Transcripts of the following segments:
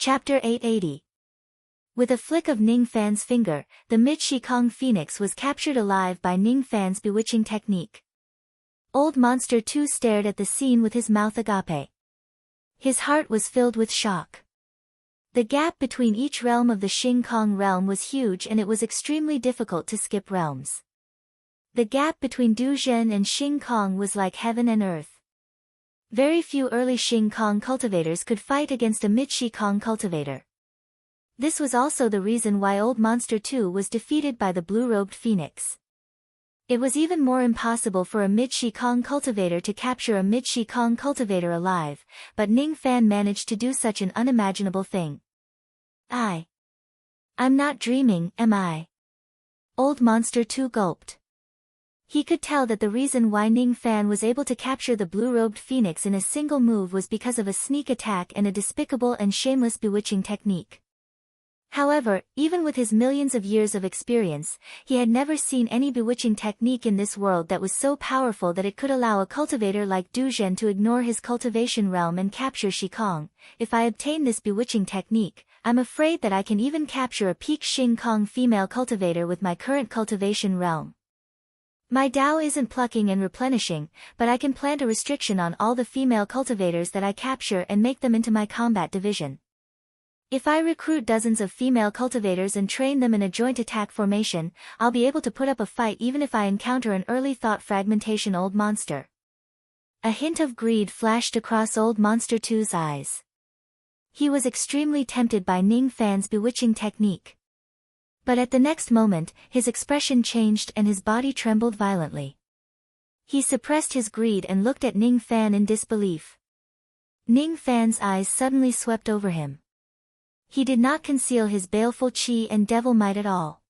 Chapter 880. With a flick of Ning Fan's finger, the mid-Shikong phoenix was captured alive by Ning Fan's bewitching technique. Old Monster 2 stared at the scene with his mouth agape. His heart was filled with shock. The gap between each realm of the Shikong realm was huge, and it was extremely difficult to skip realms. The gap between Duzhen and Shikong was like heaven and earth. Very few early Shikong cultivators could fight against a mid-Shikong cultivator. This was also the reason why Old Monster 2 was defeated by the blue-robed phoenix. It was even more impossible for a mid-Shikong cultivator to capture a mid-Shikong cultivator alive, but Ning Fan managed to do such an unimaginable thing. I'm not dreaming, am I? Old Monster 2 gulped. He could tell that the reason why Ning Fan was able to capture the blue-robed phoenix in a single move was because of a sneak attack and a despicable and shameless bewitching technique. However, even with his millions of years of experience, he had never seen any bewitching technique in this world that was so powerful that it could allow a cultivator like Duzhen to ignore his cultivation realm and capture Shikong. If I obtain this bewitching technique, I'm afraid that I can even capture a peak Shikong female cultivator with my current cultivation realm. My Dao isn't plucking and replenishing, but I can plant a restriction on all the female cultivators that I capture and make them into my combat division. If I recruit dozens of female cultivators and train them in a joint attack formation, I'll be able to put up a fight even if I encounter an early thought fragmentation Old Monster. A hint of greed flashed across Old Monster 2's eyes. He was extremely tempted by Ning Fan's bewitching technique. But at the next moment, his expression changed and his body trembled violently. He suppressed his greed and looked at Ning Fan in disbelief. Ning Fan's eyes suddenly swept over him. He did not conceal his baleful chi and devil might at all.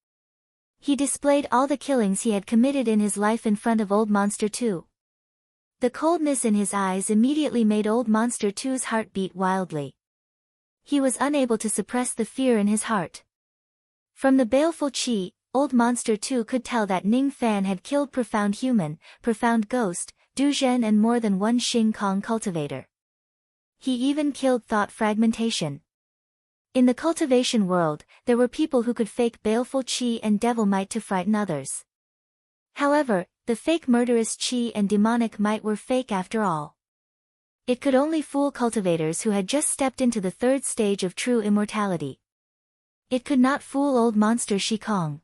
He displayed all the killings he had committed in his life in front of Old Monster 2. The coldness in his eyes immediately made Old Monster 2's heart beat wildly. He was unable to suppress the fear in his heart. From the baleful chi, Old Monster 2 could tell that Ning Fan had killed Profound Human, Profound Ghost, Duzhen and more than one Shikong cultivator. He even killed Thought Fragmentation. In the cultivation world, there were people who could fake baleful chi and devil might to frighten others. However, the fake murderous chi and demonic might were fake after all. It could only fool cultivators who had just stepped into the third stage of true immortality. It could not fool Old Monster Shikong.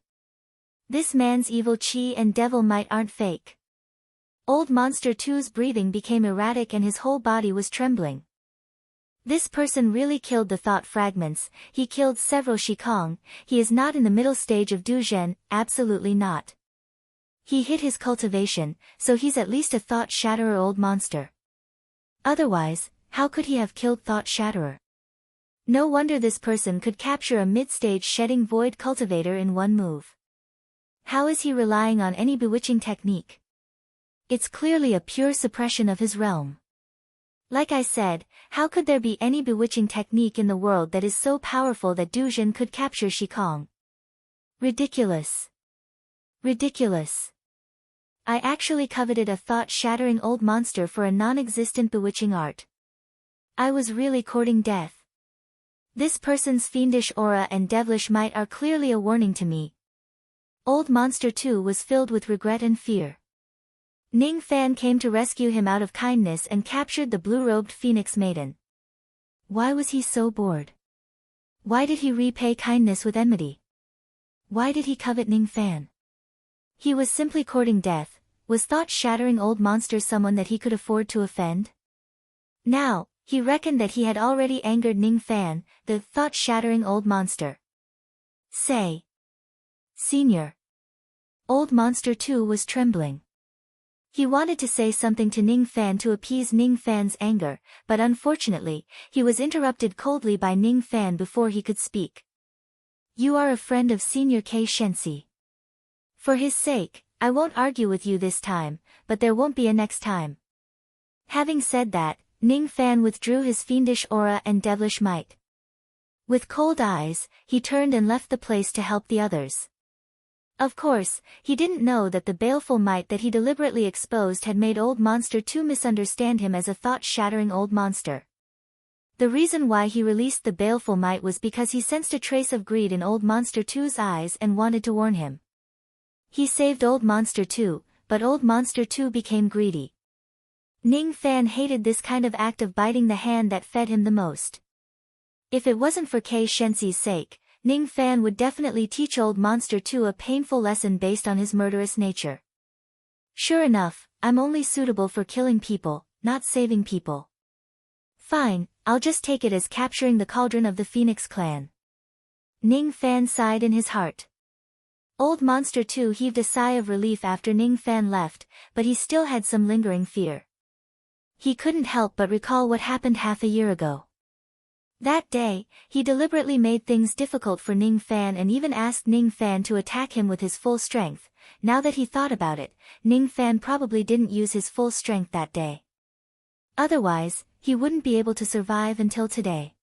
This man's evil chi and devil might aren't fake. Old Monster 2's breathing became erratic and his whole body was trembling. This person really killed the thought fragments, he killed several Shikong, he is not in the middle stage of Duzhen, absolutely not. He hit his cultivation, so he's at least a thought shatterer Old Monster. Otherwise, how could he have killed Thought Shatterer? No wonder this person could capture a mid-stage shedding void cultivator in one move. How is he relying on any bewitching technique? It's clearly a pure suppression of his realm. Like I said, how could there be any bewitching technique in the world that is so powerful that Duzhen could capture Shikong? Ridiculous. Ridiculous. I actually coveted a thought-shattering Old Monster for a non-existent bewitching art. I was really courting death. This person's fiendish aura and devilish might are clearly a warning to me. Old Monster 2 was filled with regret and fear. Ning Fan came to rescue him out of kindness and captured the blue-robed Phoenix Maiden. Why was he so bored? Why did he repay kindness with enmity? Why did he covet Ning Fan? He was simply courting death. Was thought-shattering Old Monster someone that he could afford to offend? Now, he reckoned that he had already angered Ning Fan, the thought-shattering Old Monster. Say. Senior. Old Monster 2 was trembling. He wanted to say something to Ning Fan to appease Ning Fan's anger, but unfortunately, he was interrupted coldly by Ning Fan before he could speak. You are a friend of Senior K. Shensi. For his sake, I won't argue with you this time, but there won't be a next time. Having said that, Ning Fan withdrew his fiendish aura and devilish might. With cold eyes, he turned and left the place to help the others. Of course, he didn't know that the baleful might that he deliberately exposed had made Old Monster 2 misunderstand him as a thought-shattering Old Monster. The reason why he released the baleful might was because he sensed a trace of greed in Old Monster 2's eyes and wanted to warn him. He saved Old Monster 2, but Old Monster 2 became greedy. Ning Fan hated this kind of act of biting the hand that fed him the most. If it wasn't for Kei Shenxi's sake, Ning Fan would definitely teach Old Monster 2 a painful lesson based on his murderous nature. Sure enough, I'm only suitable for killing people, not saving people. Fine, I'll just take it as capturing the cauldron of the Phoenix clan. Ning Fan sighed in his heart. Old Monster 2 heaved a sigh of relief after Ning Fan left, but he still had some lingering fear. He couldn't help but recall what happened half a year ago. That day, he deliberately made things difficult for Ning Fan and even asked Ning Fan to attack him with his full strength. Now that he thought about it, Ning Fan probably didn't use his full strength that day. Otherwise, he wouldn't be able to survive until today.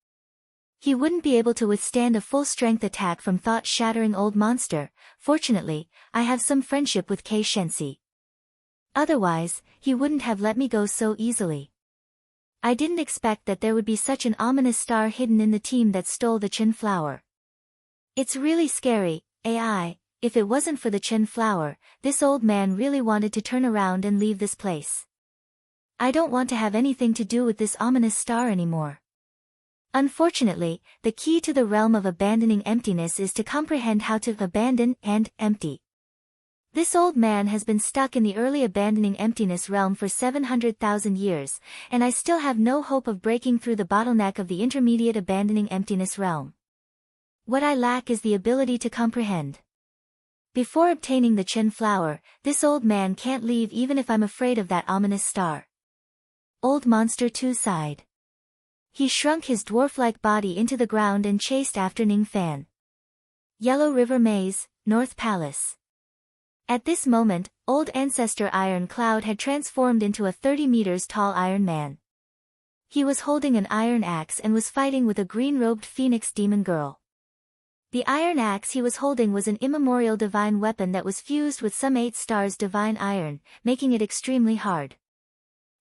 He wouldn't be able to withstand a full-strength attack from thought-shattering Old Monster. Fortunately, I have some friendship with Kei Shenxi. Otherwise, he wouldn't have let me go so easily. I didn't expect that there would be such an ominous star hidden in the team that stole the Chen flower. It's really scary, AI. If it wasn't for the Chen flower, this old man really wanted to turn around and leave this place. I don't want to have anything to do with this ominous star anymore. Unfortunately, the key to the realm of abandoning emptiness is to comprehend how to abandon and empty. This old man has been stuck in the early abandoning emptiness realm for 700,000 years, and I still have no hope of breaking through the bottleneck of the intermediate abandoning emptiness realm. What I lack is the ability to comprehend. Before obtaining the Chen flower, this old man can't leave even if I'm afraid of that ominous star. Old Monster 2 sighed. He shrunk his dwarf-like body into the ground and chased after Ning Fan. Yellow River Maze, North Palace. At this moment, old ancestor Iron Cloud had transformed into a 30 meters tall Iron Man. He was holding an iron axe and was fighting with a green-robed phoenix demon girl. The iron axe he was holding was an immemorial divine weapon that was fused with some 8 stars divine iron, making it extremely hard.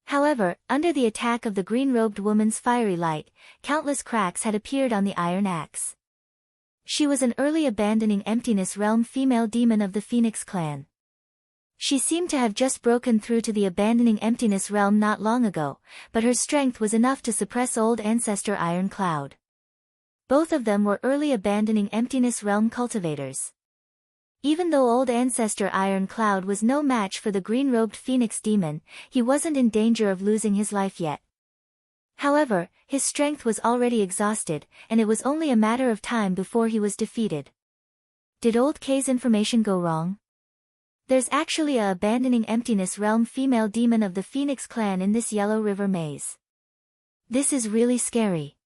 However, under the attack of the green-robed woman's fiery light, countless cracks had appeared on the iron axe. She was an early abandoning emptiness realm female demon of the Phoenix clan. She seemed to have just broken through to the abandoning emptiness realm not long ago, but her strength was enough to suppress old ancestor Iron Cloud. Both of them were early abandoning emptiness realm cultivators. Even though old ancestor Iron Cloud was no match for the green-robed phoenix demon, he wasn't in danger of losing his life yet. However, his strength was already exhausted, and it was only a matter of time before he was defeated. Did old K's information go wrong? There's actually a abandoning emptiness realm female demon of the Phoenix clan in this Yellow River Maze. This is really scary.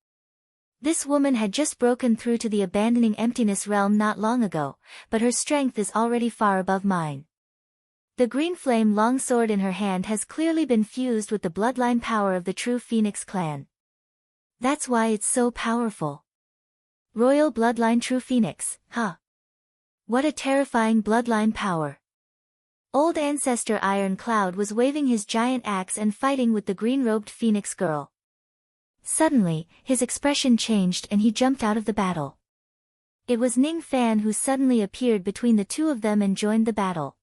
This woman had just broken through to the abandoning emptiness realm not long ago, but her strength is already far above mine. The green flame longsword in her hand has clearly been fused with the bloodline power of the true Phoenix clan. That's why it's so powerful. Royal bloodline true Phoenix, huh? What a terrifying bloodline power. Old ancestor Iron Cloud was waving his giant axe and fighting with the green-robed Phoenix girl. Suddenly, his expression changed and he jumped out of the battle. It was Ning Fan who suddenly appeared between the two of them and joined the battle.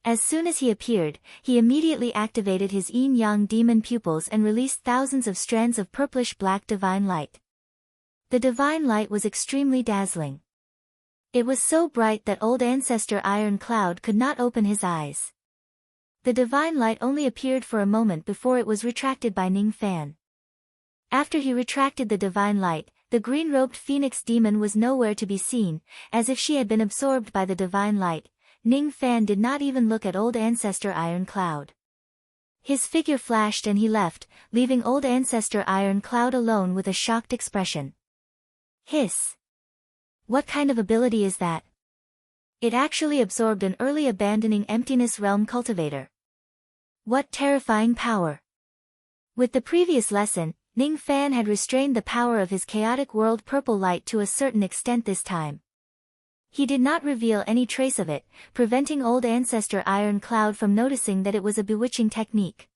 As soon as he appeared, he immediately activated his yin-yang demon pupils and released thousands of strands of purplish-black divine light. The divine light was extremely dazzling. It was so bright that old ancestor Iron Cloud could not open his eyes. The divine light only appeared for a moment before it was retracted by Ning Fan. After he retracted the divine light, the green-robed phoenix demon was nowhere to be seen, as if she had been absorbed by the divine light. Ning Fan did not even look at old ancestor Iron Cloud. His figure flashed and he left, leaving old ancestor Iron Cloud alone with a shocked expression. Hiss! What kind of ability is that? It actually absorbed an early abandoning emptiness realm cultivator. What terrifying power! With the previous lesson, Ning Fan had restrained the power of his chaotic world purple light to a certain extent this time. He did not reveal any trace of it, preventing old ancestor Iron Cloud from noticing that it was a bewitching technique.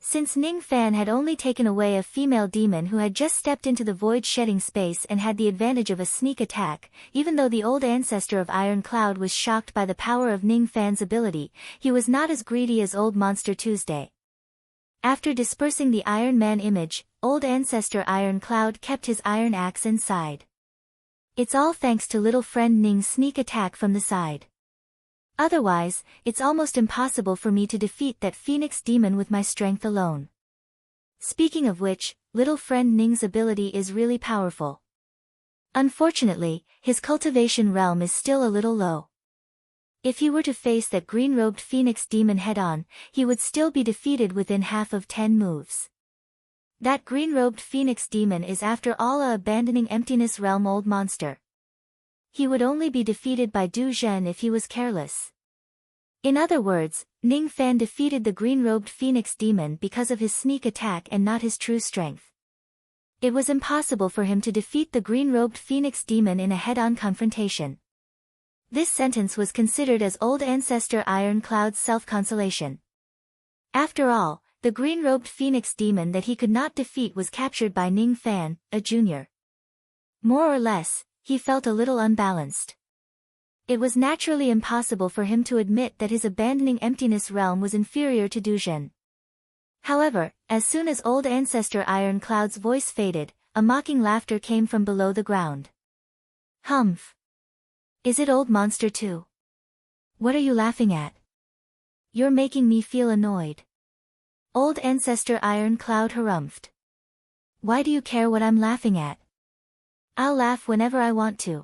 Since Ning Fan had only taken away a female demon who had just stepped into the void shedding space and had the advantage of a sneak attack, even though the old ancestor of Iron Cloud was shocked by the power of Ning Fan's ability, he was not as greedy as Old Monster Tuesday. After dispersing the Iron Man image, old ancestor Iron Cloud kept his iron axe and sighed. It's all thanks to little friend Ning's sneak attack from the side. Otherwise, it's almost impossible for me to defeat that phoenix demon with my strength alone. Speaking of which, little friend Ning's ability is really powerful. Unfortunately, his cultivation realm is still a little low. If he were to face that green-robed phoenix demon head-on, he would still be defeated within half of 10 moves. That green-robed phoenix demon is after all a abandoning emptiness realm old monster. He would only be defeated by Du Zhen if he was careless. In other words, Ning Fan defeated the green-robed phoenix demon because of his sneak attack and not his true strength. It was impossible for him to defeat the green-robed phoenix demon in a head-on confrontation. This sentence was considered as old ancestor Iron Cloud's self-consolation. After all, the green-robed phoenix demon that he could not defeat was captured by Ning Fan, a junior. More or less, he felt a little unbalanced. It was naturally impossible for him to admit that his abandoning emptiness realm was inferior to Du Zhen. However, as soon as old ancestor Iron Cloud's voice faded, a mocking laughter came from below the ground. Humph! Is it old monster too? What are you laughing at? You're making me feel annoyed. Old ancestor Iron Cloud harumphed. Why do you care what I'm laughing at? I'll laugh whenever I want to.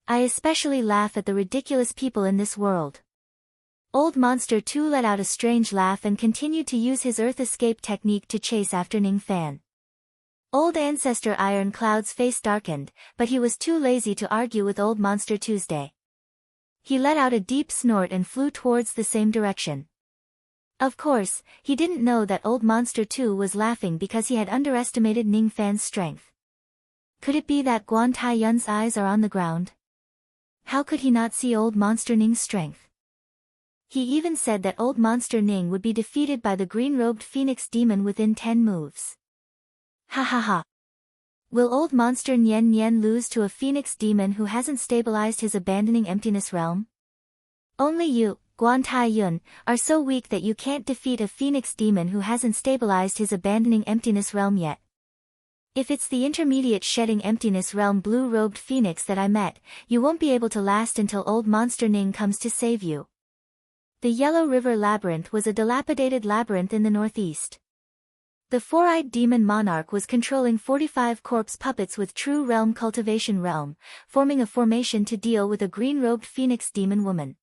I especially laugh at the ridiculous people in this world. Old Monster 2 let out a strange laugh and continued to use his Earth Escape technique to chase after Ning Fan. Old ancestor Iron Cloud's face darkened, but he was too lazy to argue with Old Monster Tuesday. He let out a deep snort and flew towards the same direction. Of course, he didn't know that Old Monster 2 was laughing because he had underestimated Ning Fan's strength. Could it be that Guan Taiyun's eyes are on the ground? How could he not see Old Monster Ning's strength? He even said that Old Monster Ning would be defeated by the green-robed phoenix demon within 10 moves. Ha ha ha. Will Old Monster Nian Nian lose to a phoenix demon who hasn't stabilized his abandoning emptiness realm? Only you, Guan Taiyun, are so weak that you can't defeat a phoenix demon who hasn't stabilized his abandoning emptiness realm yet. If it's the intermediate shedding emptiness realm blue-robed phoenix that I met, you won't be able to last until Old Monster Ning comes to save you. The Yellow River Labyrinth was a dilapidated labyrinth in the northeast. The four-eyed demon monarch was controlling 45 corpse puppets with true realm cultivation realm, forming a formation to deal with a green-robed phoenix demon woman.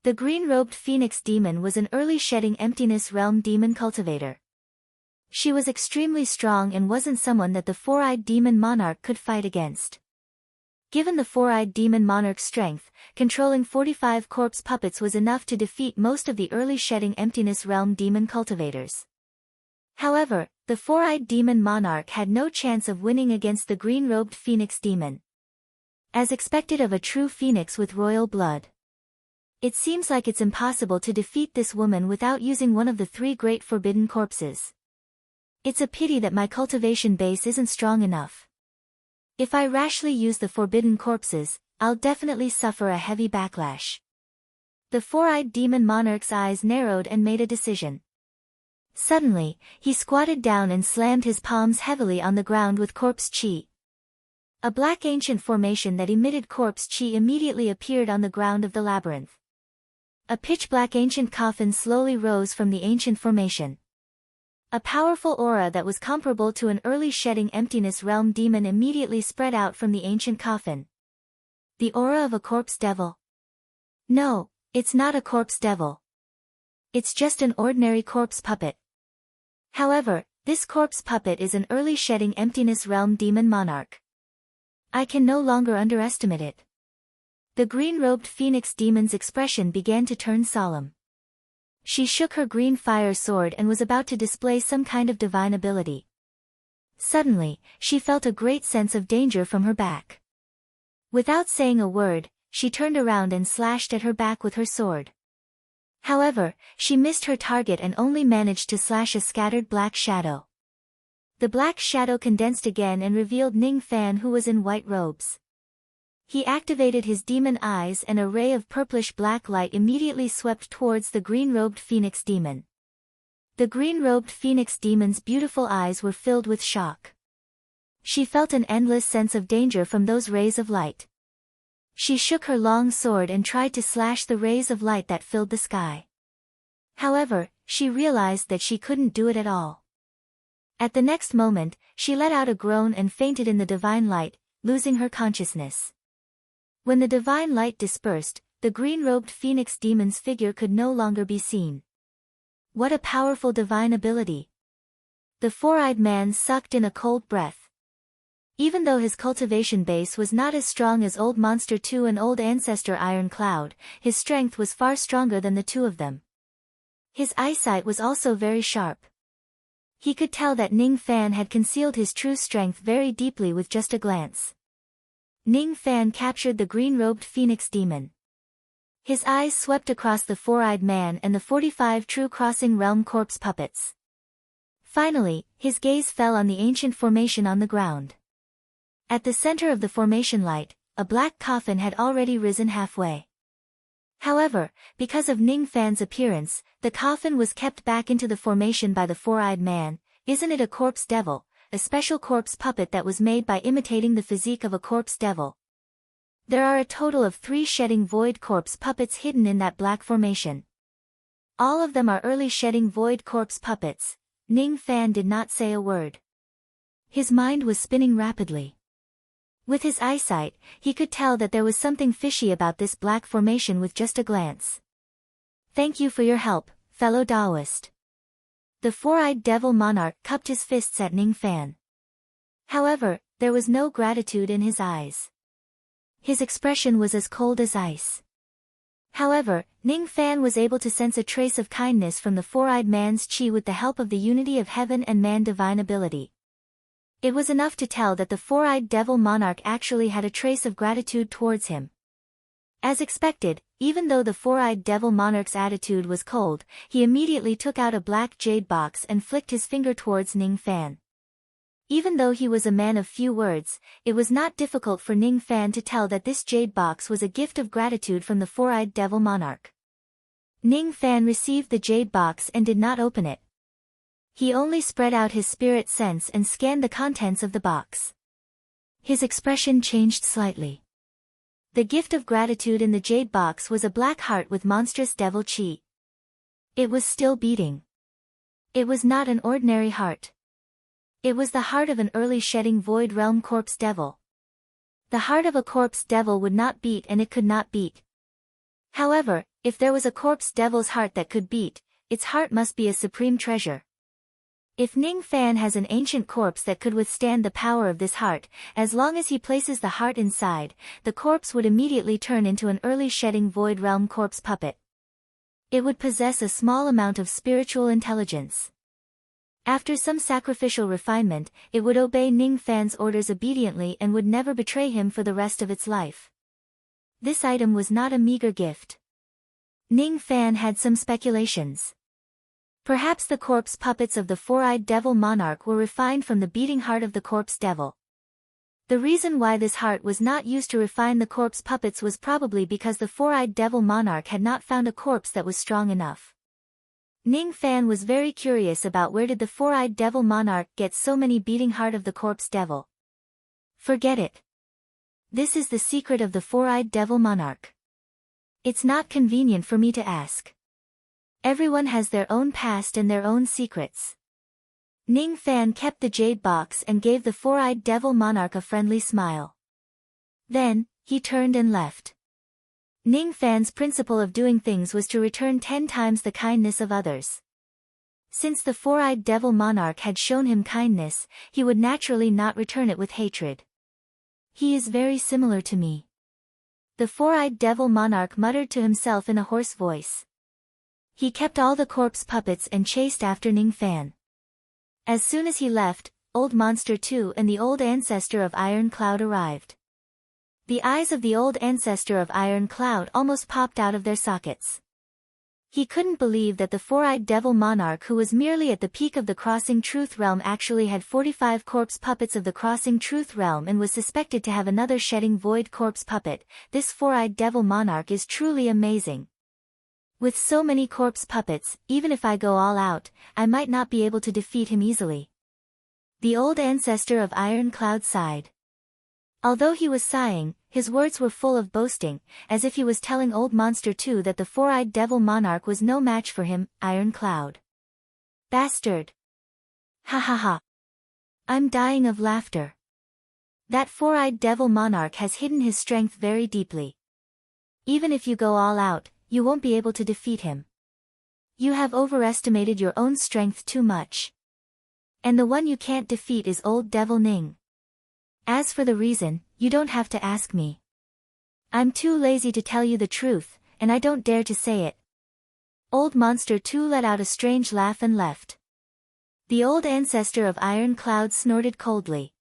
The green-robed phoenix demon was an early shedding emptiness realm demon cultivator. She was extremely strong and wasn't someone that the four-eyed demon monarch could fight against. Given the four-eyed demon monarch's strength, controlling 45 corpse puppets was enough to defeat most of the early shedding emptiness realm demon cultivators. However, the four-eyed demon monarch had no chance of winning against the green-robed phoenix demon. As expected of a true phoenix with royal blood. It seems like it's impossible to defeat this woman without using one of the 3 great forbidden corpses. It's a pity that my cultivation base isn't strong enough. If I rashly use the forbidden corpses, I'll definitely suffer a heavy backlash. The four-eyed demon monarch's eyes narrowed and made a decision. Suddenly, he squatted down and slammed his palms heavily on the ground with corpse chi. A black ancient formation that emitted corpse chi immediately appeared on the ground of the labyrinth. A pitch-black ancient coffin slowly rose from the ancient formation. A powerful aura that was comparable to an early shedding emptiness realm demon immediately spread out from the ancient coffin. The aura of a corpse devil? No, it's not a corpse devil. It's just an ordinary corpse puppet. However, this corpse puppet is an early shedding emptiness realm demon monarch. I can no longer underestimate it. The green-robed phoenix demon's expression began to turn solemn. She shook her green fire sword and was about to display some kind of divine ability. Suddenly, she felt a great sense of danger from her back. Without saying a word, she turned around and slashed at her back with her sword. However, she missed her target and only managed to slash a scattered black shadow. The black shadow condensed again and revealed Ning Fan, who was in white robes. He activated his demon eyes and a ray of purplish-black light immediately swept towards the green-robed phoenix demon. The green-robed phoenix demon's beautiful eyes were filled with shock. She felt an endless sense of danger from those rays of light. She shook her long sword and tried to slash the rays of light that filled the sky. However, she realized that she couldn't do it at all. At the next moment, she let out a groan and fainted in the divine light, losing her consciousness. When the divine light dispersed, the green-robed phoenix demon's figure could no longer be seen. What a powerful divine ability! The four-eyed man sucked in a cold breath. Even though his cultivation base was not as strong as Old Monster 2 and Old Ancestor Iron Cloud, his strength was far stronger than the two of them. His eyesight was also very sharp. He could tell that Ning Fan had concealed his true strength very deeply with just a glance. Ning Fan captured the green-robed phoenix demon. His eyes swept across the four-eyed man and the 45 true crossing realm corpse puppets. Finally, his gaze fell on the ancient formation on the ground. At the center of the formation light, a black coffin had already risen halfway. However, because of Ning Fan's appearance, the coffin was kept back into the formation by the four-eyed man. Isn't it a corpse devil? A special corpse puppet that was made by imitating the physique of a corpse devil. There are a total of 3 shedding void corpse puppets hidden in that black formation. All of them are early shedding void corpse puppets. Ning Fan did not say a word. His mind was spinning rapidly. With his eyesight, he could tell that there was something fishy about this black formation with just a glance. Thank you for your help, fellow Taoist. The four-eyed devil monarch cupped his fists at Ning Fan. However, there was no gratitude in his eyes. His expression was as cold as ice. However, Ning Fan was able to sense a trace of kindness from the four-eyed man's chi with the help of the unity of heaven and man divine ability. It was enough to tell that the four-eyed devil monarch actually had a trace of gratitude towards him. As expected, even though the four-eyed devil monarch's attitude was cold, he immediately took out a black jade box and flicked his finger towards Ning Fan. Even though he was a man of few words, it was not difficult for Ning Fan to tell that this jade box was a gift of gratitude from the four-eyed devil monarch. Ning Fan received the jade box and did not open it. He only spread out his spirit sense and scanned the contents of the box. His expression changed slightly. The gift of gratitude in the jade box was a black heart with monstrous devil chi. It was still beating. It was not an ordinary heart. It was the heart of an early shedding void realm corpse devil. The heart of a corpse devil would not beat and it could not beat. However, if there was a corpse devil's heart that could beat, its heart must be a supreme treasure. If Ning Fan has an ancient corpse that could withstand the power of this heart, as long as he places the heart inside, the corpse would immediately turn into an early shedding void realm corpse puppet. It would possess a small amount of spiritual intelligence. After some sacrificial refinement, it would obey Ning Fan's orders obediently and would never betray him for the rest of its life. This item was not a meager gift. Ning Fan had some speculations. Perhaps the corpse puppets of the four-eyed devil monarch were refined from the beating heart of the corpse devil. The reason why this heart was not used to refine the corpse puppets was probably because the four-eyed devil monarch had not found a corpse that was strong enough. Ning Fan was very curious about where did the four-eyed devil monarch get so many beating heart of the corpse devil. Forget it. This is the secret of the four-eyed devil monarch. It's not convenient for me to ask. Everyone has their own past and their own secrets. Ning Fan kept the jade box and gave the four-eyed devil monarch a friendly smile. Then, he turned and left. Ning Fan's principle of doing things was to return 10 times the kindness of others. Since the four-eyed devil monarch had shown him kindness, he would naturally not return it with hatred. He is very similar to me. The four-eyed devil monarch muttered to himself in a hoarse voice. He kept all the corpse puppets and chased after Ning Fan. As soon as he left, Old Monster 2 and the Old Ancestor of Iron Cloud arrived. The eyes of the Old Ancestor of Iron Cloud almost popped out of their sockets. He couldn't believe that the four-eyed devil monarch who was merely at the peak of the Crossing Truth Realm actually had 45 corpse puppets of the Crossing Truth Realm and was suspected to have another Shedding Void corpse puppet. This four-eyed devil monarch is truly amazing. With so many corpse puppets, even if I go all out, I might not be able to defeat him easily. The old ancestor of Iron Cloud sighed. Although he was sighing, his words were full of boasting, as if he was telling Old Monster 2 that the four-eyed devil monarch was no match for him. Iron Cloud. Bastard! Ha ha ha! I'm dying of laughter. That four-eyed devil monarch has hidden his strength very deeply. Even if you go all out, you won't be able to defeat him. You have overestimated your own strength too much. And the one you can't defeat is Old Devil Ning. As for the reason, you don't have to ask me. I'm too lazy to tell you the truth, and I don't dare to say it. Old Monster 2 let out a strange laugh and left. The old ancestor of Iron Cloud snorted coldly.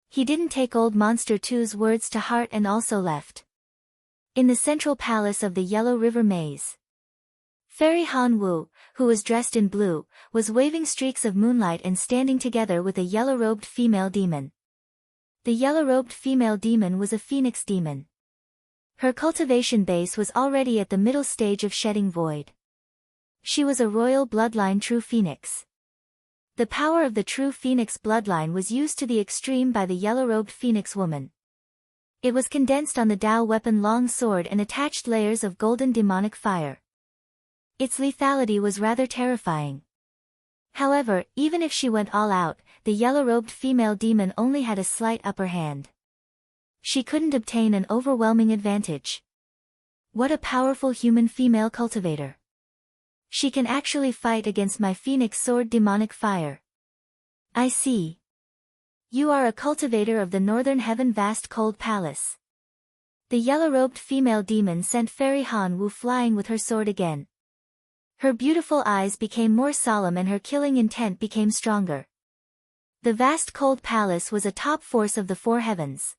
He didn't take Old Monster 2's words to heart and also left. In the central palace of the Yellow River Maze, Fairy Han Wu, who was dressed in blue, was waving streaks of moonlight and standing together with a yellow-robed female demon. The yellow-robed female demon was a phoenix demon. Her cultivation base was already at the middle stage of Shedding Void. She was a royal bloodline true phoenix. The power of the true phoenix bloodline was used to the extreme by the yellow-robed phoenix woman. It was condensed on the Dao weapon long sword and attached layers of golden demonic fire. Its lethality was rather terrifying. However, even if she went all out, the yellow-robed female demon only had a slight upper hand. She couldn't obtain an overwhelming advantage. What a powerful human female cultivator. She can actually fight against my phoenix sword demonic fire. I see. You are a cultivator of the Northern Heaven Vast Cold Palace. The yellow-robed female demon sent Fairy Han Wu flying with her sword again. Her beautiful eyes became more solemn and her killing intent became stronger. The Vast Cold Palace was a top force of the four heavens.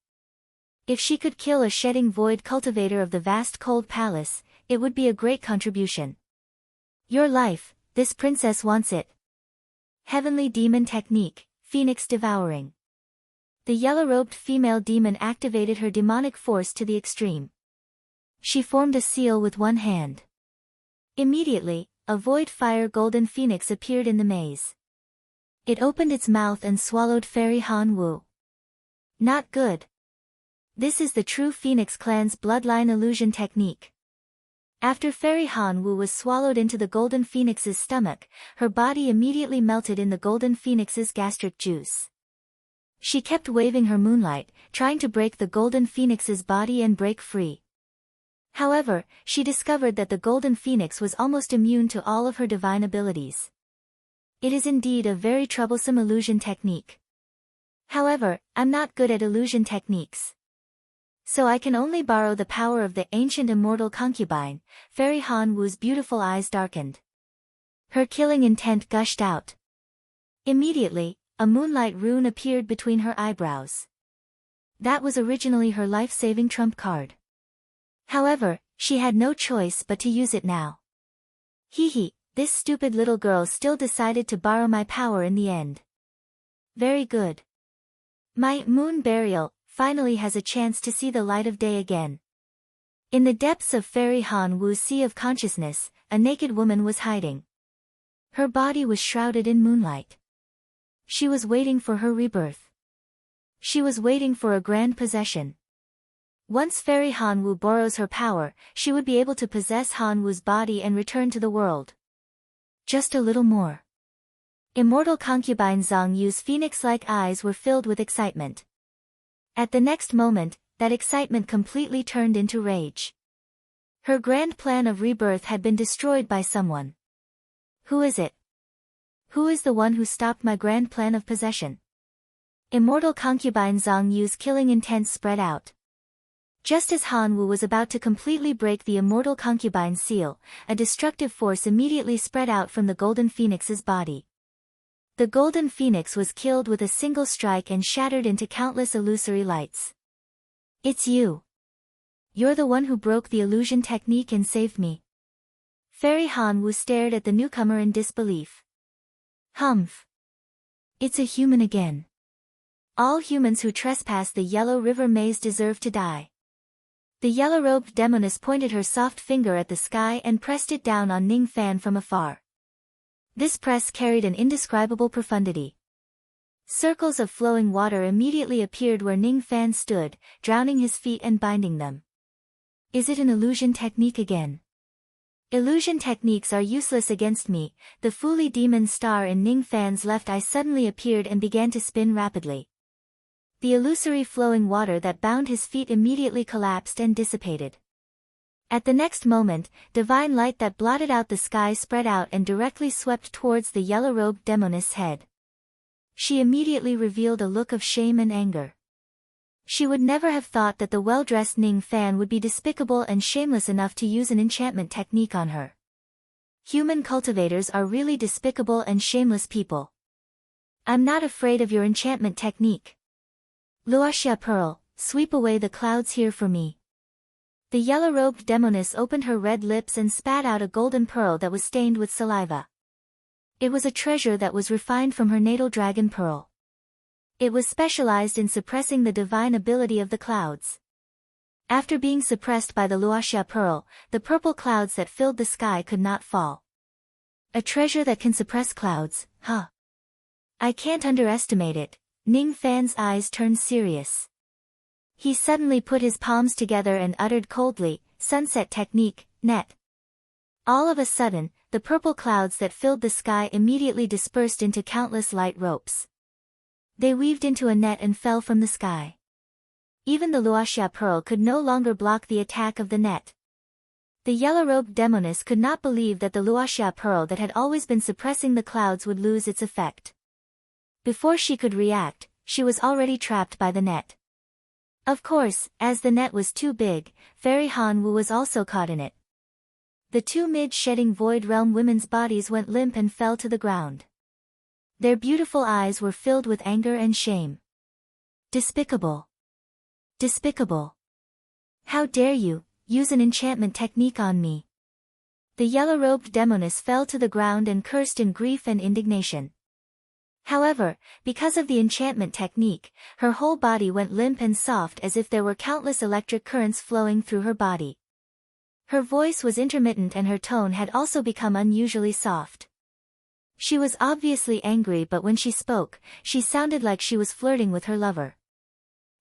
If she could kill a Shedding Void cultivator of the Vast Cold Palace, it would be a great contribution. Your life, this princess wants it. Heavenly Demon Technique, Phoenix Devouring. The yellow-robed female demon activated her demonic force to the extreme. She formed a seal with one hand. Immediately, a void fire golden phoenix appeared in the maze. It opened its mouth and swallowed Fairy Han Wu. Not good. This is the true Phoenix clan's bloodline illusion technique. After Fairy Han Wu was swallowed into the golden phoenix's stomach, her body immediately melted in the golden phoenix's gastric juice. She kept waving her moonlight, trying to break the golden phoenix's body and break free. However, she discovered that the golden phoenix was almost immune to all of her divine abilities. It is indeed a very troublesome illusion technique. However, I'm not good at illusion techniques. So I can only borrow the power of the ancient immortal concubine. Fairy Han Wu's beautiful eyes darkened. Her killing intent gushed out. Immediately, a moonlight rune appeared between her eyebrows. That was originally her life-saving trump card. However, she had no choice but to use it now. Hee, this stupid little girl still decided to borrow my power in the end. Very good. My moon burial finally has a chance to see the light of day again. In the depths of Fairy Han Wu's sea of consciousness, a naked woman was hiding. Her body was shrouded in moonlight. She was waiting for her rebirth. She was waiting for a grand possession. Once Fairy Han Wu borrows her power, she would be able to possess Han Wu's body and return to the world. Just a little more. Immortal concubine Zhang Yu's phoenix-like eyes were filled with excitement. At the next moment, that excitement completely turned into rage. Her grand plan of rebirth had been destroyed by someone. Who is it? Who is the one who stopped my grand plan of possession? Immortal concubine Zhang Yu's killing intent spread out. Just as Han Wu was about to completely break the immortal concubine's seal, a destructive force immediately spread out from the golden phoenix's body. The golden phoenix was killed with a single strike and shattered into countless illusory lights. It's you. You're the one who broke the illusion technique and saved me. Fairy Han Wu stared at the newcomer in disbelief. Humph. It's a human again. All humans who trespass the Yellow River Maze deserve to die. The yellow-robed demoness pointed her soft finger at the sky and pressed it down on Ning Fan from afar. This press carried an indescribable profundity. Circles of flowing water immediately appeared where Ning Fan stood, drowning his feet and binding them. Is it an illusion technique again? Illusion techniques are useless against me. The Fuli demon star in Ning Fan's left eye suddenly appeared and began to spin rapidly. The illusory flowing water that bound his feet immediately collapsed and dissipated. At the next moment, divine light that blotted out the sky spread out and directly swept towards the yellow-robed demoness' head. She immediately revealed a look of shame and anger. She would never have thought that the well-dressed Ning Fan would be despicable and shameless enough to use an enchantment technique on her. Human cultivators are really despicable and shameless people. I'm not afraid of your enchantment technique. Luoxia Pearl, sweep away the clouds here for me. The yellow-robed demoness opened her red lips and spat out a golden pearl that was stained with saliva. It was a treasure that was refined from her natal dragon pearl. It was specialized in suppressing the divine ability of the clouds. After being suppressed by the Luoxia Pearl, the purple clouds that filled the sky could not fall. A treasure that can suppress clouds, huh? I can't underestimate it. Ning Fan's eyes turned serious. He suddenly put his palms together and uttered coldly, "Sunset technique, net." All of a sudden, the purple clouds that filled the sky immediately dispersed into countless light ropes. They weaved into a net and fell from the sky. Even the Luoxia Pearl could no longer block the attack of the net. The yellow-robed demoness could not believe that the Luoxia Pearl that had always been suppressing the clouds would lose its effect. Before she could react, she was already trapped by the net. Of course, as the net was too big, Fairy Han Wu was also caught in it. The two mid-shedding Void Realm women's bodies went limp and fell to the ground. Their beautiful eyes were filled with anger and shame. Despicable. Despicable. How dare you, use an enchantment technique on me. The yellow-robed demoness fell to the ground and cursed in grief and indignation. However, because of the enchantment technique, her whole body went limp and soft as if there were countless electric currents flowing through her body. Her voice was intermittent and her tone had also become unusually soft. She was obviously angry, but when she spoke, she sounded like she was flirting with her lover.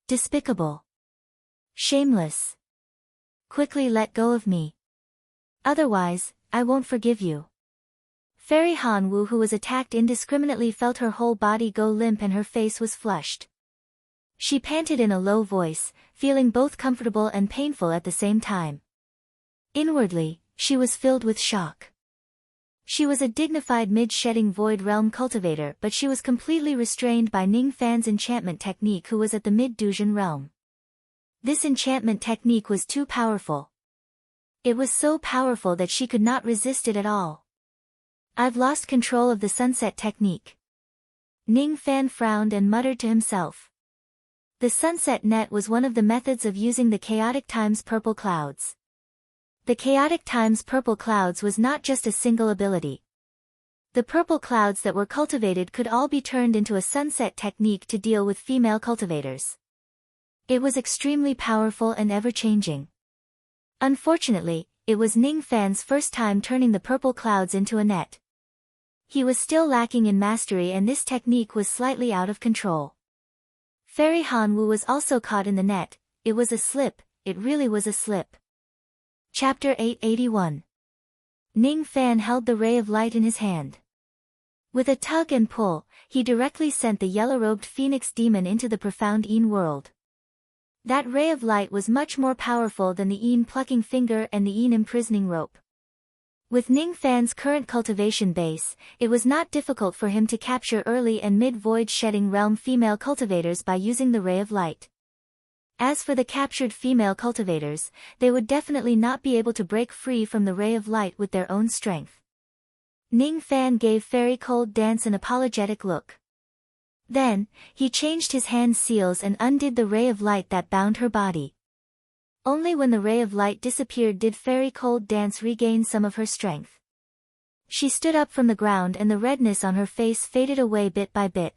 Despicable. Shameless. Quickly let go of me. Otherwise, I won't forgive you. Fairy Han Wu, who was attacked indiscriminately, felt her whole body go limp and her face was flushed. She panted in a low voice, feeling both comfortable and painful at the same time. Inwardly, she was filled with shock. She was a dignified mid-shedding Void Realm cultivator, but she was completely restrained by Ning Fan's enchantment technique, who was at the mid-Dujin realm. This enchantment technique was too powerful. It was so powerful that she could not resist it at all. I've lost control of the sunset technique. Ning Fan frowned and muttered to himself. The sunset net was one of the methods of using the chaotic times purple clouds. The chaotic times purple clouds was not just a single ability. The purple clouds that were cultivated could all be turned into a sunset technique to deal with female cultivators. It was extremely powerful and ever-changing. Unfortunately, it was Ning Fan's first time turning the purple clouds into a net. He was still lacking in mastery and this technique was slightly out of control. Fairy Han Wu was also caught in the net. It was a slip, it really was a slip. Chapter 881. Ning Fan held the ray of light in his hand. With a tug and pull, he directly sent the yellow-robed phoenix demon into the profound Een world. That ray of light was much more powerful than the Een plucking finger and the Een imprisoning rope. With Ning Fan's current cultivation base, it was not difficult for him to capture early and mid-void shedding realm female cultivators by using the ray of light. As for the captured female cultivators, they would definitely not be able to break free from the ray of light with their own strength. Ning Fan gave Fairy Cold Dance an apologetic look. Then, he changed his hand seals and undid the ray of light that bound her body. Only when the ray of light disappeared did Fairy Cold Dance regain some of her strength. She stood up from the ground and the redness on her face faded away bit by bit.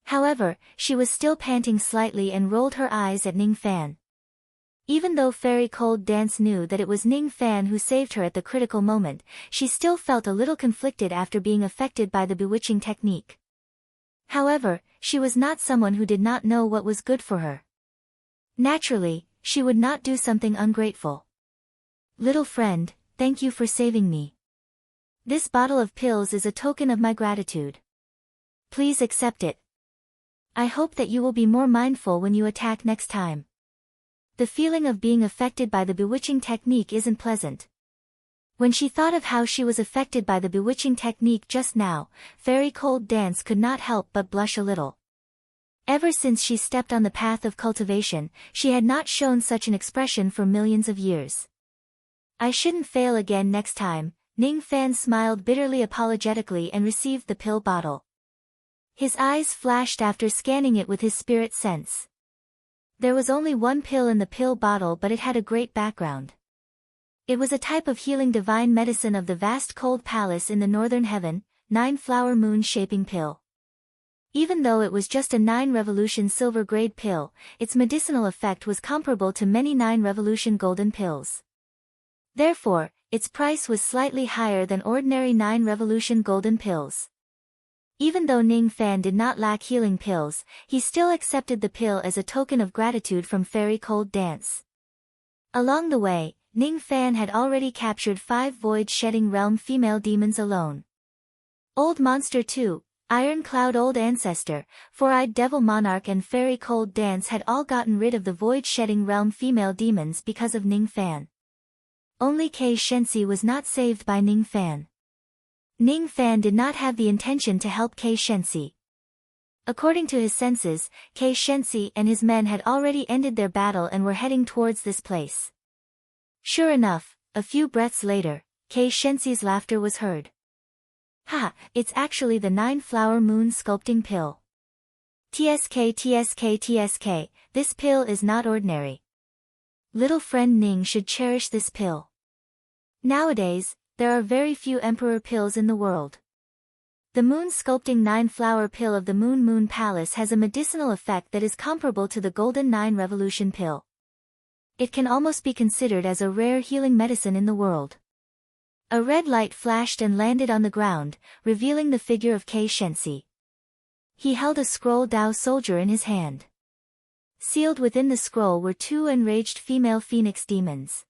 However, she was still panting slightly and rolled her eyes at Ning Fan. Even though Fairy Cold Dance knew that it was Ning Fan who saved her at the critical moment, she still felt a little conflicted after being affected by the bewitching technique. However, she was not someone who did not know what was good for her. Naturally, she would not do something ungrateful. Little friend, thank you for saving me. This bottle of pills is a token of my gratitude. Please accept it. I hope that you will be more mindful when you attack next time. The feeling of being affected by the bewitching technique isn't pleasant. When she thought of how she was affected by the bewitching technique just now, Fairy Cold Dance could not help but blush a little. Ever since she stepped on the path of cultivation, she had not shown such an expression for millions of years. I shouldn't fail again next time. Ning Fan smiled bitterly apologetically and received the pill bottle. His eyes flashed after scanning it with his spirit sense. There was only one pill in the pill bottle, but it had a great background. It was a type of healing divine medicine of the vast cold palace in the northern heaven, 9-flower moon-shaping pill. Even though it was just a 9-revolution silver-grade pill, its medicinal effect was comparable to many 9-revolution golden pills. Therefore, its price was slightly higher than ordinary 9-revolution golden pills. Even though Ning Fan did not lack healing pills, he still accepted the pill as a token of gratitude from Fairy Cold Dance. Along the way, Ning Fan had already captured 5 void-shedding realm female demons alone. Old Monster 2, Iron Cloud Old Ancestor, Four-Eyed Devil Monarch and Fairy Cold Dance had all gotten rid of the void-shedding realm female demons because of Ning Fan. Only Kei Shensi was not saved by Ning Fan. Ning Fan did not have the intention to help Kei Shensi. According to his senses, Kei Shensi and his men had already ended their battle and were heading towards this place. Sure enough, a few breaths later, Kei Shensi's laughter was heard. Ha, it's actually the 9-flower moon sculpting pill. TSK TSK TSK, this pill is not ordinary. Little friend Ning should cherish this pill. Nowadays, there are very few emperor pills in the world. The moon sculpting 9-flower pill of the Moon Palace has a medicinal effect that is comparable to the golden 9-revolution pill. It can almost be considered as a rare healing medicine in the world. A red light flashed and landed on the ground, revealing the figure of Kei Shensi. He held a scroll Dao soldier in his hand. Sealed within the scroll were 2 enraged female phoenix demons.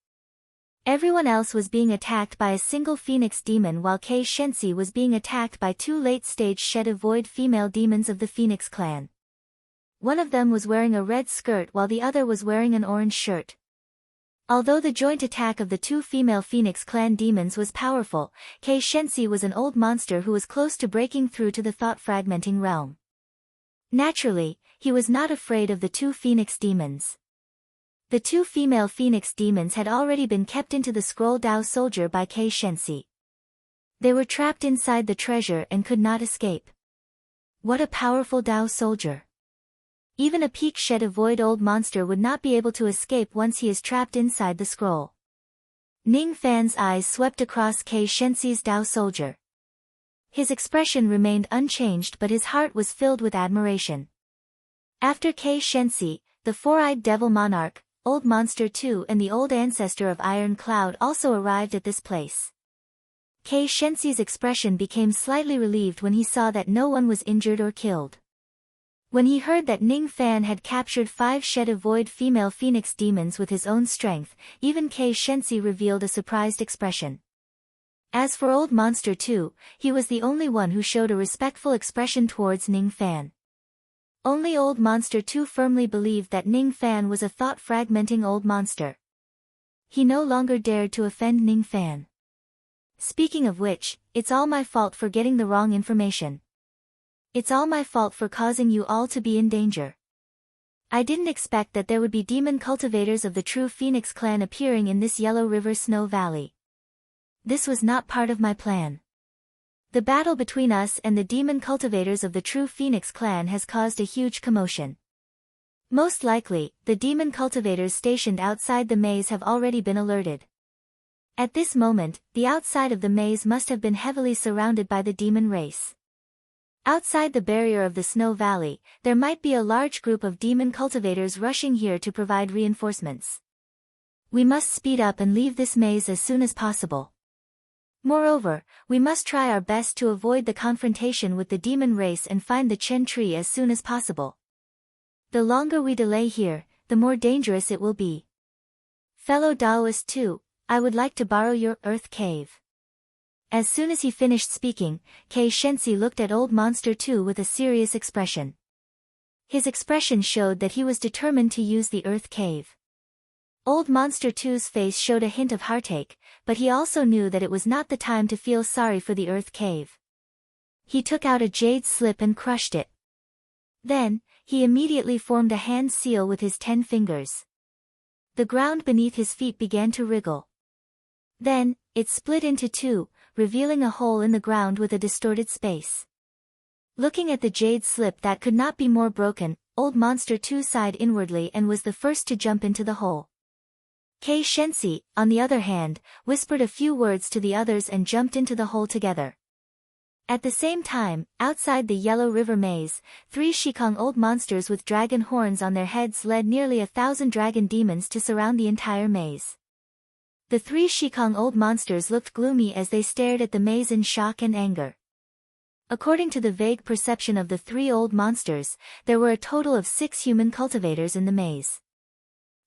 Everyone else was being attacked by a single phoenix demon while Kei Shensi was being attacked by 2 late-stage shed of void female demons of the Phoenix clan. One of them was wearing a red skirt while the other was wearing an orange shirt. Although the joint attack of the 2 female Phoenix clan demons was powerful, Kei Shensi was an old monster who was close to breaking through to the thought-fragmenting realm. Naturally, he was not afraid of the 2 Phoenix demons. The 2 female Phoenix demons had already been kept into the scroll Dao soldier by Kei Shensi. They were trapped inside the treasure and could not escape. What a powerful Dao soldier! Even a peak shed of void old monster would not be able to escape once he is trapped inside the scroll. Ning Fan's eyes swept across Kei Shensi's Dao soldier. His expression remained unchanged, but his heart was filled with admiration. After Kei Shensi, the Four-Eyed Devil Monarch, Old Monster 2 and the Old Ancestor of Iron Cloud also arrived at this place. Kei Shensi's expression became slightly relieved when he saw that no one was injured or killed. When he heard that Ning Fan had captured 5 shed of void female phoenix demons with his own strength, even Kei Shensi revealed a surprised expression. As for Old Monster 2, he was the only one who showed a respectful expression towards Ning Fan. Only Old Monster 2 firmly believed that Ning Fan was a thought-fragmenting old monster. He no longer dared to offend Ning Fan. Speaking of which, it's all my fault for getting the wrong information. It's all my fault for causing you all to be in danger. I didn't expect that there would be demon cultivators of the true Phoenix clan appearing in this Yellow River Snow Valley. This was not part of my plan. The battle between us and the demon cultivators of the true Phoenix clan has caused a huge commotion. Most likely, the demon cultivators stationed outside the maze have already been alerted. At this moment, the outside of the maze must have been heavily surrounded by the demon race. Outside the barrier of the Snow Valley, there might be a large group of demon cultivators rushing here to provide reinforcements. We must speed up and leave this maze as soon as possible. Moreover, we must try our best to avoid the confrontation with the demon race and find the Chen tree as soon as possible. The longer we delay here, the more dangerous it will be. Fellow Taoist too, I would like to borrow your earth cave. As soon as he finished speaking, Kei Shensi looked at Old Monster 2 with a serious expression. His expression showed that he was determined to use the earth cave. Old Monster 2's face showed a hint of heartache, but he also knew that it was not the time to feel sorry for the earth cave. He took out a jade slip and crushed it. Then, he immediately formed a hand seal with his 10 fingers. The ground beneath his feet began to wriggle. Then, it split into two, revealing a hole in the ground with a distorted space. Looking at the jade slip that could not be more broken, Old Monster 2 sighed inwardly and was the first to jump into the hole. Kei Shensi, on the other hand, whispered a few words to the others and jumped into the hole together. At the same time, outside the Yellow River Maze, 3 Shikong old monsters with dragon horns on their heads led nearly 1,000 dragon demons to surround the entire maze. The 3 Shikong old monsters looked gloomy as they stared at the maze in shock and anger. According to the vague perception of the 3 old monsters, there were a total of 6 human cultivators in the maze.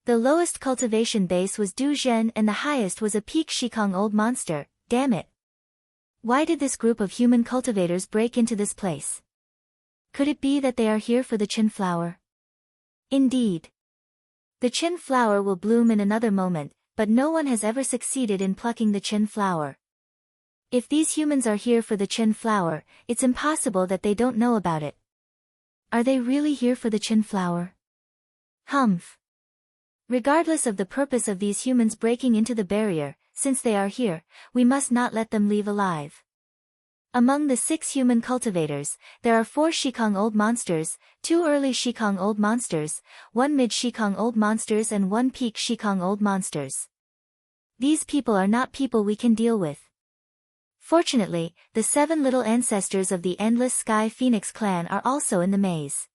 The lowest cultivation base was Du Zhen and the highest was a peak Shikong old monster. Damn it! Why did this group of human cultivators break into this place? Could it be that they are here for the Qin flower? Indeed. The Qin flower will bloom in another moment, but no one has ever succeeded in plucking the Qin flower. If these humans are here for the Qin flower, it's impossible that they don't know about it. Are they really here for the Qin flower? Humph. Regardless of the purpose of these humans breaking into the barrier, since they are here, we must not let them leave alive. Among the 6 human cultivators, there are 4 Shikong old monsters, 2 early Shikong old monsters, 1 mid Shikong old monsters and 1 peak Shikong old monsters. These people are not people we can deal with. Fortunately, the 7 little ancestors of the Endless Sky Phoenix clan are also in the maze.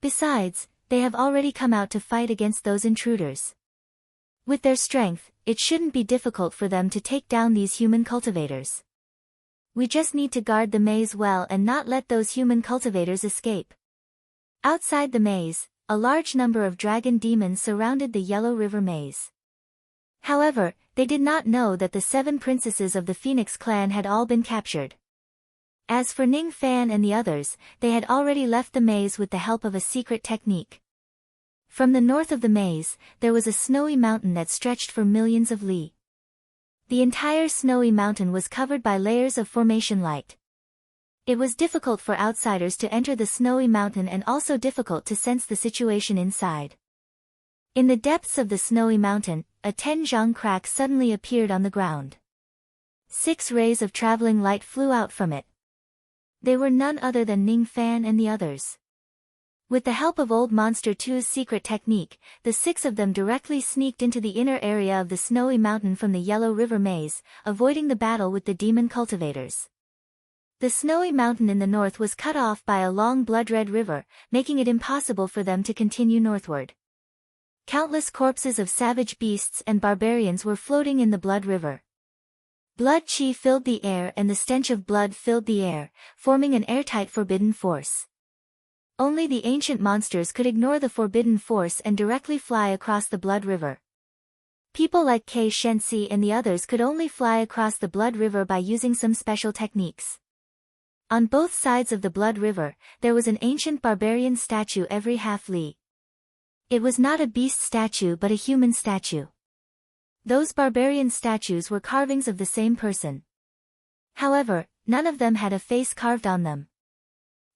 Besides, they have already come out to fight against those intruders. With their strength, it shouldn't be difficult for them to take down these human cultivators. We just need to guard the maze well and not let those human cultivators escape. Outside the maze, a large number of dragon demons surrounded the Yellow River Maze. However, they did not know that the 7 princesses of the Phoenix clan had all been captured. As for Ning Fan and the others, they had already left the maze with the help of a secret technique. From the north of the maze, there was a snowy mountain that stretched for millions of li. The entire snowy mountain was covered by layers of formation light. It was difficult for outsiders to enter the snowy mountain and also difficult to sense the situation inside. In the depths of the snowy mountain, a 10-zhang crack suddenly appeared on the ground. 6 rays of traveling light flew out from it. They were none other than Ning Fan and the others. With the help of Old Monster 2's secret technique, the 6 of them directly sneaked into the inner area of the snowy mountain from the Yellow River Maze, avoiding the battle with the demon cultivators. The snowy mountain in the north was cut off by a long blood-red river, making it impossible for them to continue northward. Countless corpses of savage beasts and barbarians were floating in the blood river. Blood qi filled the air and the stench of blood filled the air, forming an airtight forbidden force. Only the ancient monsters could ignore the forbidden force and directly fly across the blood river. People like Kei Shensi and the others could only fly across the blood river by using some special techniques. On both sides of the blood river, there was an ancient barbarian statue every half li. It was not a beast statue but a human statue. Those barbarian statues were carvings of the same person. However, none of them had a face carved on them.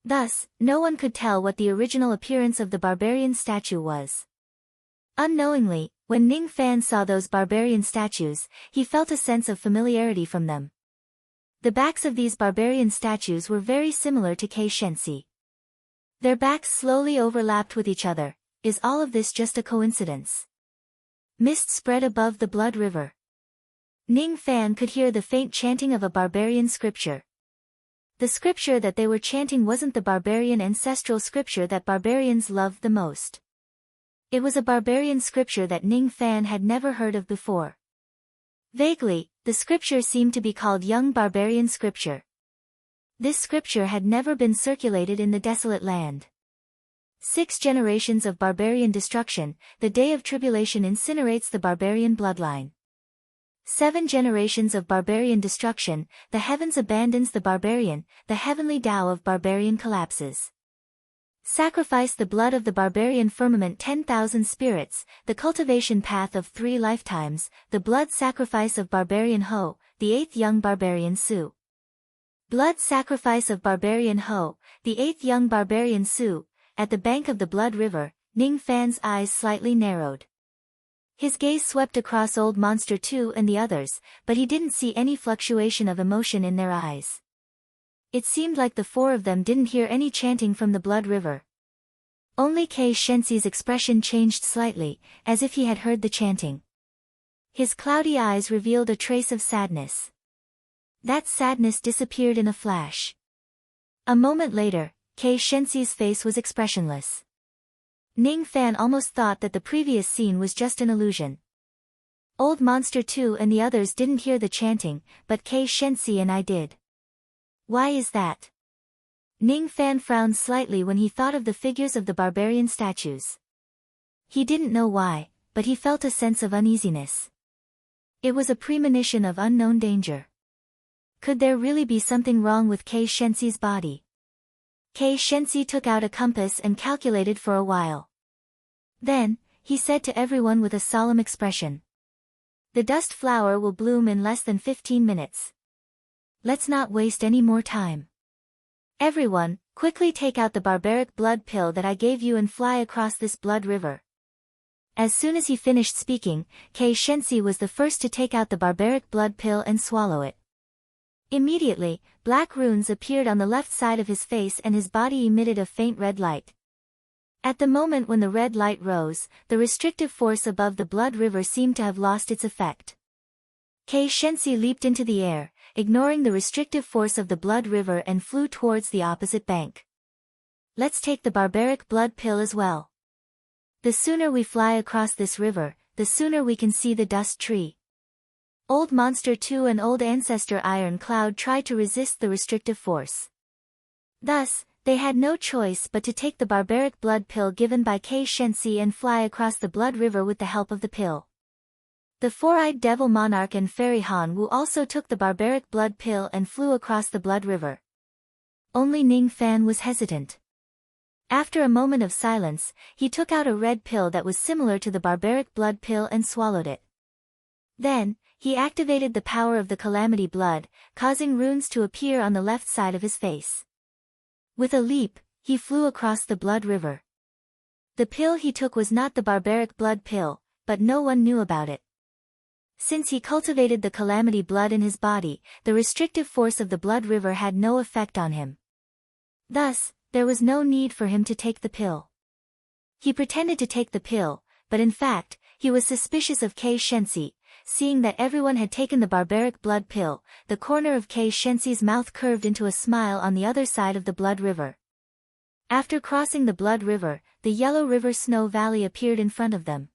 Thus, no one could tell what the original appearance of the barbarian statue was. Unknowingly, when Ning Fan saw those barbarian statues, he felt a sense of familiarity from them. The backs of these barbarian statues were very similar to Kei Shensi. Their backs slowly overlapped with each other, is all of this just a coincidence? Mist spread above the blood river. Ning Fan could hear the faint chanting of a barbarian scripture. The scripture that they were chanting wasn't the barbarian ancestral scripture that barbarians loved the most. It was a barbarian scripture that Ning Fan had never heard of before. Vaguely, the scripture seemed to be called Young Barbarian Scripture. This scripture had never been circulated in the desolate land. 6 generations of barbarian destruction, the day of tribulation incinerates the barbarian bloodline. 7 generations of barbarian destruction, the heavens abandons the barbarian, the heavenly Tao of barbarian collapses. Sacrifice the blood of the barbarian firmament 10,000 spirits, the cultivation path of 3 lifetimes, the blood sacrifice of barbarian Ho, the 8th young barbarian Su. Blood sacrifice of barbarian Ho, the 8th young barbarian Su. At the bank of the blood river, Ning Fan's eyes slightly narrowed. His gaze swept across Old Monster 2 and the others, but he didn't see any fluctuation of emotion in their eyes. It seemed like the 4 of them didn't hear any chanting from the blood river. Only Kei Shenxi's expression changed slightly, as if he had heard the chanting. His cloudy eyes revealed a trace of sadness. That sadness disappeared in a flash. A moment later, Kei Shenxi's face was expressionless. Ning Fan almost thought that the previous scene was just an illusion. Old Monster 2 and the others didn't hear the chanting, but Kei Shenxi and I did. Why is that? Ning Fan frowned slightly when he thought of the figures of the barbarian statues. He didn't know why, but he felt a sense of uneasiness. It was a premonition of unknown danger. Could there really be something wrong with Kei Shenxi's body? Kei Shenxi took out a compass and calculated for a while. Then, he said to everyone with a solemn expression. The dust flower will bloom in less than 15 minutes. Let's not waste any more time. Everyone, quickly take out the barbaric blood pill that I gave you and fly across this blood river. As soon as he finished speaking, Kei Shenxi was the first to take out the barbaric blood pill and swallow it. Immediately, black runes appeared on the left side of his face and his body emitted a faint red light. At the moment when the red light rose, the restrictive force above the blood river seemed to have lost its effect. Kei Shenxi leaped into the air, ignoring the restrictive force of the blood river and flew towards the opposite bank. Let's take the barbaric blood pill as well. The sooner we fly across this river, the sooner we can see the dust tree. Old Monster 2 and Old Ancestor Iron Cloud tried to resist the restrictive force. Thus, they had no choice but to take the barbaric blood pill given by Kei Shenxi and fly across the blood river with the help of the pill. The 4-eyed devil monarch and fairy Han Wu also took the barbaric blood pill and flew across the blood river. Only Ning Fan was hesitant. After a moment of silence, he took out a red pill that was similar to the barbaric blood pill and swallowed it. Then, he activated the power of the calamity blood, causing runes to appear on the left side of his face. With a leap, he flew across the blood river. The pill he took was not the barbaric blood pill, but no one knew about it. Since he cultivated the calamity blood in his body, the restrictive force of the blood river had no effect on him. Thus, there was no need for him to take the pill. He pretended to take the pill, but in fact, he was suspicious of Kei Shenxi. Seeing that everyone had taken the barbaric blood pill, the corner of Kei Shenxi's mouth curved into a smile on the other side of the blood river. After crossing the blood river, the Yellow River Snow Valley appeared in front of them.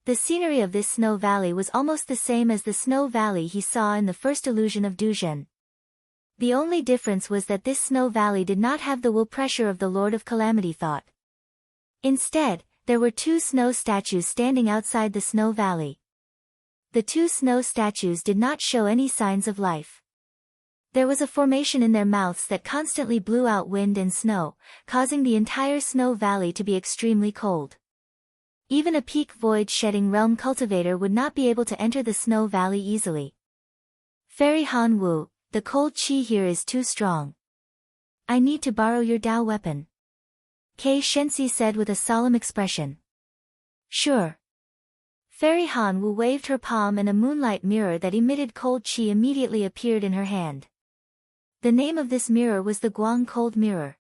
The scenery of this snow valley was almost the same as the snow valley he saw in the first illusion of Duzhen. The only difference was that this snow valley did not have the will pressure of the Lord of Calamity thought. Instead, there were 2 snow statues standing outside the snow valley. The 2 snow statues did not show any signs of life. There was a formation in their mouths that constantly blew out wind and snow, causing the entire snow valley to be extremely cold. Even a peak void-shedding realm cultivator would not be able to enter the snow valley easily. Fairy Han Wu, the cold chi here is too strong. I need to borrow your Dao weapon. Kei Shenxi said with a solemn expression. Sure. Fairy Han Wu waved her palm and a moonlight mirror that emitted cold chi immediately appeared in her hand. The name of this mirror was the Guang Cold Mirror.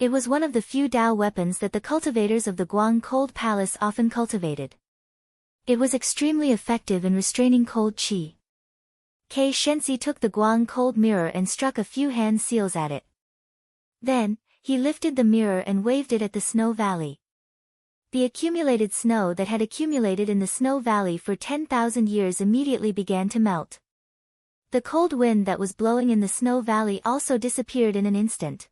It was one of the few Dao weapons that the cultivators of the Guang Cold Palace often cultivated. It was extremely effective in restraining cold qi. Kei Shensi took the Guang Cold Mirror and struck a few hand seals at it. Then, he lifted the mirror and waved it at the snow valley. The accumulated snow that had accumulated in the snow valley for 10,000 years immediately began to melt. The cold wind that was blowing in the snow valley also disappeared in an instant.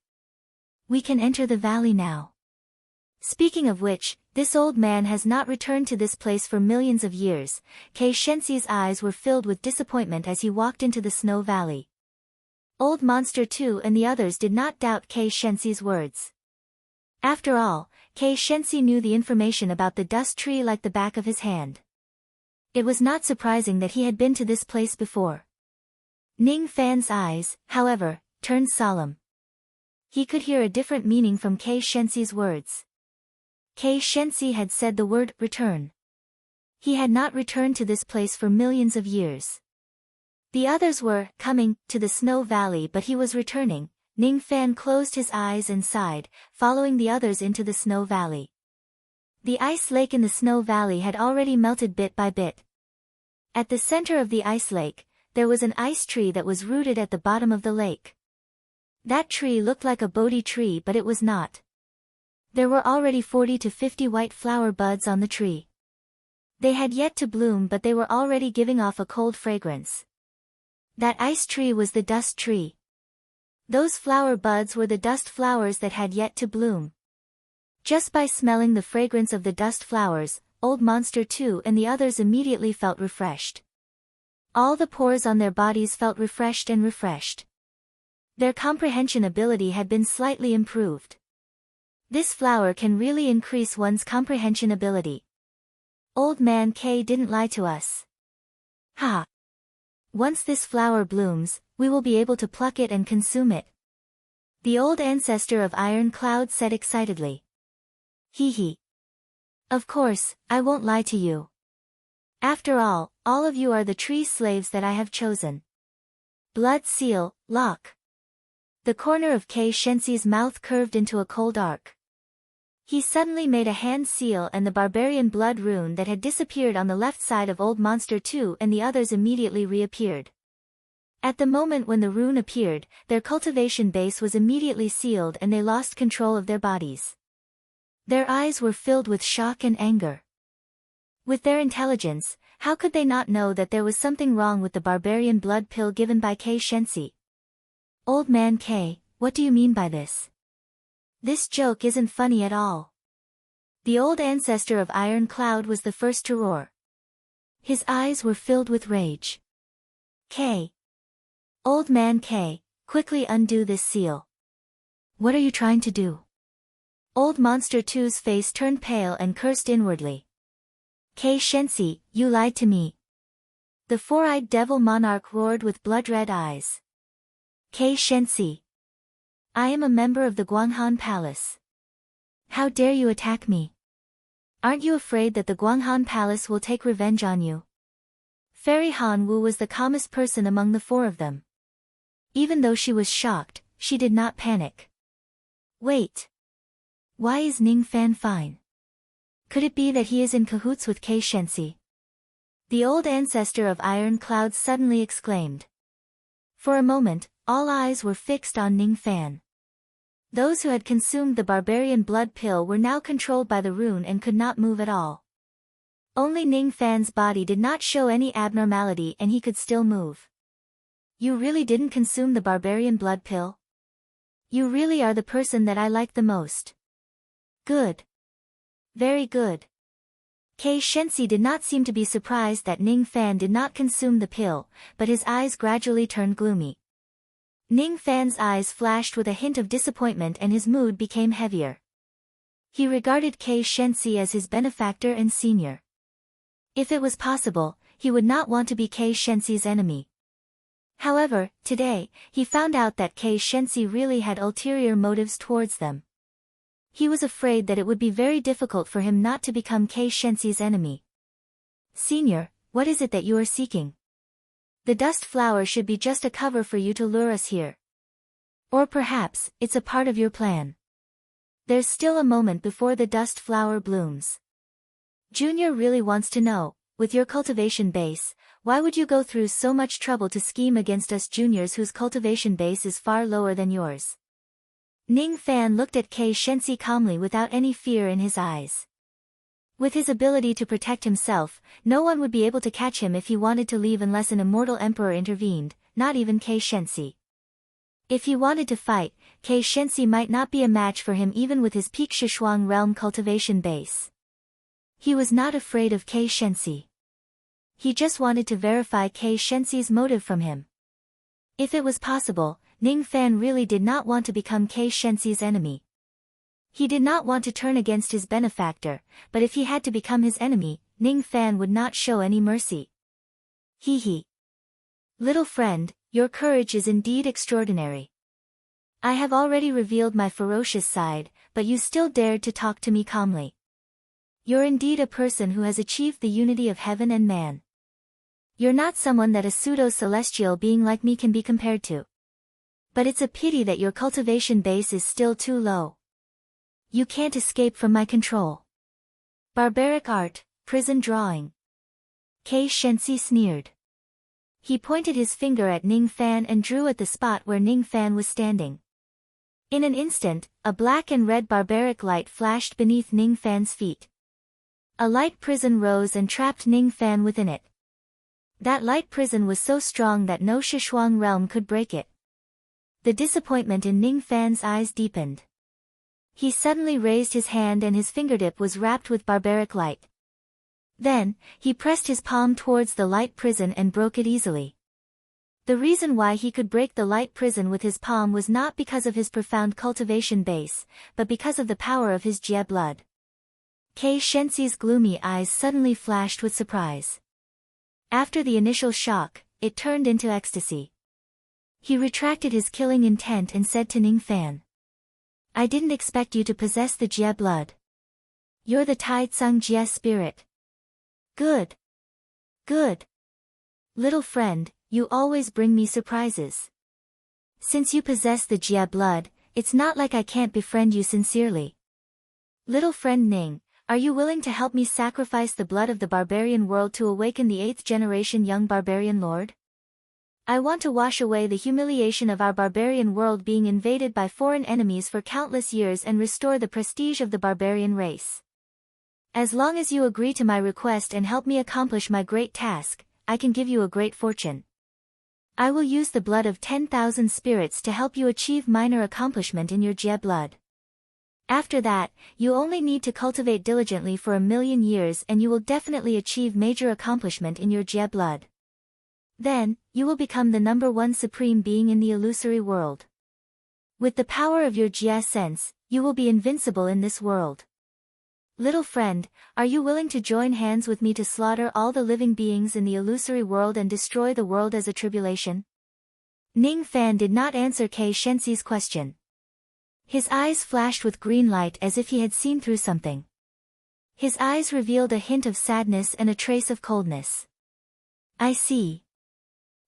We can enter the valley now. Speaking of which, this old man has not returned to this place for millions of years. Kei Shensi's eyes were filled with disappointment as he walked into the snow valley. Old Monster 2 and the others did not doubt Kei Shensi's words. After all, Kei Shensi knew the information about the dust tree like the back of his hand. It was not surprising that he had been to this place before. Ning Fan's eyes, however, turned solemn. He could hear a different meaning from Kei Shensi's words. Kei Shensi had said the word return. He had not returned to this place for millions of years. The others were coming to the snow valley, but he was returning. Ning Fan closed his eyes and sighed, following the others into the snow valley. The ice lake in the snow valley had already melted bit by bit. At the center of the ice lake, there was an ice tree that was rooted at the bottom of the lake. That tree looked like a Bodhi tree, but it was not. There were already 40 to 50 white flower buds on the tree. They had yet to bloom, but they were already giving off a cold fragrance. That ice tree was the dust tree. Those flower buds were the dust flowers that had yet to bloom. Just by smelling the fragrance of the dust flowers, Old Monster 2 and the others immediately felt refreshed. All the pores on their bodies felt refreshed and refreshed. Their comprehension ability had been slightly improved. This flower can really increase one's comprehension ability. Old Man K didn't lie to us. Ha! Once this flower blooms, we will be able to pluck it and consume it. The old ancestor of Iron Cloud said excitedly. Hee hee. Of course, I won't lie to you. After all of you are the tree slaves that I have chosen. Blood seal, lock. The corner of Kei Shensi's mouth curved into a cold arc. He suddenly made a hand seal, and the barbarian blood rune that had disappeared on the left side of Old Monster 2 and the others immediately reappeared. At the moment when the rune appeared, their cultivation base was immediately sealed and they lost control of their bodies. Their eyes were filled with shock and anger. With their intelligence, how could they not know that there was something wrong with the barbarian blood pill given by Kei Shensi? Old Man K, what do you mean by this? This joke isn't funny at all. The old ancestor of Iron Cloud was the first to roar. His eyes were filled with rage. K. Old Man K, quickly undo this seal. What are you trying to do? Old Monster 2's face turned pale and cursed inwardly. Kei Shensi, you lied to me. The four-eyed devil monarch roared with blood-red eyes. Kei Shensi. I am a member of the Guanghan Palace. How dare you attack me? Aren't you afraid that the Guanghan Palace will take revenge on you? Fairy Han Wu was the calmest person among the four of them. Even though she was shocked, she did not panic. Wait. Why is Ning Fan fine? Could it be that he is in cahoots with Kei Shensi? The old ancestor of Iron Cloud suddenly exclaimed. For a moment, all eyes were fixed on Ning Fan. Those who had consumed the barbarian blood pill were now controlled by the rune and could not move at all. Only Ning Fan's body did not show any abnormality and he could still move. You really didn't consume the barbarian blood pill? You really are the person that I like the most. Good. Very good. Kei Shensi did not seem to be surprised that Ning Fan did not consume the pill, but his eyes gradually turned gloomy. Ning Fan's eyes flashed with a hint of disappointment and his mood became heavier. He regarded Kei Shensi as his benefactor and senior. If it was possible, he would not want to be Kei Shensi's enemy. However, today, he found out that Kei Shensi really had ulterior motives towards them. He was afraid that it would be very difficult for him not to become Kei Shensi's enemy. Senior, what is it that you are seeking? The dust flower should be just a cover for you to lure us here. Or perhaps, it's a part of your plan. There's still a moment before the dust flower blooms. Junior really wants to know, with your cultivation base, why would you go through so much trouble to scheme against us juniors whose cultivation base is far lower than yours? Ning Fan looked at Kei Shensi calmly without any fear in his eyes. With his ability to protect himself, no one would be able to catch him if he wanted to leave unless an immortal emperor intervened, not even Kei Shensi. If he wanted to fight, Kei Shensi might not be a match for him even with his peak Shishuang realm cultivation base. He was not afraid of Kei Shensi. He just wanted to verify Kei Shensi's motive from him. If it was possible, Ning Fan really did not want to become Kei Shensi's enemy. He did not want to turn against his benefactor, but if he had to become his enemy, Ning Fan would not show any mercy. Hee hee. Little friend, your courage is indeed extraordinary. I have already revealed my ferocious side, but you still dared to talk to me calmly. You're indeed a person who has achieved the unity of heaven and man. You're not someone that a pseudo-celestial being like me can be compared to. But it's a pity that your cultivation base is still too low. You can't escape from my control. Barbaric art, prison drawing. Kei Shensi sneered. He pointed his finger at Ning Fan and drew at the spot where Ning Fan was standing. In an instant, a black and red barbaric light flashed beneath Ning Fan's feet. A light prison rose and trapped Ning Fan within it. That light prison was so strong that no Shishuang realm could break it. The disappointment in Ning Fan's eyes deepened. He suddenly raised his hand and his fingertip was wrapped with barbaric light. Then, he pressed his palm towards the light prison and broke it easily. The reason why he could break the light prison with his palm was not because of his profound cultivation base, but because of the power of his Jie blood. Kei Shensi's gloomy eyes suddenly flashed with surprise. After the initial shock, it turned into ecstasy. He retracted his killing intent and said to Ning Fan, I didn't expect you to possess the Jie blood. You're the Tai Tsung Jie spirit. Good. Good. Little friend, you always bring me surprises. Since you possess the Jie blood, it's not like I can't befriend you sincerely. Little friend Ning, are you willing to help me sacrifice the blood of the barbarian world to awaken the 8th generation young barbarian lord? I want to wash away the humiliation of our barbarian world being invaded by foreign enemies for countless years and restore the prestige of the barbarian race. As long as you agree to my request and help me accomplish my great task, I can give you a great fortune. I will use the blood of 10,000 spirits to help you achieve minor accomplishment in your Jie blood. After that, you only need to cultivate diligently for 1,000,000 years and you will definitely achieve major accomplishment in your Jie blood. Then, you will become the #1 supreme being in the illusory world. With the power of your Jie sense, you will be invincible in this world. Little friend, are you willing to join hands with me to slaughter all the living beings in the illusory world and destroy the world as a tribulation? Ning Fan did not answer Kei Shensi's question. His eyes flashed with green light as if he had seen through something. His eyes revealed a hint of sadness and a trace of coldness. I see.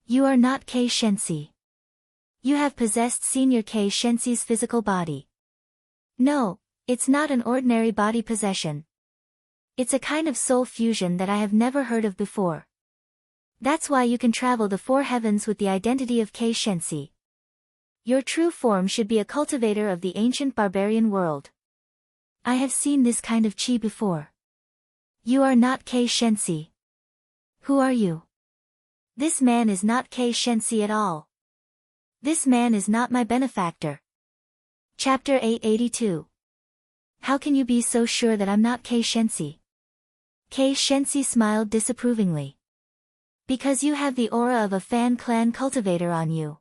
You are not Kei Shensi. You have possessed Senior Kei Shensi's physical body. No, it's not an ordinary body possession. It's a kind of soul fusion that I have never heard of before. That's why you can travel the 4 heavens with the identity of Kei Shensi. Your true form should be a cultivator of the ancient barbarian world. I have seen this kind of chi before. You are not Kei Shensi. Who are you? This man is not Kei Shensi at all. This man is not my benefactor. Chapter 882. How can you be so sure that I'm not Kei Shensi? Kei Shensi smiled disapprovingly. Because you have the aura of a Fan clan cultivator on you.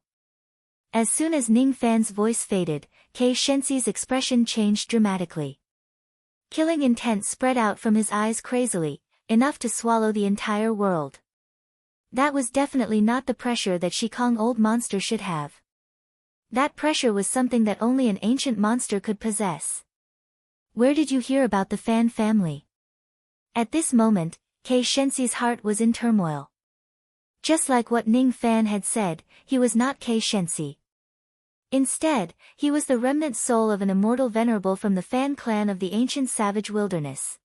As soon as Ning Fan's voice faded, Kei Shensi's expression changed dramatically. Killing intent spread out from his eyes crazily, enough to swallow the entire world. That was definitely not the pressure that Shikong old monster should have. That pressure was something that only an ancient monster could possess. Where did you hear about the Fan family? At this moment, Kei Shensi's heart was in turmoil. Just like what Ning Fan had said, he was not Kei Shensi. Instead, he was the remnant soul of an immortal venerable from the Fan clan of the ancient savage wilderness.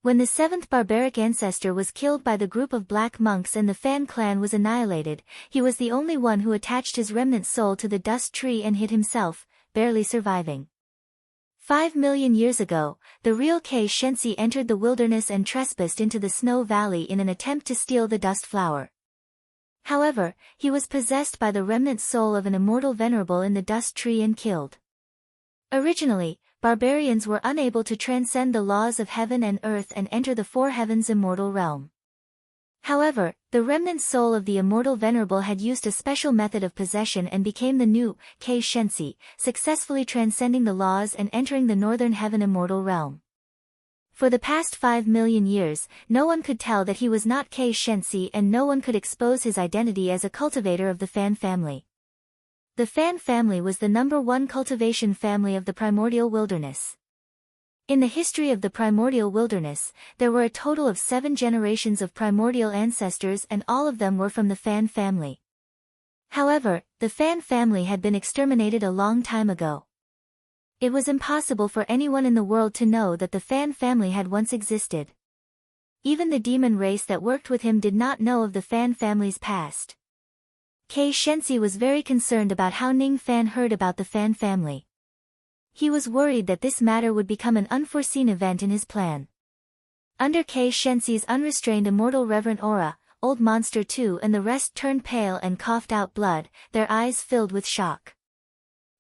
When the seventh barbaric ancestor was killed by the group of black monks and the Fan clan was annihilated, he was the only one who attached his remnant soul to the dust tree and hid himself, barely surviving. 5 million years ago, the real Kei Shensi entered the wilderness and trespassed into the Snow Valley in an attempt to steal the dust flower. However, he was possessed by the remnant soul of an immortal venerable in the dust tree and killed. Originally, barbarians were unable to transcend the laws of heaven and earth and enter the four heavens' immortal realm. However, the remnant soul of the immortal venerable had used a special method of possession and became the new Kei Shensi, successfully transcending the laws and entering the northern heaven immortal realm. For the past 5 million years, no one could tell that he was not Kei Shensi and no one could expose his identity as a cultivator of the Fan family. The Fan family was the #1 cultivation family of the primordial wilderness. In the history of the primordial wilderness, there were a total of 7 generations of primordial ancestors and all of them were from the Fan family. However, the Fan family had been exterminated a long time ago. It was impossible for anyone in the world to know that the Fan family had once existed. Even the demon race that worked with him did not know of the Fan family's past. Kei Shensi was very concerned about how Ning Fan heard about the Fan family. He was worried that this matter would become an unforeseen event in his plan. Under Kei Shensi's unrestrained immortal reverent aura, Old Monster 2 and the rest turned pale and coughed out blood, their eyes filled with shock.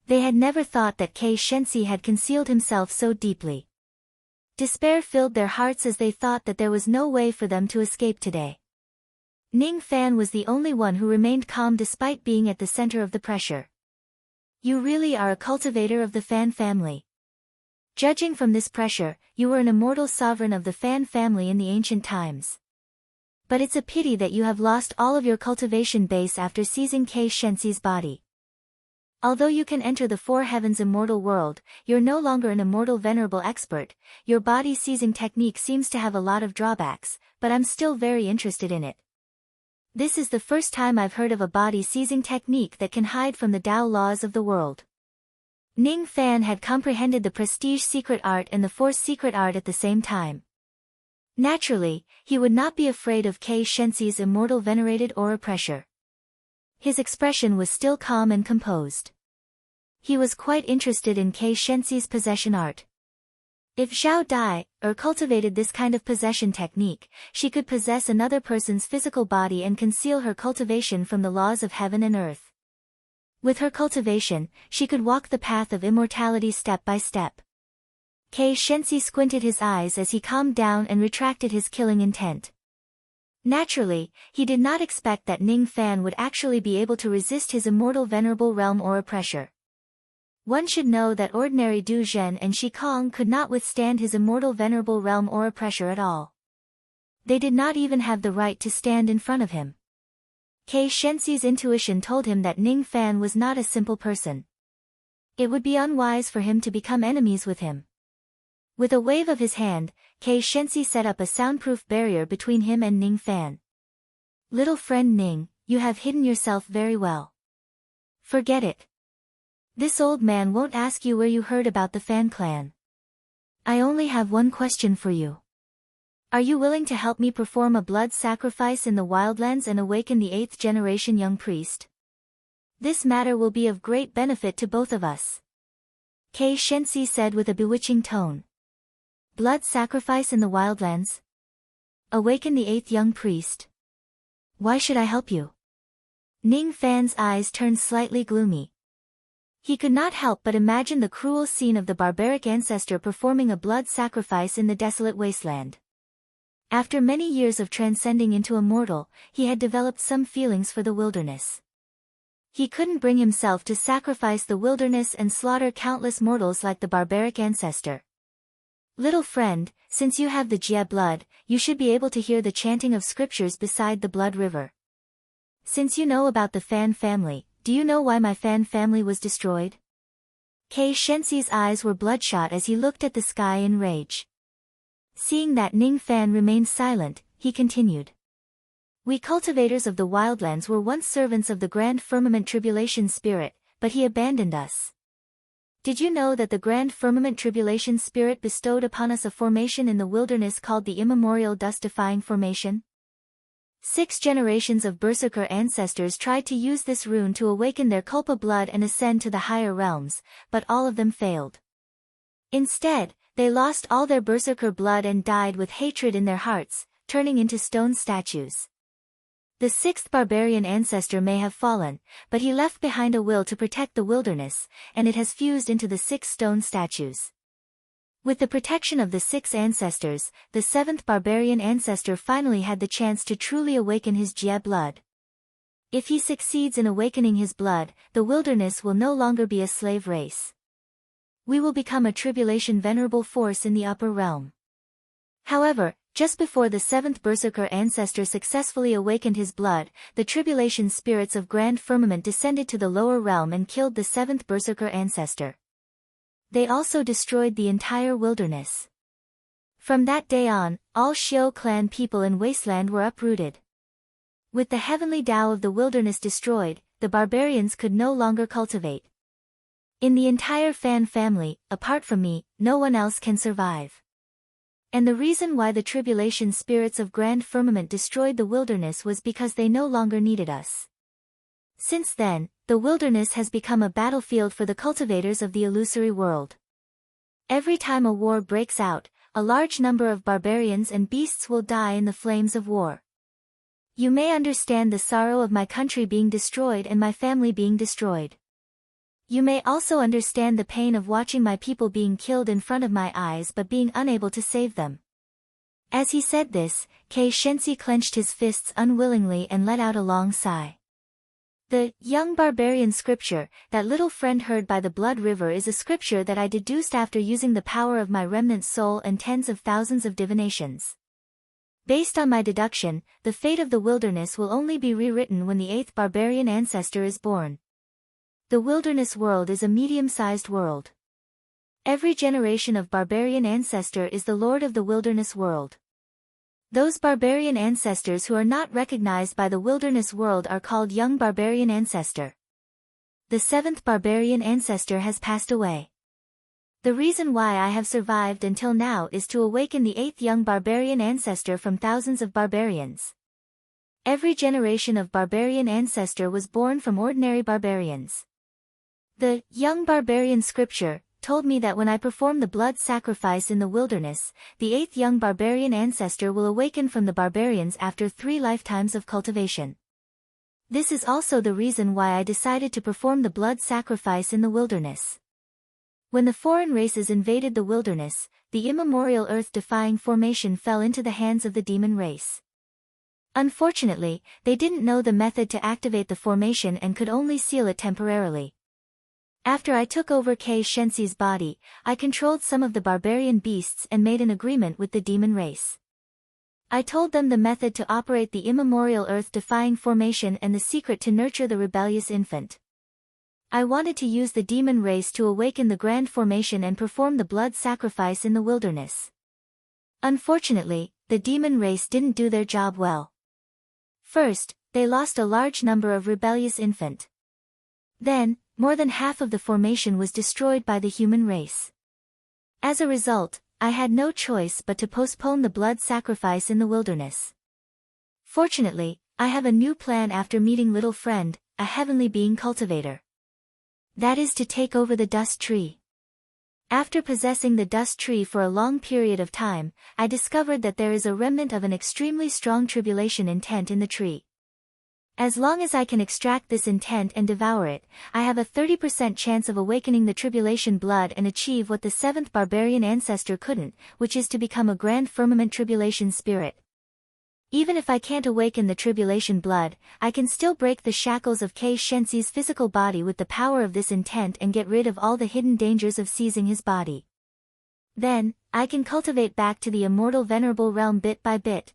They had never thought that Kei Shensi had concealed himself so deeply. Despair filled their hearts as they thought that there was no way for them to escape today. Ning Fan was the only one who remained calm despite being at the center of the pressure. You really are a cultivator of the Fan family. Judging from this pressure, you were an immortal sovereign of the Fan family in the ancient times. But it's a pity that you have lost all of your cultivation base after seizing Kei Shensi's body. Although you can enter the four heavens immortal world, you're no longer an immortal venerable expert. Your body seizing technique seems to have a lot of drawbacks, but I'm still very interested in it. This is the first time I've heard of a body seizing technique that can hide from the Tao laws of the world. Ning Fan had comprehended the prestige secret art and the force secret art at the same time. Naturally, he would not be afraid of Kei Shensi's immortal venerated aura pressure. His expression was still calm and composed. He was quite interested in Kei Shensi's possession art. If Zhao Dai, cultivated this kind of possession technique, she could possess another person's physical body and conceal her cultivation from the laws of heaven and earth. With her cultivation, she could walk the path of immortality step by step. Kei Shensi squinted his eyes as he calmed down and retracted his killing intent. Naturally, he did not expect that Ning Fan would actually be able to resist his immortal venerable realm aura pressure. One should know that ordinary Du Zhen and Shi Kong could not withstand his immortal venerable realm aura pressure at all. They did not even have the right to stand in front of him. Kei Shensi's intuition told him that Ning Fan was not a simple person. It would be unwise for him to become enemies with him. With a wave of his hand, Kei Shensi set up a soundproof barrier between him and Ning Fan. Little friend Ning, you have hidden yourself very well. Forget it. This old man won't ask you where you heard about the Fan clan. I only have one question for you. Are you willing to help me perform a blood sacrifice in the wildlands and awaken the 8th generation young priest? This matter will be of great benefit to both of us. Kei Shensi said with a bewitching tone. Blood sacrifice in the wildlands? Awaken the 8th young priest? Why should I help you? Ning Fan's eyes turned slightly gloomy. He could not help but imagine the cruel scene of the barbaric ancestor performing a blood sacrifice in the desolate wasteland. After many years of transcending into immortal, he had developed some feelings for the wilderness. He couldn't bring himself to sacrifice the wilderness and slaughter countless mortals like the barbaric ancestor. Little friend, since you have the Jie blood, you should be able to hear the chanting of scriptures beside the blood river. Since you know about the Fan family, do you know why my Fan family was destroyed? Kei Shensi's eyes were bloodshot as he looked at the sky in rage. Seeing that Ning Fan remained silent, he continued. We cultivators of the wildlands were once servants of the grand firmament tribulation spirit, but he abandoned us. Did you know that the Grand Firmament Tribulation Spirit bestowed upon us a formation in the wilderness called the immemorial dust-defying formation? 6 generations of Berserker ancestors tried to use this rune to awaken their Culpa blood and ascend to the higher realms, but all of them failed. Instead, they lost all their Berserker blood and died with hatred in their hearts, turning into stone statues. The 6th barbarian ancestor may have fallen, but he left behind a will to protect the wilderness, and it has fused into the 6 stone statues. With the protection of the 6 ancestors, the 7th barbarian ancestor finally had the chance to truly awaken his Jia blood. If he succeeds in awakening his blood, the wilderness will no longer be a slave race. We will become a tribulation venerable force in the upper realm. However, just before the 7th Berserker ancestor successfully awakened his blood, the tribulation spirits of Grand Firmament descended to the lower realm and killed the 7th Berserker ancestor. They also destroyed the entire wilderness. From that day on, all Xiao clan people in Wasteland were uprooted. With the heavenly Tao of the wilderness destroyed, the barbarians could no longer cultivate. In the entire Fan family, apart from me, no one else can survive. And the reason why the tribulation spirits of Grand Firmament destroyed the wilderness was because they no longer needed us. Since then, the wilderness has become a battlefield for the cultivators of the illusory world. Every time a war breaks out, a large number of barbarians and beasts will die in the flames of war. You may understand the sorrow of my country being destroyed and my family being destroyed. You may also understand the pain of watching my people being killed in front of my eyes but being unable to save them. As he said this, Kei Shensi clenched his fists unwillingly and let out a long sigh. The young barbarian scripture, that little friend heard by the blood river, is a scripture that I deduced after using the power of my remnant soul and tens of thousands of divinations. Based on my deduction, the fate of the wilderness will only be rewritten when the 8th barbarian ancestor is born. The wilderness world is a medium-sized world. Every generation of barbarian ancestor is the lord of the wilderness world. Those barbarian ancestors who are not recognized by the wilderness world are called young barbarian ancestor. The 7th barbarian ancestor has passed away. The reason why I have survived until now is to awaken the 8th young barbarian ancestor from thousands of barbarians. Every generation of barbarian ancestor was born from ordinary barbarians. The young barbarian scripture told me that when I perform the blood sacrifice in the wilderness, the 8th young barbarian ancestor will awaken from the barbarians after 3 lifetimes of cultivation. This is also the reason why I decided to perform the blood sacrifice in the wilderness. When the foreign races invaded the wilderness, the immemorial earth-defying formation fell into the hands of the demon race. Unfortunately, they didn't know the method to activate the formation and could only seal it temporarily. After I took over Kei Shensi's body, I controlled some of the barbarian beasts and made an agreement with the demon race. I told them the method to operate the immemorial earth-defying formation and the secret to nurture the rebellious infant. I wanted to use the demon race to awaken the grand formation and perform the blood sacrifice in the wilderness. Unfortunately, the demon race didn't do their job well. First, they lost a large number of rebellious infant. Then, more than half of the formation was destroyed by the human race. As a result, I had no choice but to postpone the blood sacrifice in the wilderness. Fortunately, I have a new plan after meeting Little Friend, a heavenly being cultivator. That is to take over the dust tree. After possessing the dust tree for a long period of time, I discovered that there is a remnant of an extremely strong tribulation intent in the tree. As long as I can extract this intent and devour it, I have a 30% chance of awakening the tribulation blood and achieve what the 7th barbarian ancestor couldn't, which is to become a grand firmament tribulation spirit. Even if I can't awaken the tribulation blood, I can still break the shackles of Kei Shensi's physical body with the power of this intent and get rid of all the hidden dangers of seizing his body. Then, I can cultivate back to the immortal venerable realm bit by bit.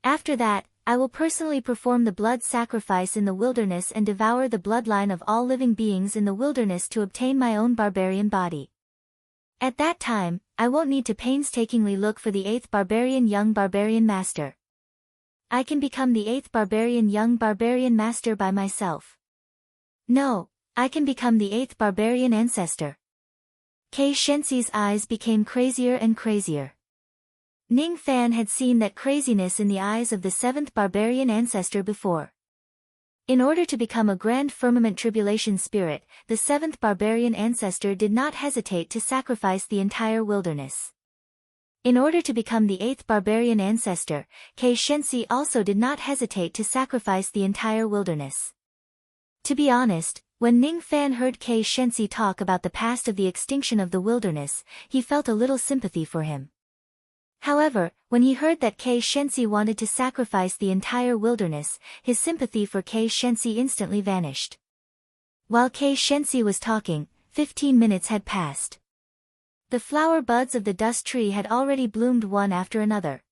After that, I will personally perform the blood sacrifice in the wilderness and devour the bloodline of all living beings in the wilderness to obtain my own barbarian body. At that time, I won't need to painstakingly look for the 8th barbarian young barbarian master. I can become the 8th barbarian young barbarian master by myself. No, I can become the 8th barbarian ancestor. Kei Shenxi's eyes became crazier and crazier. Ning Fan had seen that craziness in the eyes of the 7th barbarian ancestor before. In order to become a grand firmament tribulation spirit, the 7th barbarian ancestor did not hesitate to sacrifice the entire wilderness. In order to become the 8th barbarian ancestor, Kei Shenxi also did not hesitate to sacrifice the entire wilderness. To be honest, when Ning Fan heard Kei Shenxi talk about the past of the extinction of the wilderness, he felt a little sympathy for him. However, when he heard that Kei Shenxi wanted to sacrifice the entire wilderness, his sympathy for Kei Shenxi instantly vanished. While Kei Shenxi was talking, 15 minutes had passed. The flower buds of the dust tree had already bloomed one after another.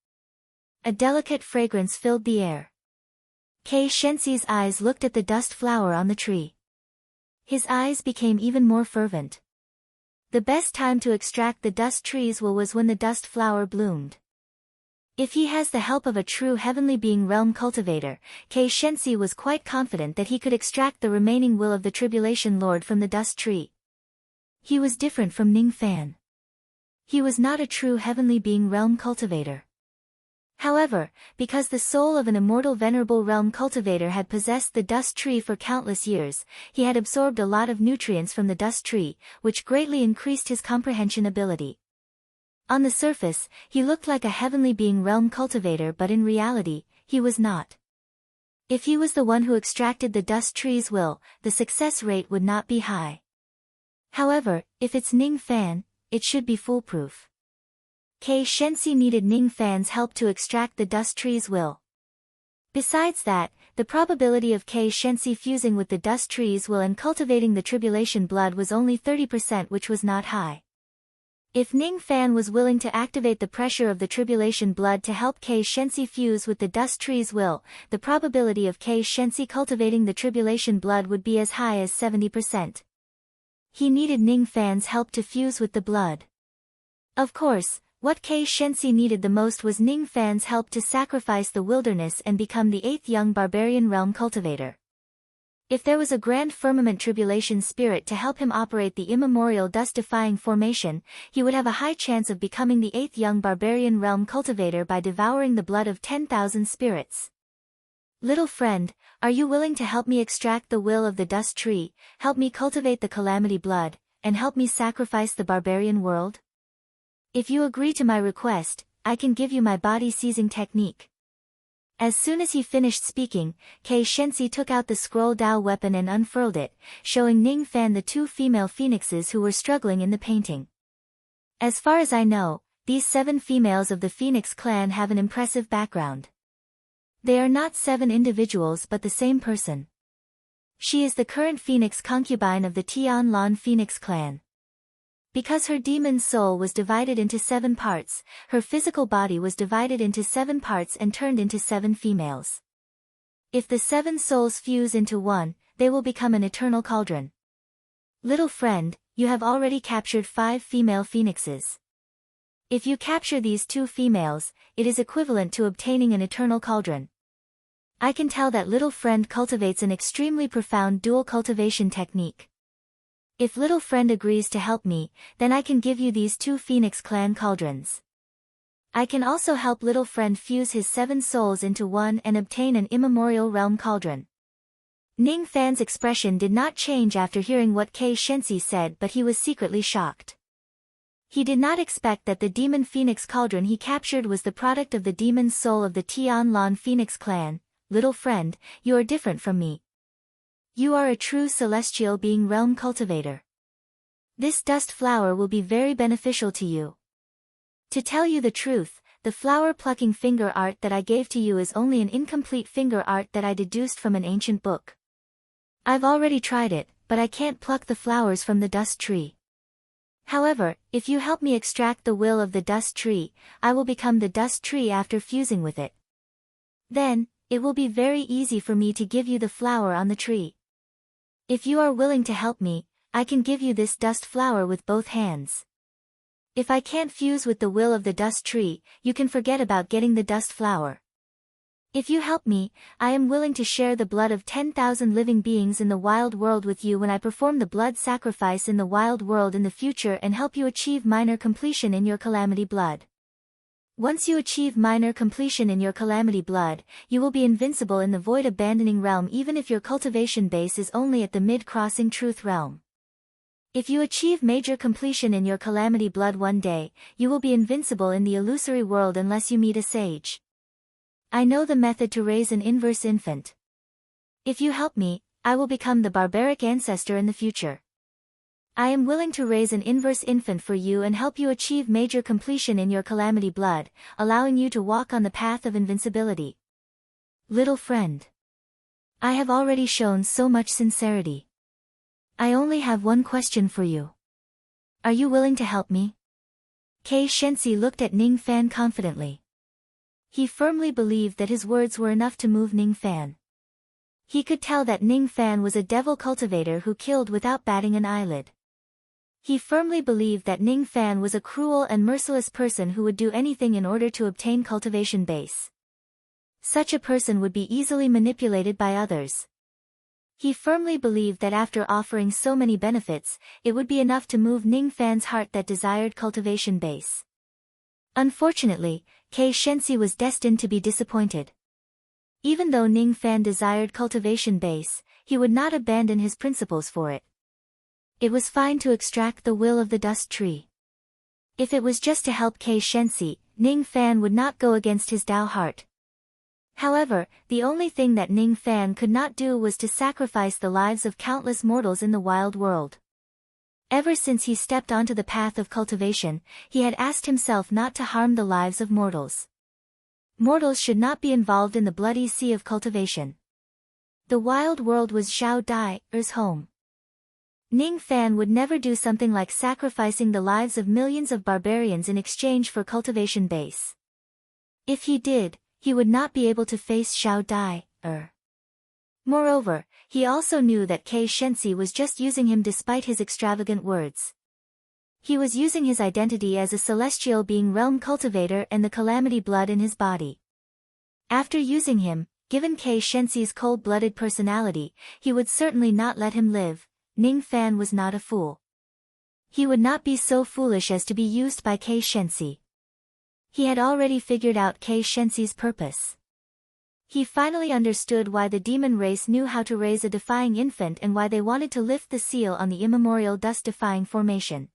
A delicate fragrance filled the air. Kei Shenxi's eyes looked at the dust flower on the tree. His eyes became even more fervent. The best time to extract the dust tree's will was when the dust flower bloomed. If he has the help of a true heavenly being realm cultivator, Kei Shenxi was quite confident that he could extract the remaining will of the Tribulation Lord from the dust tree. He was different from Ning Fan. He was not a true heavenly being realm cultivator. However, because the soul of an immortal venerable realm cultivator had possessed the dust tree for countless years, he had absorbed a lot of nutrients from the dust tree, which greatly increased his comprehension ability. On the surface, he looked like a heavenly being realm cultivator, but in reality, he was not. If he was the one who extracted the dust tree's will, the success rate would not be high. However, if it's Ning Fan, it should be foolproof. Kei Shenxi needed Ning Fan's help to extract the dust tree's will. Besides that, the probability of Kei Shenxi fusing with the dust tree's will and cultivating the tribulation blood was only 30%, which was not high. If Ning Fan was willing to activate the pressure of the tribulation blood to help Kei Shenxi fuse with the dust tree's will, the probability of Kei Shenxi cultivating the tribulation blood would be as high as 70%. He needed Ning Fan's help to fuse with the blood. Of course, what Kei Shenxi needed the most was Ning Fan's help to sacrifice the wilderness and become the 8th young barbarian realm cultivator. If there was a grand firmament tribulation spirit to help him operate the immemorial dust-defying formation, he would have a high chance of becoming the 8th young barbarian realm cultivator by devouring the blood of 10,000 spirits. Little friend, are you willing to help me extract the will of the dust tree, help me cultivate the calamity blood, and help me sacrifice the barbarian world? If you agree to my request, I can give you my body seizing technique. As soon as he finished speaking, Kei Shenxi took out the scroll Dao weapon and unfurled it, showing Ning Fan the 2 female phoenixes who were struggling in the painting. As far as I know, these 7 females of the Phoenix clan have an impressive background. They are not 7 individuals but the same person. She is the current Phoenix concubine of the Tian Lan Phoenix clan. Because her demon soul was divided into 7 parts, her physical body was divided into 7 parts and turned into 7 females. If the 7 souls fuse into one, they will become an eternal cauldron. Little friend, you have already captured 5 female phoenixes. If you capture these 2 females, it is equivalent to obtaining an eternal cauldron. I can tell that little friend cultivates an extremely profound dual cultivation technique. If little friend agrees to help me, then I can give you these 2 Phoenix clan cauldrons. I can also help little friend fuse his 7 souls into one and obtain an immemorial realm cauldron. Ning Fan's expression did not change after hearing what Kei Shenxi said, but he was secretly shocked. He did not expect that the demon Phoenix cauldron he captured was the product of the demon soul of the Tian Lan Phoenix clan. Little friend, you are different from me. You are a true celestial being realm cultivator. This dust flower will be very beneficial to you. To tell you the truth, the flower plucking finger art that I gave to you is only an incomplete finger art that I deduced from an ancient book. I've already tried it, but I can't pluck the flowers from the dust tree. However, if you help me extract the will of the dust tree, I will become the dust tree after fusing with it. Then, it will be very easy for me to give you the flower on the tree. If you are willing to help me, I can give you this dust flower with both hands. If I can't fuse with the will of the dust tree, you can forget about getting the dust flower. If you help me, I am willing to share the blood of 10,000 living beings in the wild world with you when I perform the blood sacrifice in the wild world in the future and help you achieve minor completion in your calamity blood. Once you achieve minor completion in your calamity blood, you will be invincible in the void abandoning realm even if your cultivation base is only at the mid-crossing truth realm. If you achieve major completion in your calamity blood one day, you will be invincible in the illusory world unless you meet a sage. I know the method to raise an inverse infant. If you help me, I will become the barbaric ancestor in the future. I am willing to raise an inverse infant for you and help you achieve major completion in your calamity blood, allowing you to walk on the path of invincibility. Little friend. I have already shown so much sincerity. I only have one question for you. Are you willing to help me? Kei Shensi looked at Ning Fan confidently. He firmly believed that his words were enough to move Ning Fan. He could tell that Ning Fan was a devil cultivator who killed without batting an eyelid. He firmly believed that Ning Fan was a cruel and merciless person who would do anything in order to obtain cultivation base. Such a person would be easily manipulated by others. He firmly believed that after offering so many benefits, it would be enough to move Ning Fan's heart that desired cultivation base. Unfortunately, Kei Shensi was destined to be disappointed. Even though Ning Fan desired cultivation base, he would not abandon his principles for it. It was fine to extract the will of the dust tree. If it was just to help Kei Shensi, Ning Fan would not go against his Tao heart. However, the only thing that Ning Fan could not do was to sacrifice the lives of countless mortals in the wild world. Ever since he stepped onto the path of cultivation, he had asked himself not to harm the lives of mortals. Mortals should not be involved in the bloody sea of cultivation. The wild world was Zhao Dai's home. Ning Fan would never do something like sacrificing the lives of millions of barbarians in exchange for cultivation base. If he did, he would not be able to face Zhao Dai. Moreover, he also knew that Kei Shensi was just using him despite his extravagant words. He was using his identity as a celestial being realm cultivator and the calamity blood in his body. After using him, given Kei Shensi's cold-blooded personality, he would certainly not let him live. Ning Fan was not a fool. He would not be so foolish as to be used by Kei Shensi. He had already figured out Kei Shensi's purpose. He finally understood why the demon race knew how to raise a defying infant and why they wanted to lift the seal on the immemorial dust-defying formation.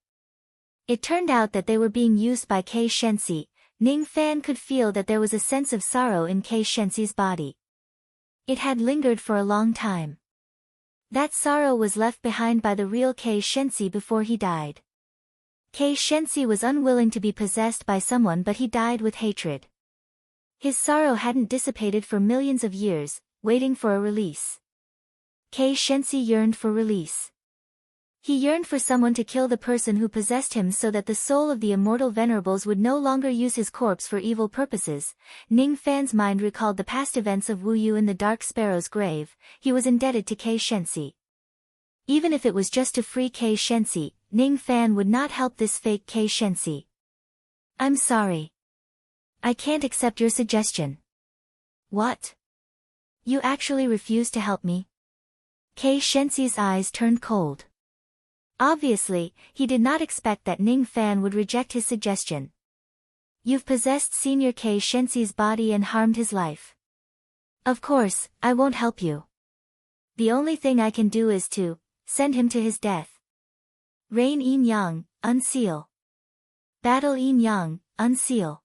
It turned out that they were being used by Kei Shensi. Ning Fan could feel that there was a sense of sorrow in Kei Shensi's body. It had lingered for a long time. That sorrow was left behind by the real Kei Shensi before he died. Kei Shensi was unwilling to be possessed by someone, but he died with hatred. His sorrow hadn't dissipated for millions of years, waiting for a release. Kei Shensi yearned for release. He yearned for someone to kill the person who possessed him so that the soul of the immortal venerables would no longer use his corpse for evil purposes. Ning Fan's mind recalled the past events of Wu Yu in the Dark Sparrow's grave. He was indebted to Kei Shensi. Even if it was just to free Kei Shensi, Ning Fan would not help this fake Kei Shensi. I'm sorry. I can't accept your suggestion. What? You actually refuse to help me? Kei Shensi's eyes turned cold. Obviously, he did not expect that Ning Fan would reject his suggestion. You've possessed Senior Kei Shensi's body and harmed his life. Of course, I won't help you. The only thing I can do is to send him to his death. Rain Yin Yang, unseal. Battle Yin Yang, unseal.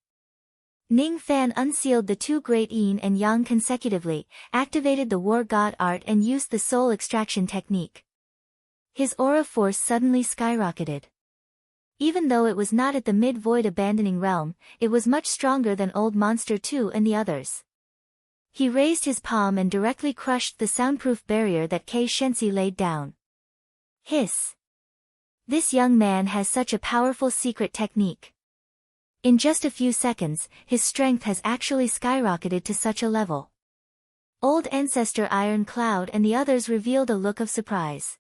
Ning Fan unsealed the two great Yin and Yang consecutively, activated the war god art and used the soul extraction technique. His aura force suddenly skyrocketed. Even though it was not at the mid-void abandoning realm, it was much stronger than Old Monster 2 and the others. He raised his palm and directly crushed the soundproof barrier that Kei Shensi laid down. Hiss. This young man has such a powerful secret technique. In just a few seconds, his strength has actually skyrocketed to such a level. Old Ancestor Iron Cloud and the others revealed a look of surprise.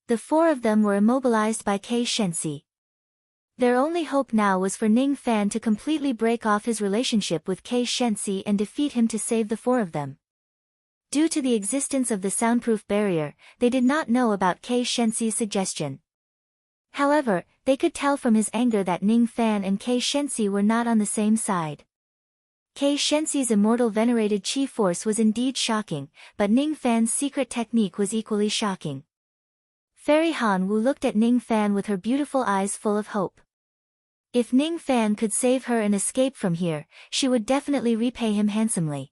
The four of them were immobilized by Kei Shensi. Their only hope now was for Ning Fan to completely break off his relationship with Kei Shensi and defeat him to save the four of them. Due to the existence of the soundproof barrier, they did not know about Kei Shensi's suggestion. However, they could tell from his anger that Ning Fan and Kei Shensi were not on the same side. Kei Shensi's immortal venerated chi force was indeed shocking, but Ning Fan's secret technique was equally shocking. Fairy Han Wu looked at Ning Fan with her beautiful eyes full of hope. If Ning Fan could save her and escape from here, she would definitely repay him handsomely.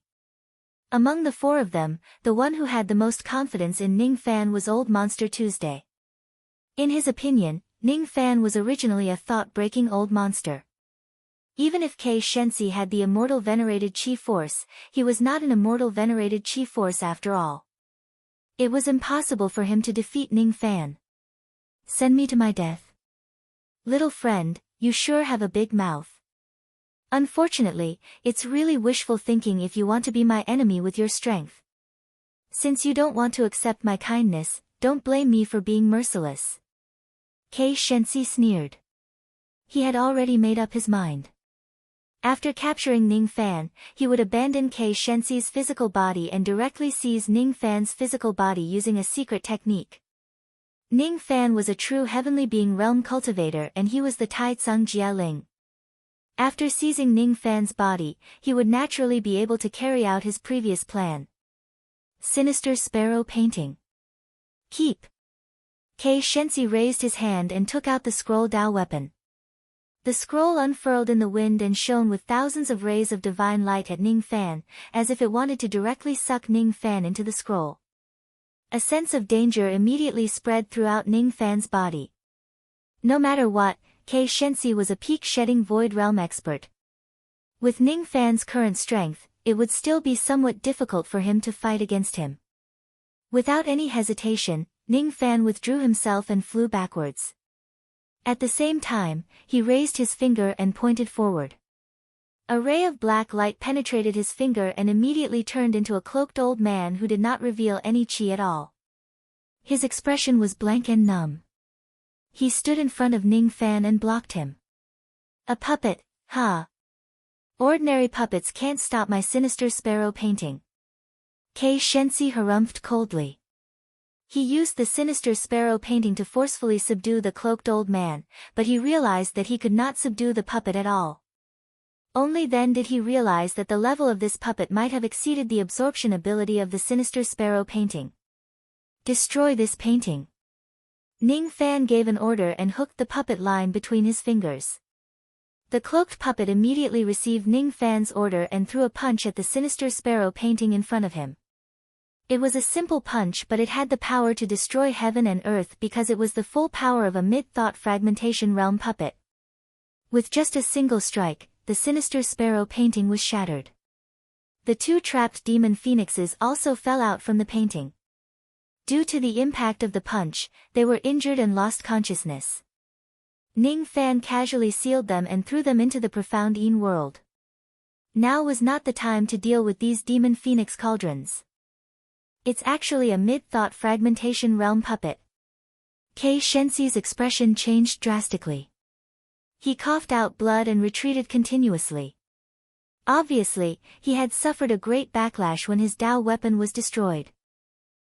Among the four of them, the one who had the most confidence in Ning Fan was Old Monster Tuesday. In his opinion, Ning Fan was originally a thought-breaking old monster. Even if Kei Shensi had the immortal venerated chi force, he was not an immortal venerated chi force after all. It was impossible for him to defeat Ning Fan. Send me to my death. Little friend, you sure have a big mouth. Unfortunately, it's really wishful thinking if you want to be my enemy with your strength. Since you don't want to accept my kindness, don't blame me for being merciless. Kei Shensi sneered. He had already made up his mind. After capturing Ning Fan, he would abandon Kei Shensi's physical body and directly seize Ning Fan's physical body using a secret technique. Ning Fan was a true heavenly being realm cultivator and he was the Tai Tsung Jialing. After seizing Ning Fan's body, he would naturally be able to carry out his previous plan. Sinister Sparrow Painting. Keep. Kei Shensi raised his hand and took out the scroll Dao weapon. The scroll unfurled in the wind and shone with thousands of rays of divine light at Ning Fan, as if it wanted to directly suck Ning Fan into the scroll. A sense of danger immediately spread throughout Ning Fan's body. No matter what, Kei Shensi was a peak-shedding void realm expert. With Ning Fan's current strength, it would still be somewhat difficult for him to fight against him. Without any hesitation, Ning Fan withdrew himself and flew backwards. At the same time, he raised his finger and pointed forward. A ray of black light penetrated his finger and immediately turned into a cloaked old man who did not reveal any chi at all. His expression was blank and numb. He stood in front of Ning Fan and blocked him. A puppet, huh? Ordinary puppets can't stop my sinister sparrow painting. Kei Shensi harumphed coldly. He used the sinister sparrow painting to forcefully subdue the cloaked old man, but he realized that he could not subdue the puppet at all. Only then did he realize that the level of this puppet might have exceeded the absorption ability of the sinister sparrow painting. Destroy this painting. Ning Fan gave an order and hooked the puppet line between his fingers. The cloaked puppet immediately received Ning Fan's order and threw a punch at the sinister sparrow painting in front of him. It was a simple punch, but it had the power to destroy heaven and earth because it was the full power of a mid-thought fragmentation realm puppet. With just a single strike, the sinister sparrow painting was shattered. The two trapped demon phoenixes also fell out from the painting. Due to the impact of the punch, they were injured and lost consciousness. Ning Fan casually sealed them and threw them into the profound Yin world. Now was not the time to deal with these demon phoenix cauldrons. It's actually a mid-thought fragmentation realm puppet. Kei Shensi's expression changed drastically. He coughed out blood and retreated continuously. Obviously, he had suffered a great backlash when his Dao weapon was destroyed.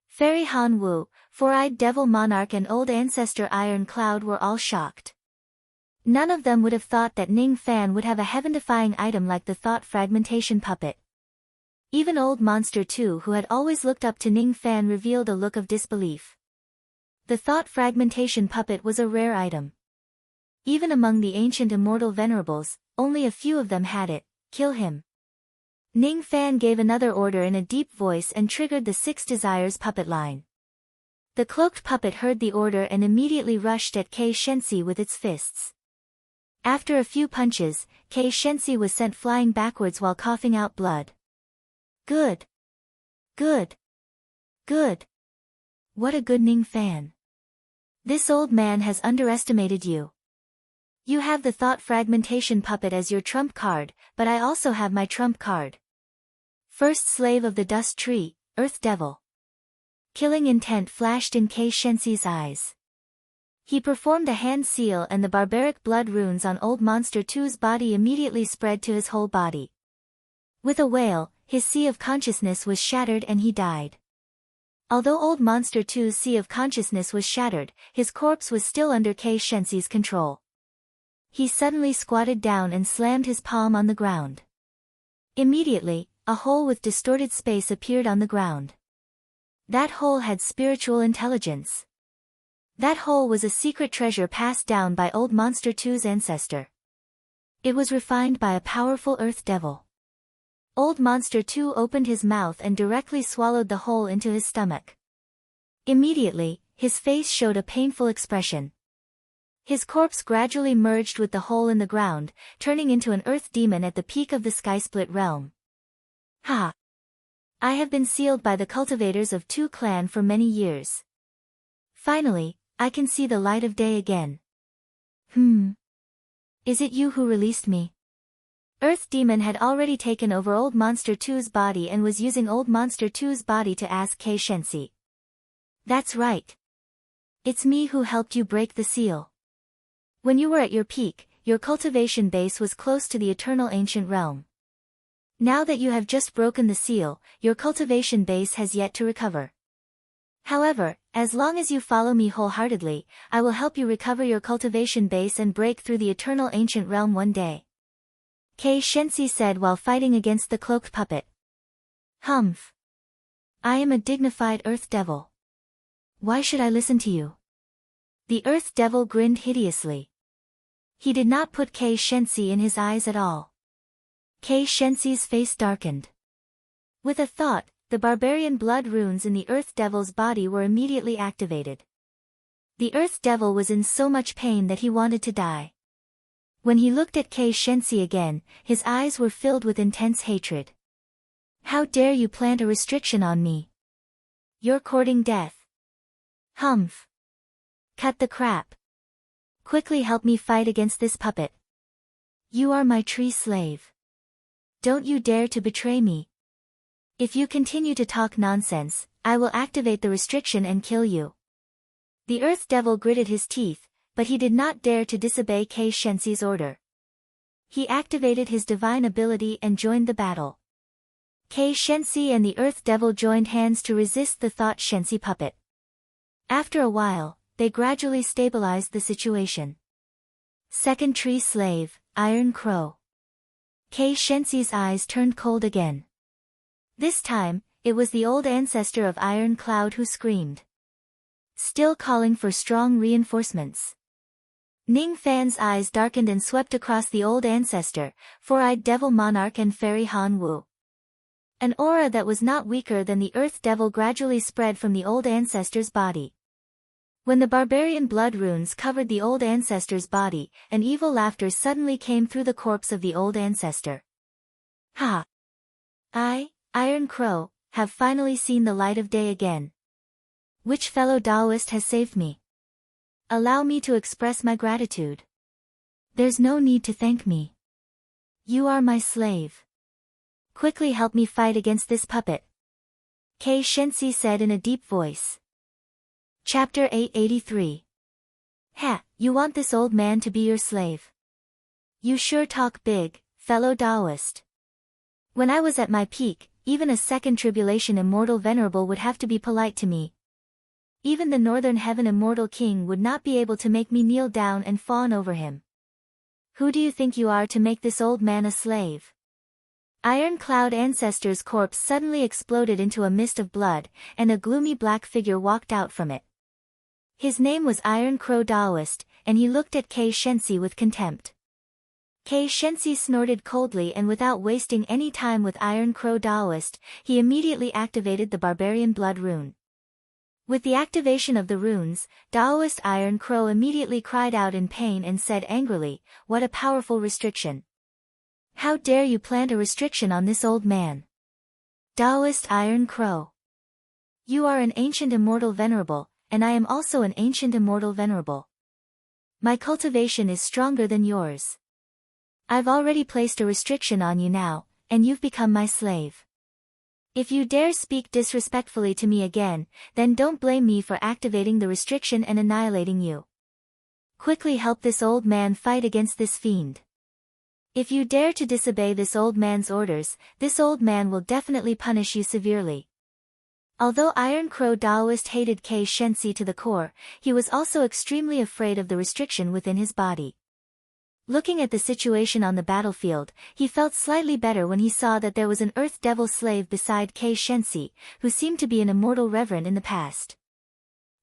Fairy Han Wu, Four-Eyed Devil Monarch and Old Ancestor Iron Cloud were all shocked. None of them would have thought that Ning Fan would have a heaven-defying item like the thought fragmentation puppet. Even Old Monster 2, who had always looked up to Ning Fan, revealed a look of disbelief. The thought fragmentation puppet was a rare item. Even among the ancient immortal venerables, only a few of them had it. Kill him. Ning Fan gave another order in a deep voice and triggered the 6 Desires puppet line. The cloaked puppet heard the order and immediately rushed at Kei Shensi with its fists. After a few punches, Kei Shensi was sent flying backwards while coughing out blood. Good. Good. Good. What a good Ning Fan. This old man has underestimated you. You have the thought fragmentation puppet as your trump card, but I also have my trump card. First slave of the dust tree, Earth Devil. Killing intent flashed in Kei Shensi's eyes. He performed a hand seal and the barbaric blood runes on Old Monster 2's body immediately spread to his whole body. With a wail, his sea of consciousness was shattered and he died. Although Old Monster 2's sea of consciousness was shattered, his corpse was still under Kei Shensi's control. He suddenly squatted down and slammed his palm on the ground. Immediately, a hole with distorted space appeared on the ground. That hole had spiritual intelligence. That hole was a secret treasure passed down by Old Monster 2's ancestor. It was refined by a powerful earth devil. Old Monster 2 opened his mouth and directly swallowed the hole into his stomach. Immediately, his face showed a painful expression. His corpse gradually merged with the hole in the ground, turning into an earth demon at the peak of the Skysplit realm. Ha! I have been sealed by the cultivators of 2 clan for many years. Finally, I can see the light of day again. Is it you who released me? Earth Demon had already taken over Old Monster 2's body and was using Old Monster 2's body to ask Kei Shensi. That's right. It's me who helped you break the seal. When you were at your peak, your cultivation base was close to the eternal ancient realm. Now that you have just broken the seal, your cultivation base has yet to recover. However, as long as you follow me wholeheartedly, I will help you recover your cultivation base and break through the eternal ancient realm one day. Kei Shensi said while fighting against the cloaked puppet. Humph. I am a dignified earth devil. Why should I listen to you? The earth devil grinned hideously. He did not put Kei Shensi in his eyes at all. Kei Shensi's face darkened. With a thought, the barbarian blood runes in the earth devil's body were immediately activated. The earth devil was in so much pain that he wanted to die. When he looked at Kei Shensi again, his eyes were filled with intense hatred. How dare you plant a restriction on me? You're courting death. Humph. Cut the crap. Quickly help me fight against this puppet. You are my tree slave. Don't you dare to betray me. If you continue to talk nonsense, I will activate the restriction and kill you. The earth devil gritted his teeth, but he did not dare to disobey Kei Shensi's order. He activated his divine ability and joined the battle. Kei Shensi and the earth devil joined hands to resist the thought Shensi puppet. After a while, they gradually stabilized the situation. Second tree slave, Iron Crow. Kei Shensi's eyes turned cold again. This time, it was the old ancestor of Iron Cloud who screamed. Still calling for strong reinforcements. Ning Fan's eyes darkened and swept across the old ancestor, four-eyed devil monarch and fairy Han Wu. An aura that was not weaker than the earth devil gradually spread from the old ancestor's body. When the barbarian blood runes covered the old ancestor's body, an evil laughter suddenly came through the corpse of the old ancestor. Ha! I, Iron Crow, have finally seen the light of day again. Which fellow Taoist has saved me? Allow me to express my gratitude. There's no need to thank me. You are my slave. Quickly help me fight against this puppet. Kei Shensi said in a deep voice. Chapter 883. Ha, you want this old man to be your slave? You sure talk big, fellow Taoist. When I was at my peak, even a second tribulation immortal venerable would have to be polite to me. Even the northern heaven immortal king would not be able to make me kneel down and fawn over him. Who do you think you are to make this old man a slave? Iron Cloud Ancestor's corpse suddenly exploded into a mist of blood, and a gloomy black figure walked out from it. His name was Iron Crow Taoist, and he looked at Kei Shensi with contempt. Kei Shensi snorted coldly and without wasting any time with Iron Crow Taoist, he immediately activated the barbarian blood rune. With the activation of the runes, Taoist Iron Crow immediately cried out in pain and said angrily, "What a powerful restriction! How dare you plant a restriction on this old man? Taoist Iron Crow! You are an ancient immortal venerable, and I am also an ancient immortal venerable. My cultivation is stronger than yours. I've already placed a restriction on you now, and you've become my slave. If you dare speak disrespectfully to me again, then don't blame me for activating the restriction and annihilating you. Quickly help this old man fight against this fiend. If you dare to disobey this old man's orders, this old man will definitely punish you severely. Although Iron Crow Daoist hated Kei Shensi to the core, he was also extremely afraid of the restriction within his body. Looking at the situation on the battlefield, he felt slightly better when he saw that there was an Earth Devil slave beside Kei Shensi, who seemed to be an immortal reverend in the past.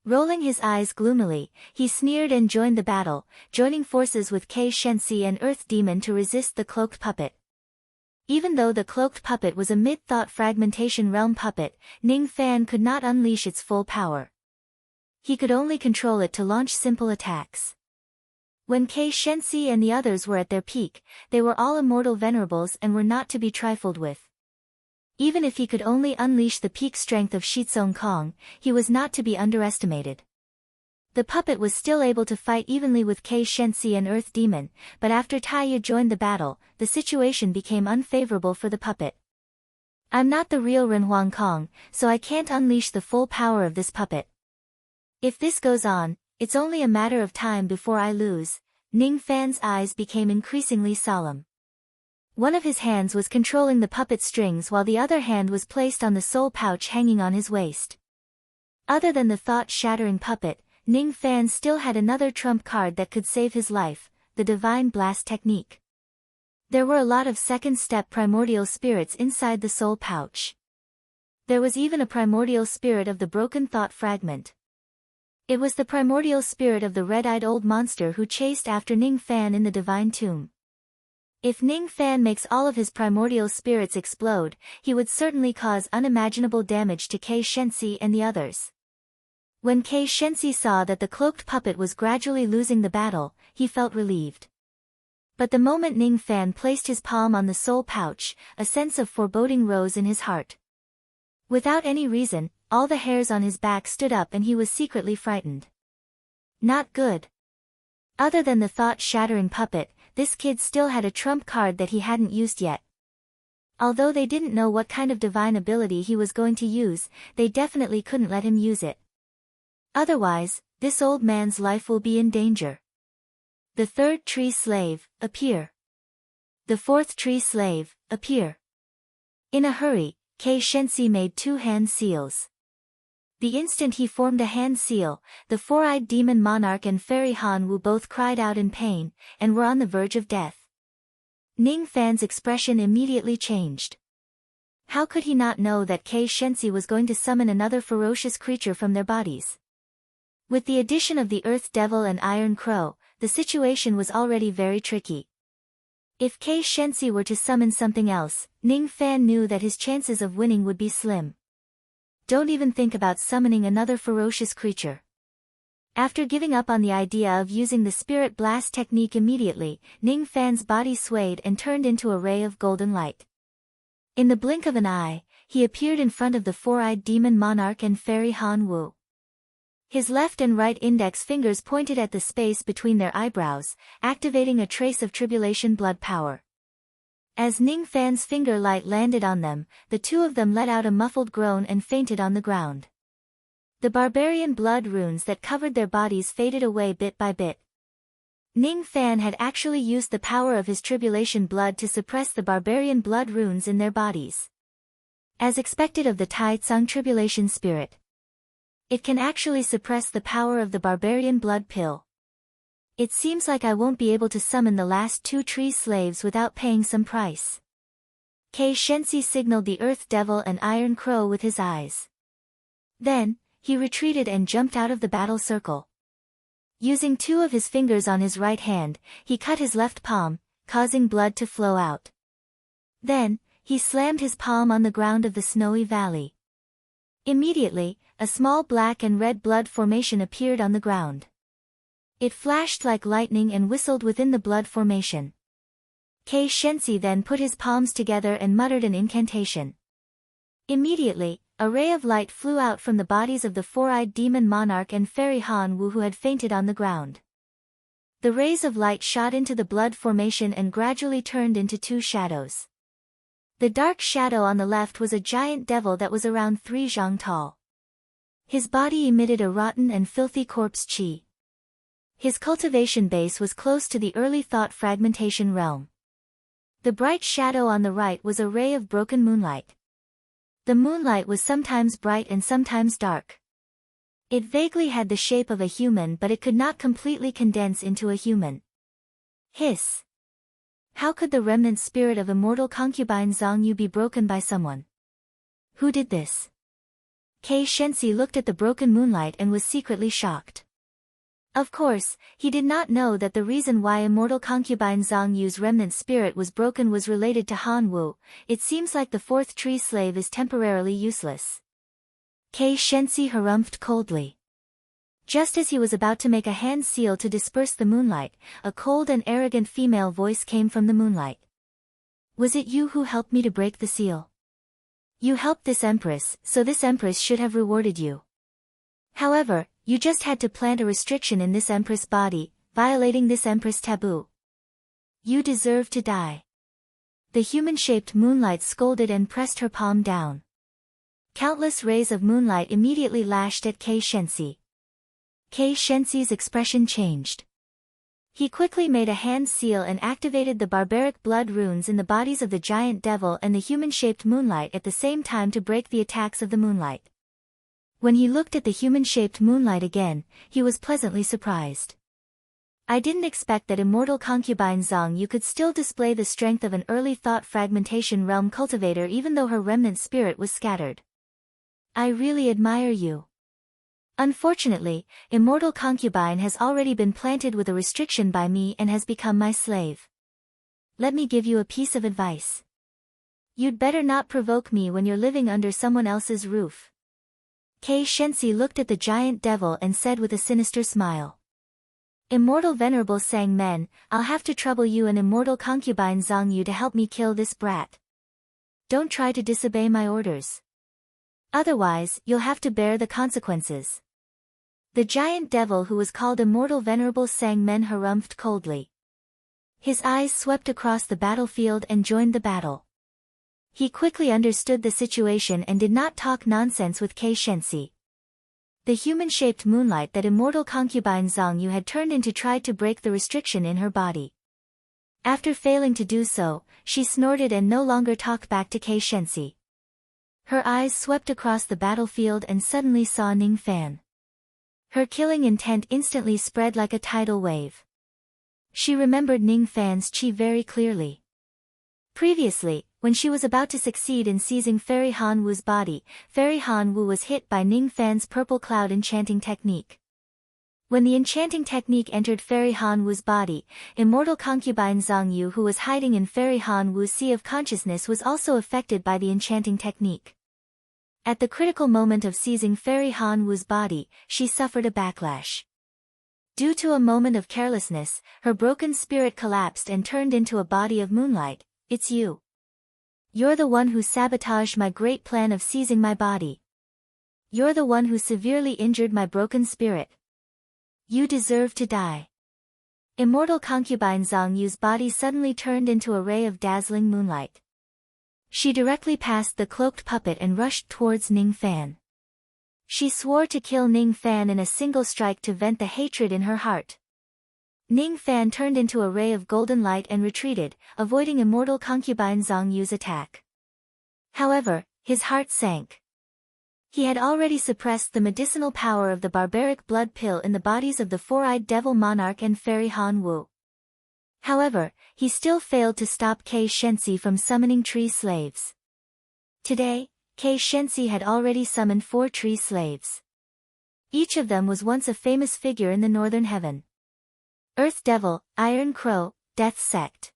Rolling his eyes gloomily, he sneered and joined the battle, joining forces with Kei Shensi and Earth Demon to resist the cloaked puppet. Even though the cloaked puppet was a mid-thought fragmentation realm puppet, Ning Fan could not unleash its full power. He could only control it to launch simple attacks. When Kei Shensi and the others were at their peak, they were all immortal venerables and were not to be trifled with. Even if he could only unleash the peak strength of Shitsong Kong, he was not to be underestimated. The puppet was still able to fight evenly with Kei Shensi and Earth Demon, but after Taiya joined the battle, the situation became unfavorable for the puppet. I'm not the real Ren Huang Kong, so I can't unleash the full power of this puppet. If this goes on, it's only a matter of time before I lose. Ning Fan's eyes became increasingly solemn. One of his hands was controlling the puppet strings while the other hand was placed on the soul pouch hanging on his waist. Other than the thought-shattering puppet, Ning Fan still had another trump card that could save his life, the Divine Blast technique. There were a lot of second-step primordial spirits inside the soul pouch. There was even a primordial spirit of the broken thought fragment. It was the primordial spirit of the red-eyed old monster who chased after Ning Fan in the Divine Tomb. If Ning Fan makes all of his primordial spirits explode, he would certainly cause unimaginable damage to Kei Shensi and the others. When Kei Shensi saw that the cloaked puppet was gradually losing the battle, he felt relieved. But the moment Ning Fan placed his palm on the soul pouch, a sense of foreboding rose in his heart. Without any reason, all the hairs on his back stood up and he was secretly frightened. Not good. Other than the thought-shattering puppet, this kid still had a trump card that he hadn't used yet. Although they didn't know what kind of divine ability he was going to use, they definitely couldn't let him use it. Otherwise, this old man's life will be in danger. The third tree slave, appear. The fourth tree slave, appear. In a hurry, Kei Shensi made 2 hand seals. The instant he formed a hand seal, the four-eyed demon monarch and fairy Han Wu both cried out in pain, and were on the verge of death. Ning Fan's expression immediately changed. How could he not know that Kei Shensi was going to summon another ferocious creature from their bodies? With the addition of the Earth Devil and Iron Crow, the situation was already very tricky. If Kei Shensi were to summon something else, Ning Fan knew that his chances of winning would be slim. Don't even think about summoning another ferocious creature. After giving up on the idea of using the Spirit Blast technique immediately, Ning Fan's body swayed and turned into a ray of golden light. In the blink of an eye, he appeared in front of the four-eyed demon monarch and fairy Han Wu. His left and right index fingers pointed at the space between their eyebrows, activating a trace of tribulation blood power. As Ning Fan's finger light landed on them, the two of them let out a muffled groan and fainted on the ground. The barbarian blood runes that covered their bodies faded away bit by bit. Ning Fan had actually used the power of his tribulation blood to suppress the barbarian blood runes in their bodies. As expected of the Tai Tsung tribulation spirit, it can actually suppress the power of the barbarian blood pill. It seems like I won't be able to summon the last 2 tree slaves without paying some price. Kei Shensi signaled the Earth Devil and Iron Crow with his eyes. Then, he retreated and jumped out of the battle circle. Using 2 of his fingers on his right hand, he cut his left palm, causing blood to flow out. Then, he slammed his palm on the ground of the snowy valley. Immediately, a small black and red blood formation appeared on the ground. It flashed like lightning and whistled within the blood formation. Kei Shensi then put his palms together and muttered an incantation. Immediately, a ray of light flew out from the bodies of the four-eyed demon monarch and fairy Han Wu who had fainted on the ground. The rays of light shot into the blood formation and gradually turned into 2 shadows. The dark shadow on the left was a giant devil that was around 3 zhang tall. His body emitted a rotten and filthy corpse qi. His cultivation base was close to the early thought fragmentation realm. The bright shadow on the right was a ray of broken moonlight. The moonlight was sometimes bright and sometimes dark. It vaguely had the shape of a human, but it could not completely condense into a human. Hiss. How could the remnant spirit of immortal concubine Zhang Yu be broken by someone? Who did this? Kei Shensi looked at the broken moonlight and was secretly shocked. Of course, he did not know that the reason why immortal concubine Zhang Yu's remnant spirit was broken was related to Han Wu. It seems like the fourth tree slave is temporarily useless. Kei Shensi harumphed coldly. Just as he was about to make a hand seal to disperse the moonlight, a cold and arrogant female voice came from the moonlight. Was it you who helped me to break the seal? You helped this empress, so this empress should have rewarded you. However, you just had to plant a restriction in this empress' body, violating this empress taboo. You deserve to die. The human-shaped moonlight scolded and pressed her palm down. Countless rays of moonlight immediately lashed at Kei Shensi. Kei Shensi's expression changed. He quickly made a hand seal and activated the barbaric blood runes in the bodies of the giant devil and the human-shaped moonlight at the same time to break the attacks of the moonlight. When he looked at the human-shaped moonlight again, he was pleasantly surprised. I didn't expect that immortal concubine Zhang Yu could still display the strength of an early thought fragmentation realm cultivator even though her remnant spirit was scattered. I really admire you. Unfortunately, immortal concubine has already been planted with a restriction by me and has become my slave. Let me give you a piece of advice. You'd better not provoke me when you're living under someone else's roof. Kei Shensi looked at the giant devil and said with a sinister smile. Immortal Venerable Sang Men, I'll have to trouble you and immortal concubine Zhang Yu to help me kill this brat. Don't try to disobey my orders. Otherwise, you'll have to bear the consequences. The giant devil who was called Immortal Venerable Sang Men harumphed coldly. His eyes swept across the battlefield and joined the battle. He quickly understood the situation and did not talk nonsense with Kei Shensi. The human-shaped moonlight that immortal concubine Zhang Yu had turned into tried to break the restriction in her body. After failing to do so, she snorted and no longer talked back to Kei Shensi. Her eyes swept across the battlefield and suddenly saw Ning Fan. Her killing intent instantly spread like a tidal wave. She remembered Ning Fan's chi very clearly. Previously, when she was about to succeed in seizing Fairy Han Wu's body, Fairy Han Wu was hit by Ning Fan's purple cloud enchanting technique. When the enchanting technique entered Fairy Han Wu's body, immortal concubine Zhang Yu who was hiding in Fairy Han Wu's sea of consciousness was also affected by the enchanting technique. At the critical moment of seizing Fairy Han Wu's body, she suffered a backlash. Due to a moment of carelessness, her broken spirit collapsed and turned into a body of moonlight. It's you. You're the one who sabotaged my great plan of seizing my body. You're the one who severely injured my broken spirit. You deserve to die. Immortal concubine Zhang Yu's body suddenly turned into a ray of dazzling moonlight. She directly passed the cloaked puppet and rushed towards Ning Fan. She swore to kill Ning Fan in a single strike to vent the hatred in her heart. Ning Fan turned into a ray of golden light and retreated, avoiding immortal concubine Zhang Yu's attack. However, his heart sank. He had already suppressed the medicinal power of the barbaric blood pill in the bodies of the four-eyed devil monarch and Fairy Han Wu. However, he still failed to stop Kei Shensi from summoning tree slaves. Today, Kei Shensi had already summoned 4 tree slaves. Each of them was once a famous figure in the northern heaven. Earth Devil, Iron Crow, Death Sect.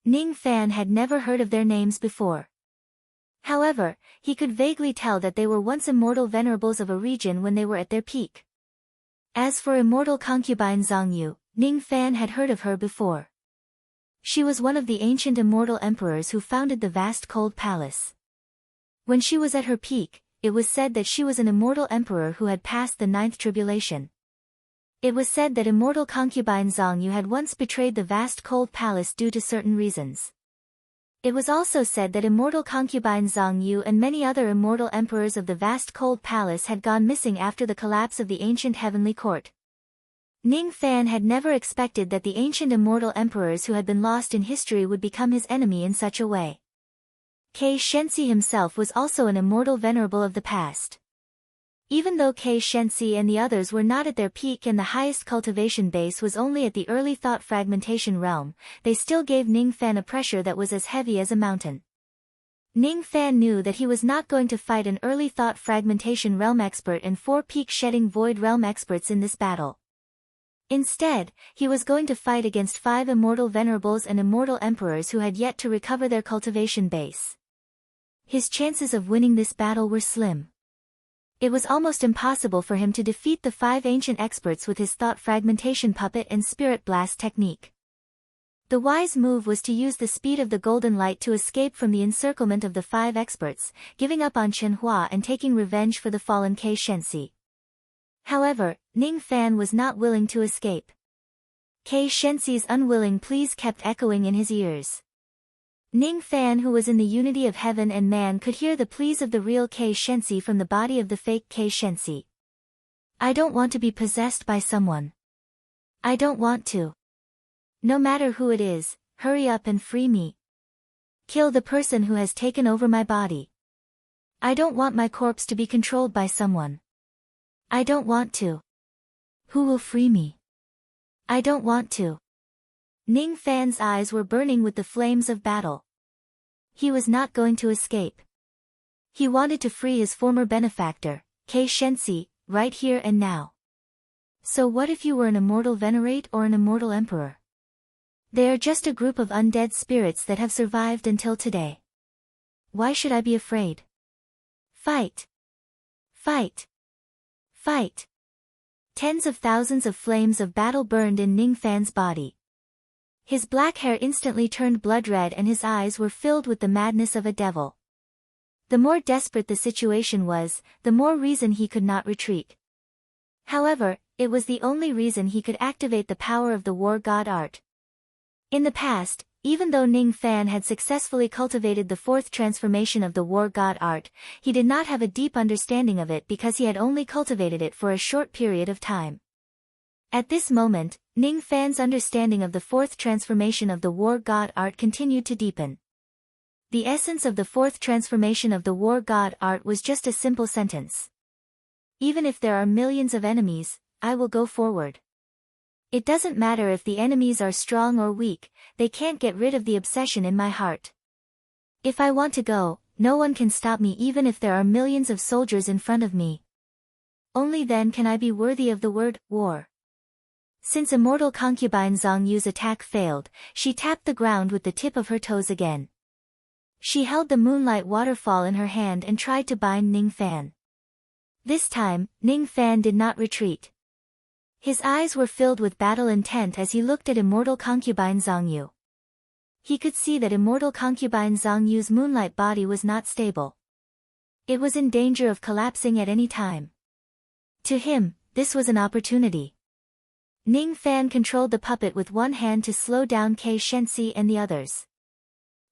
Ning Fan had never heard of their names before. However, he could vaguely tell that they were once immortal venerables of a region when they were at their peak. As for immortal concubine Zhang Yu, Ning Fan had heard of her before. She was one of the ancient immortal emperors who founded the vast cold palace. When she was at her peak, it was said that she was an immortal emperor who had passed the 9th tribulation. It was said that immortal concubine Zhang Yu had once betrayed the vast cold palace due to certain reasons. It was also said that immortal concubine Zhang Yu and many other immortal emperors of the vast cold palace had gone missing after the collapse of the ancient heavenly court. Ning Fan had never expected that the ancient immortal emperors who had been lost in history would become his enemy in such a way. Kei Shenxi himself was also an immortal venerable of the past. Even though Kei Shenxi and the others were not at their peak and the highest cultivation base was only at the early thought fragmentation realm, they still gave Ning Fan a pressure that was as heavy as a mountain. Ning Fan knew that he was not going to fight an early thought fragmentation realm expert and 4 peak shedding void realm experts in this battle. Instead, he was going to fight against 5 immortal venerables and immortal emperors who had yet to recover their cultivation base. His chances of winning this battle were slim. It was almost impossible for him to defeat the 5 ancient experts with his thought fragmentation puppet and spirit blast technique. The wise move was to use the speed of the golden light to escape from the encirclement of the 5 experts, giving up on Chen Hua and taking revenge for the fallen Kei Shenxi. However, Ning Fan was not willing to escape. Kei Shenxi's unwilling pleas kept echoing in his ears. Ning Fan, who was in the unity of heaven and man, could hear the pleas of the real Kei Shenxi from the body of the fake Kei Shenxi. I don't want to be possessed by someone. I don't want to. No matter who it is, hurry up and free me. Kill the person who has taken over my body. I don't want my corpse to be controlled by someone. I don't want to. Who will free me? I don't want to. Ning Fan's eyes were burning with the flames of battle. He was not going to escape. He wanted to free his former benefactor, Kei Shenxi, right here and now. So what if you were an immortal venerate or an immortal emperor? They are just a group of undead spirits that have survived until today. Why should I be afraid? Fight! Fight! Fight! Tens of thousands of flames of battle burned in Ning Fan's body. His black hair instantly turned blood red and his eyes were filled with the madness of a devil. The more desperate the situation was, the more reason he could not retreat. However, it was the only reason he could activate the power of the war god art. In the past, even though Ning Fan had successfully cultivated the 4th transformation of the war god art, he did not have a deep understanding of it because he had only cultivated it for a short period of time. At this moment, Ning Fan's understanding of the 4th transformation of the war god art continued to deepen. The essence of the 4th transformation of the war god art was just a simple sentence. Even if there are millions of enemies, I will go forward. It doesn't matter if the enemies are strong or weak, they can't get rid of the obsession in my heart. If I want to go, no one can stop me even if there are millions of soldiers in front of me. Only then can I be worthy of the word, war. Since immortal concubine Zhang Yu's attack failed, she tapped the ground with the tip of her toes again. She held the moonlight waterfall in her hand and tried to bind Ning Fan. This time, Ning Fan did not retreat. His eyes were filled with battle intent as he looked at immortal concubine Zhang Yu. He could see that immortal concubine Zhang Yu's moonlight body was not stable. It was in danger of collapsing at any time. To him, this was an opportunity. Ning Fan controlled the puppet with one hand to slow down Kei Shenxi and the others.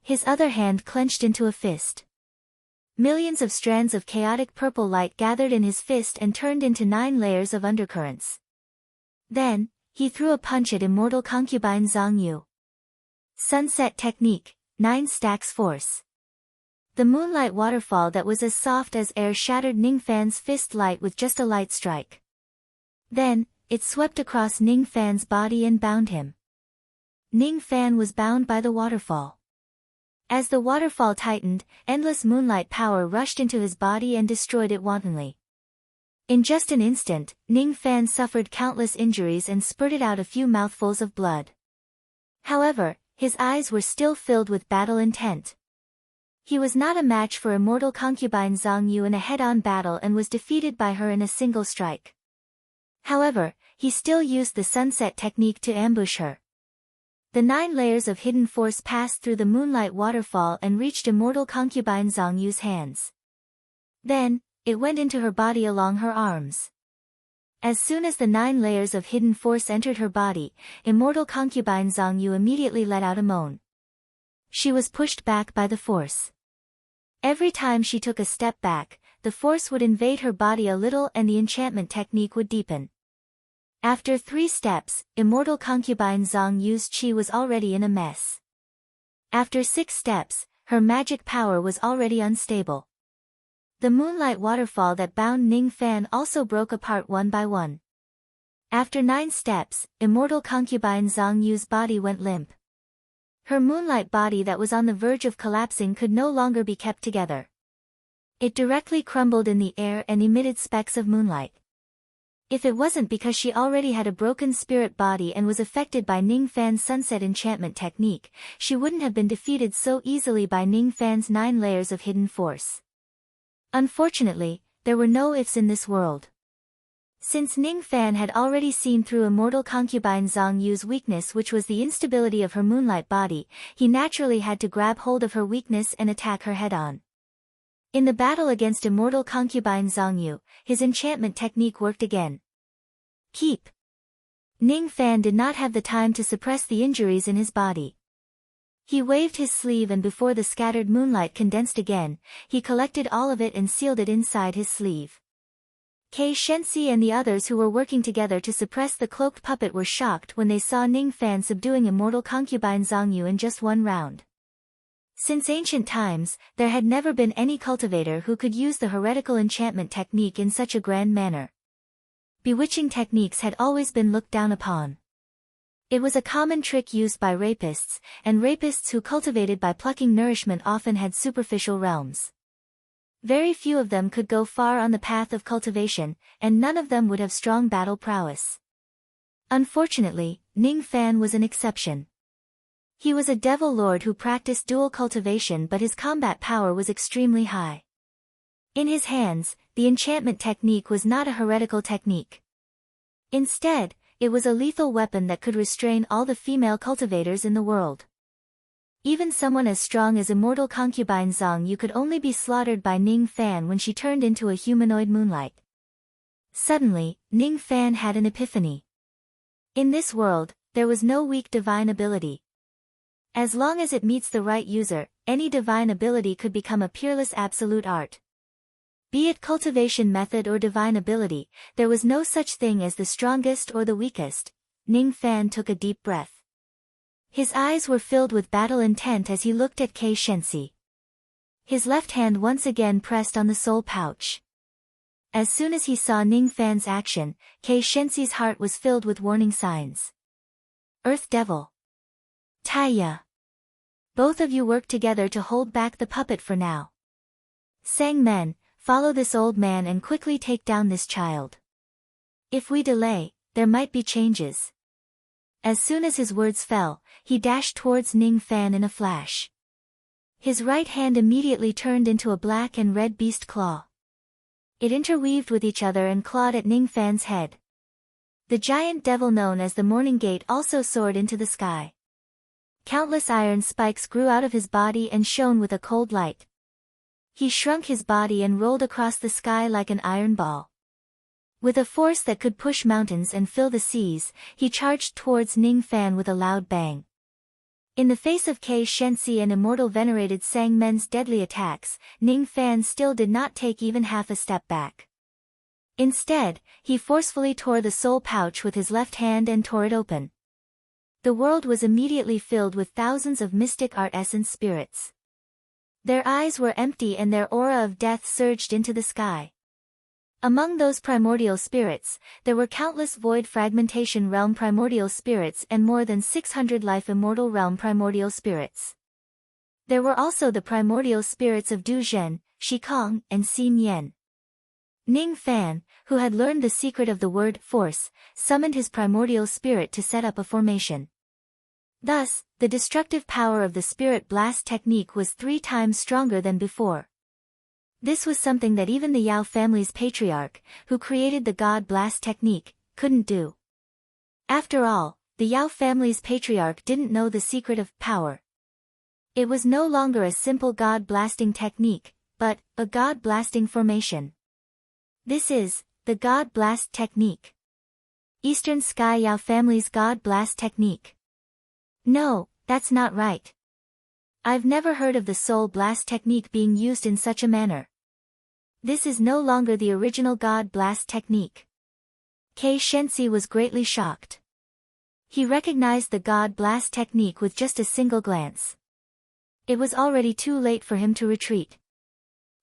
His other hand clenched into a fist. Millions of strands of chaotic purple light gathered in his fist and turned into 9 layers of undercurrents. Then, he threw a punch at immortal concubine Zhang Yu. Sunset technique, 9 stacks force. The moonlight waterfall that was as soft as air shattered Ning Fan's fist light with just a light strike. Then, it swept across Ning Fan's body and bound him. Ning Fan was bound by the waterfall. As the waterfall tightened, endless moonlight power rushed into his body and destroyed it wantonly. In just an instant, Ning Fan suffered countless injuries and spurted out a few mouthfuls of blood. However, his eyes were still filled with battle intent. He was not a match for immortal concubine Zhang Yu in a head-on battle and was defeated by her in a single strike. However, he still used the sunset technique to ambush her. The 9 layers of hidden force passed through the moonlight waterfall and reached immortal concubine Zhang Yu's hands. Then, it went into her body along her arms. As soon as the 9 layers of hidden force entered her body, immortal concubine Zhang Yu immediately let out a moan. She was pushed back by the force. Every time she took a step back, the force would invade her body a little and the enchantment technique would deepen. After 3 steps, immortal concubine Zhang Yu's qi was already in a mess. After 6 steps, her magic power was already unstable. The moonlight waterfall that bound Ning Fan also broke apart one by one. After 9 steps, immortal concubine Zhang Yu's body went limp. Her moonlight body that was on the verge of collapsing could no longer be kept together. It directly crumbled in the air and emitted specks of moonlight. If it wasn't because she already had a broken spirit body and was affected by Ning Fan's sunset enchantment technique, she wouldn't have been defeated so easily by Ning Fan's 9 layers of hidden force. Unfortunately, there were no ifs in this world. Since Ning Fan had already seen through immortal concubine Zhang Yu's weakness, which was the instability of her moonlight body, he naturally had to grab hold of her weakness and attack her head-on. In the battle against immortal concubine Zhang Yu, his enchantment technique worked again. Keep. Ning Fan did not have the time to suppress the injuries in his body. He waved his sleeve, and before the scattered moonlight condensed again, he collected all of it and sealed it inside his sleeve. Kei Shenxi and the others who were working together to suppress the cloaked puppet were shocked when they saw Ning Fan subduing immortal concubine Zhang Yu in just 1 round. Since ancient times, there had never been any cultivator who could use the heretical enchantment technique in such a grand manner. Bewitching techniques had always been looked down upon. It was a common trick used by rapists, and rapists who cultivated by plucking nourishment often had superficial realms. Very few of them could go far on the path of cultivation, and none of them would have strong battle prowess. Unfortunately, Ning Fan was an exception. He was a devil lord who practiced dual cultivation, but his combat power was extremely high. In his hands, the enchantment technique was not a heretical technique. Instead, it was a lethal weapon that could restrain all the female cultivators in the world. Even someone as strong as immortal concubine Zhang Yu could only be slaughtered by Ning Fan when she turned into a humanoid moonlight. Suddenly, Ning Fan had an epiphany. In this world, there was no weak divine ability. As long as it meets the right user, any divine ability could become a peerless absolute art. Be it cultivation method or divine ability, there was no such thing as the strongest or the weakest. Ning Fan took a deep breath. His eyes were filled with battle intent as he looked at Kei Shenxi. His left hand once again pressed on the soul pouch. As soon as he saw Ning Fan's action, Kei Shenxi's heart was filled with warning signs. Earth Devil. Taya. Both of you work together to hold back the puppet for now. Sang Men, follow this old man and quickly take down this child. If we delay, there might be changes. As soon as his words fell, he dashed towards Ning Fan in a flash. His right hand immediately turned into a black and red beast claw. It interweaved with each other and clawed at Ning Fan's head. The giant devil known as the Morning Gate also soared into the sky. Countless iron spikes grew out of his body and shone with a cold light. He shrunk his body and rolled across the sky like an iron ball. With a force that could push mountains and fill the seas, he charged towards Ning Fan with a loud bang. In the face of Kei Shenxi and immortal venerated Sang Men's deadly attacks, Ning Fan still did not take even half a step back. Instead, he forcefully tore the soul pouch with his left hand and tore it open. The world was immediately filled with thousands of mystic art essence spirits. Their eyes were empty and their aura of death surged into the sky. Among those primordial spirits, there were countless void fragmentation realm primordial spirits and more than 600 life immortal realm primordial spirits. There were also the primordial spirits of Du Zhen, Shikong, and Xin Yan. Ning Fan, who had learned the secret of the word force, summoned his primordial spirit to set up a formation. Thus, the destructive power of the Spirit Blast technique was 3 times stronger than before. This was something that even the Yao family's patriarch, who created the God Blast technique, couldn't do. After all, the Yao family's patriarch didn't know the secret of power. It was no longer a simple God Blasting technique, but a God Blasting formation. This is the God Blast technique. Eastern Sky Yao family's God Blast technique. No, that's not right. I've never heard of the Soul Blast technique being used in such a manner. This is no longer the original God Blast technique. Kei Shensi was greatly shocked. He recognized the God Blast technique with just a single glance. It was already too late for him to retreat.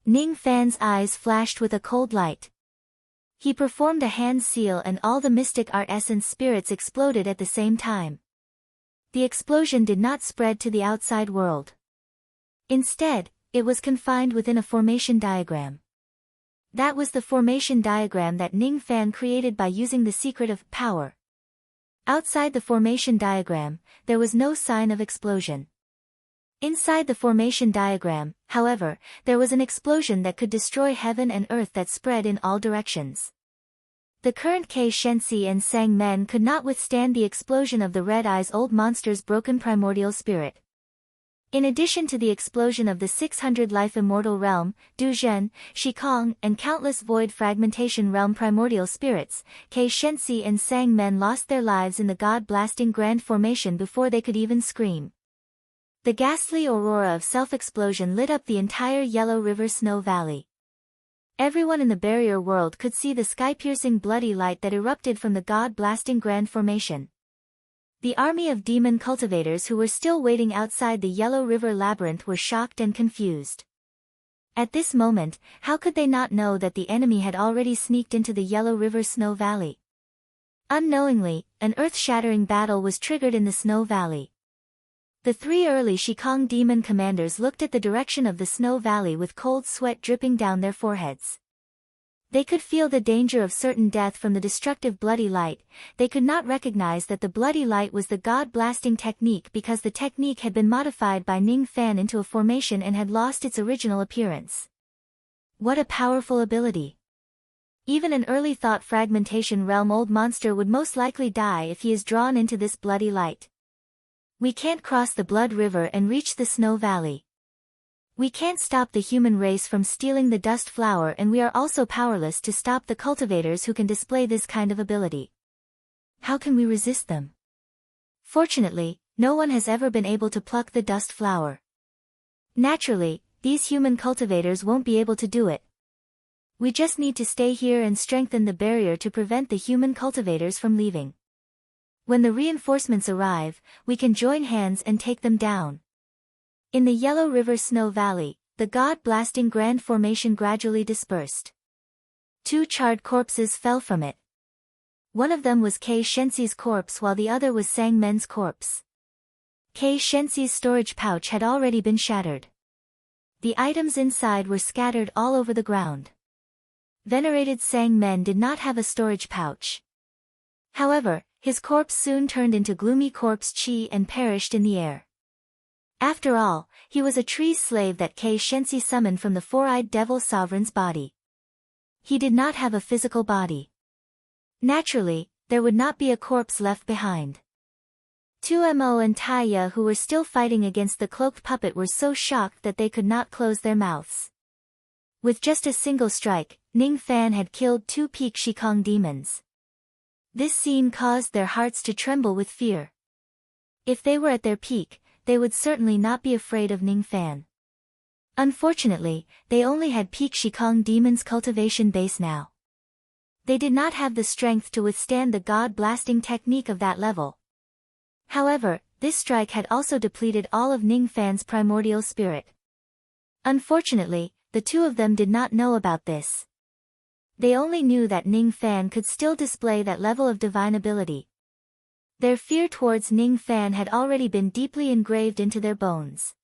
Ning Fan's eyes flashed with a cold light. He performed a hand seal and all the mystic art essence spirits exploded at the same time. The explosion did not spread to the outside world. Instead, it was confined within a formation diagram. That was the formation diagram that Ning Fan created by using the secret of power. Outside the formation diagram, there was no sign of explosion. Inside the formation diagram, however, there was an explosion that could destroy heaven and earth that spread in all directions. The current Kei Shensi and Sang Men could not withstand the explosion of the Red Eye's old monster's broken primordial spirit. In addition to the explosion of the 600-life immortal realm, Duzhen, Shikong, and countless void fragmentation realm primordial spirits, Kei Shensi and Sang Men lost their lives in the god-blasting grand formation before they could even scream. The ghastly aurora of self-explosion lit up the entire Yellow River Snow Valley. Everyone in the barrier world could see the sky-piercing bloody light that erupted from the god-blasting grand formation. The army of demon cultivators who were still waiting outside the Yellow River Labyrinth were shocked and confused. At this moment, how could they not know that the enemy had already sneaked into the Yellow River Snow Valley? Unknowingly, an earth-shattering battle was triggered in the Snow Valley. The three early Shikong demon commanders looked at the direction of the Snow Valley with cold sweat dripping down their foreheads. They could feel the danger of certain death from the destructive bloody light. They could not recognize that the bloody light was the god-blasting technique because the technique had been modified by Ning Fan into a formation and had lost its original appearance. What a powerful ability! Even an early thought fragmentation realm old monster would most likely die if he is drawn into this bloody light. We can't cross the Blood River and reach the Snow Valley. We can't stop the human race from stealing the dust flower, and we are also powerless to stop the cultivators who can display this kind of ability. How can we resist them? Fortunately, no one has ever been able to pluck the dust flower. Naturally, these human cultivators won't be able to do it. We just need to stay here and strengthen the barrier to prevent the human cultivators from leaving. When the reinforcements arrive, we can join hands and take them down. In the Yellow River Snow Valley, the god-blasting grand formation gradually dispersed. 2 charred corpses fell from it. One of them was Kei Shensi's corpse while the other was Sang Men's corpse. Kei Shensi's storage pouch had already been shattered. The items inside were scattered all over the ground. Venerated Sang Men did not have a storage pouch. However, his corpse soon turned into gloomy corpse chi and perished in the air. After all, he was a tree slave that Kei Shensi summoned from the four-eyed devil sovereign's body. He did not have a physical body. Naturally, there would not be a corpse left behind. 2Mo and Taya, who were still fighting against the cloaked puppet, were so shocked that they could not close their mouths. With just a single strike, Ning Fan had killed 2 peak Shikong demons. This scene caused their hearts to tremble with fear. If they were at their peak, they would certainly not be afraid of Ning Fan. Unfortunately, they only had peak Shikong demons cultivation base now. They did not have the strength to withstand the god-blasting technique of that level. However, this strike had also depleted all of Ning Fan's primordial spirit. Unfortunately, the 2 of them did not know about this. They only knew that Ning Fan could still display that level of divine ability. Their fear towards Ning Fan had already been deeply engraved into their bones.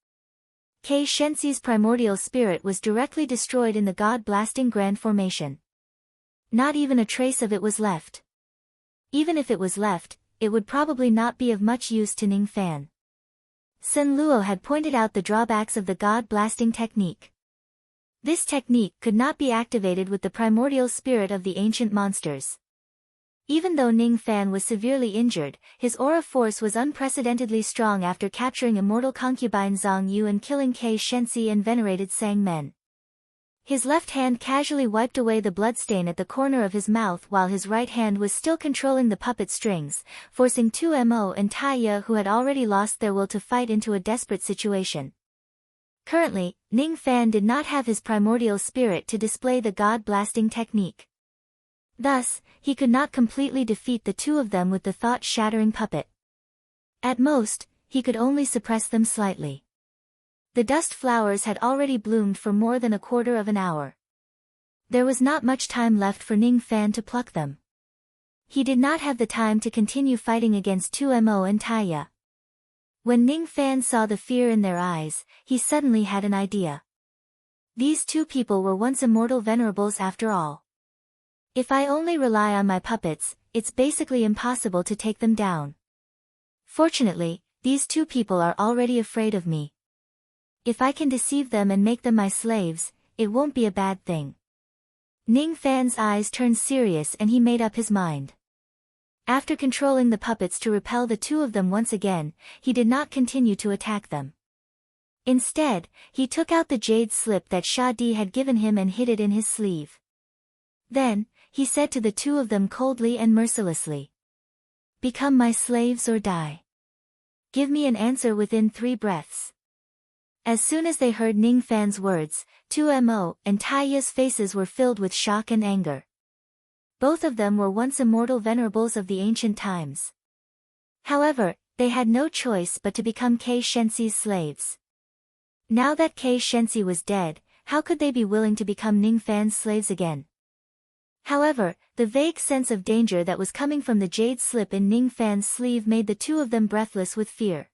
Kei Shensi's primordial spirit was directly destroyed in the god-blasting grand formation. Not even a trace of it was left. Even if it was left, it would probably not be of much use to Ning Fan. Sen Luo had pointed out the drawbacks of the god-blasting technique. This technique could not be activated with the primordial spirit of the ancient monsters. Even though Ning Fan was severely injured, his aura force was unprecedentedly strong after capturing immortal concubine Zhang Yu and killing Kei Shensi and venerated Sang Men. His left hand casually wiped away the bloodstain at the corner of his mouth while his right hand was still controlling the puppet strings, forcing 2Mo and Taya, who had already lost their will to fight, into a desperate situation. Currently, Ning Fan did not have his primordial spirit to display the god-blasting technique. Thus, he could not completely defeat the two of them with the thought-shattering puppet. At most, he could only suppress them slightly. The dust flowers had already bloomed for more than a quarter of an hour. There was not much time left for Ning Fan to pluck them. He did not have the time to continue fighting against 2Mo and Taya. When Ning Fan saw the fear in their eyes, he suddenly had an idea. These two people were once immortal venerables after all. If I only rely on my puppets, it's basically impossible to take them down. Fortunately, these two people are already afraid of me. If I can deceive them and make them my slaves, it won't be a bad thing. Ning Fan's eyes turned serious and he made up his mind. After controlling the puppets to repel the two of them once again, he did not continue to attack them. Instead, he took out the jade slip that Sha Di had given him and hid it in his sleeve. Then, he said to the two of them coldly and mercilessly. Become my slaves or die. Give me an answer within 3 breaths. As soon as they heard Ning Fan's words, 2Mo and Taya's faces were filled with shock and anger. Both of them were once immortal venerables of the ancient times. However, they had no choice but to become Kei Shenxi's slaves. Now that Kei Shenxi was dead, how could they be willing to become Ning Fan's slaves again? However, the vague sense of danger that was coming from the jade slip in Ning Fan's sleeve made the two of them breathless with fear.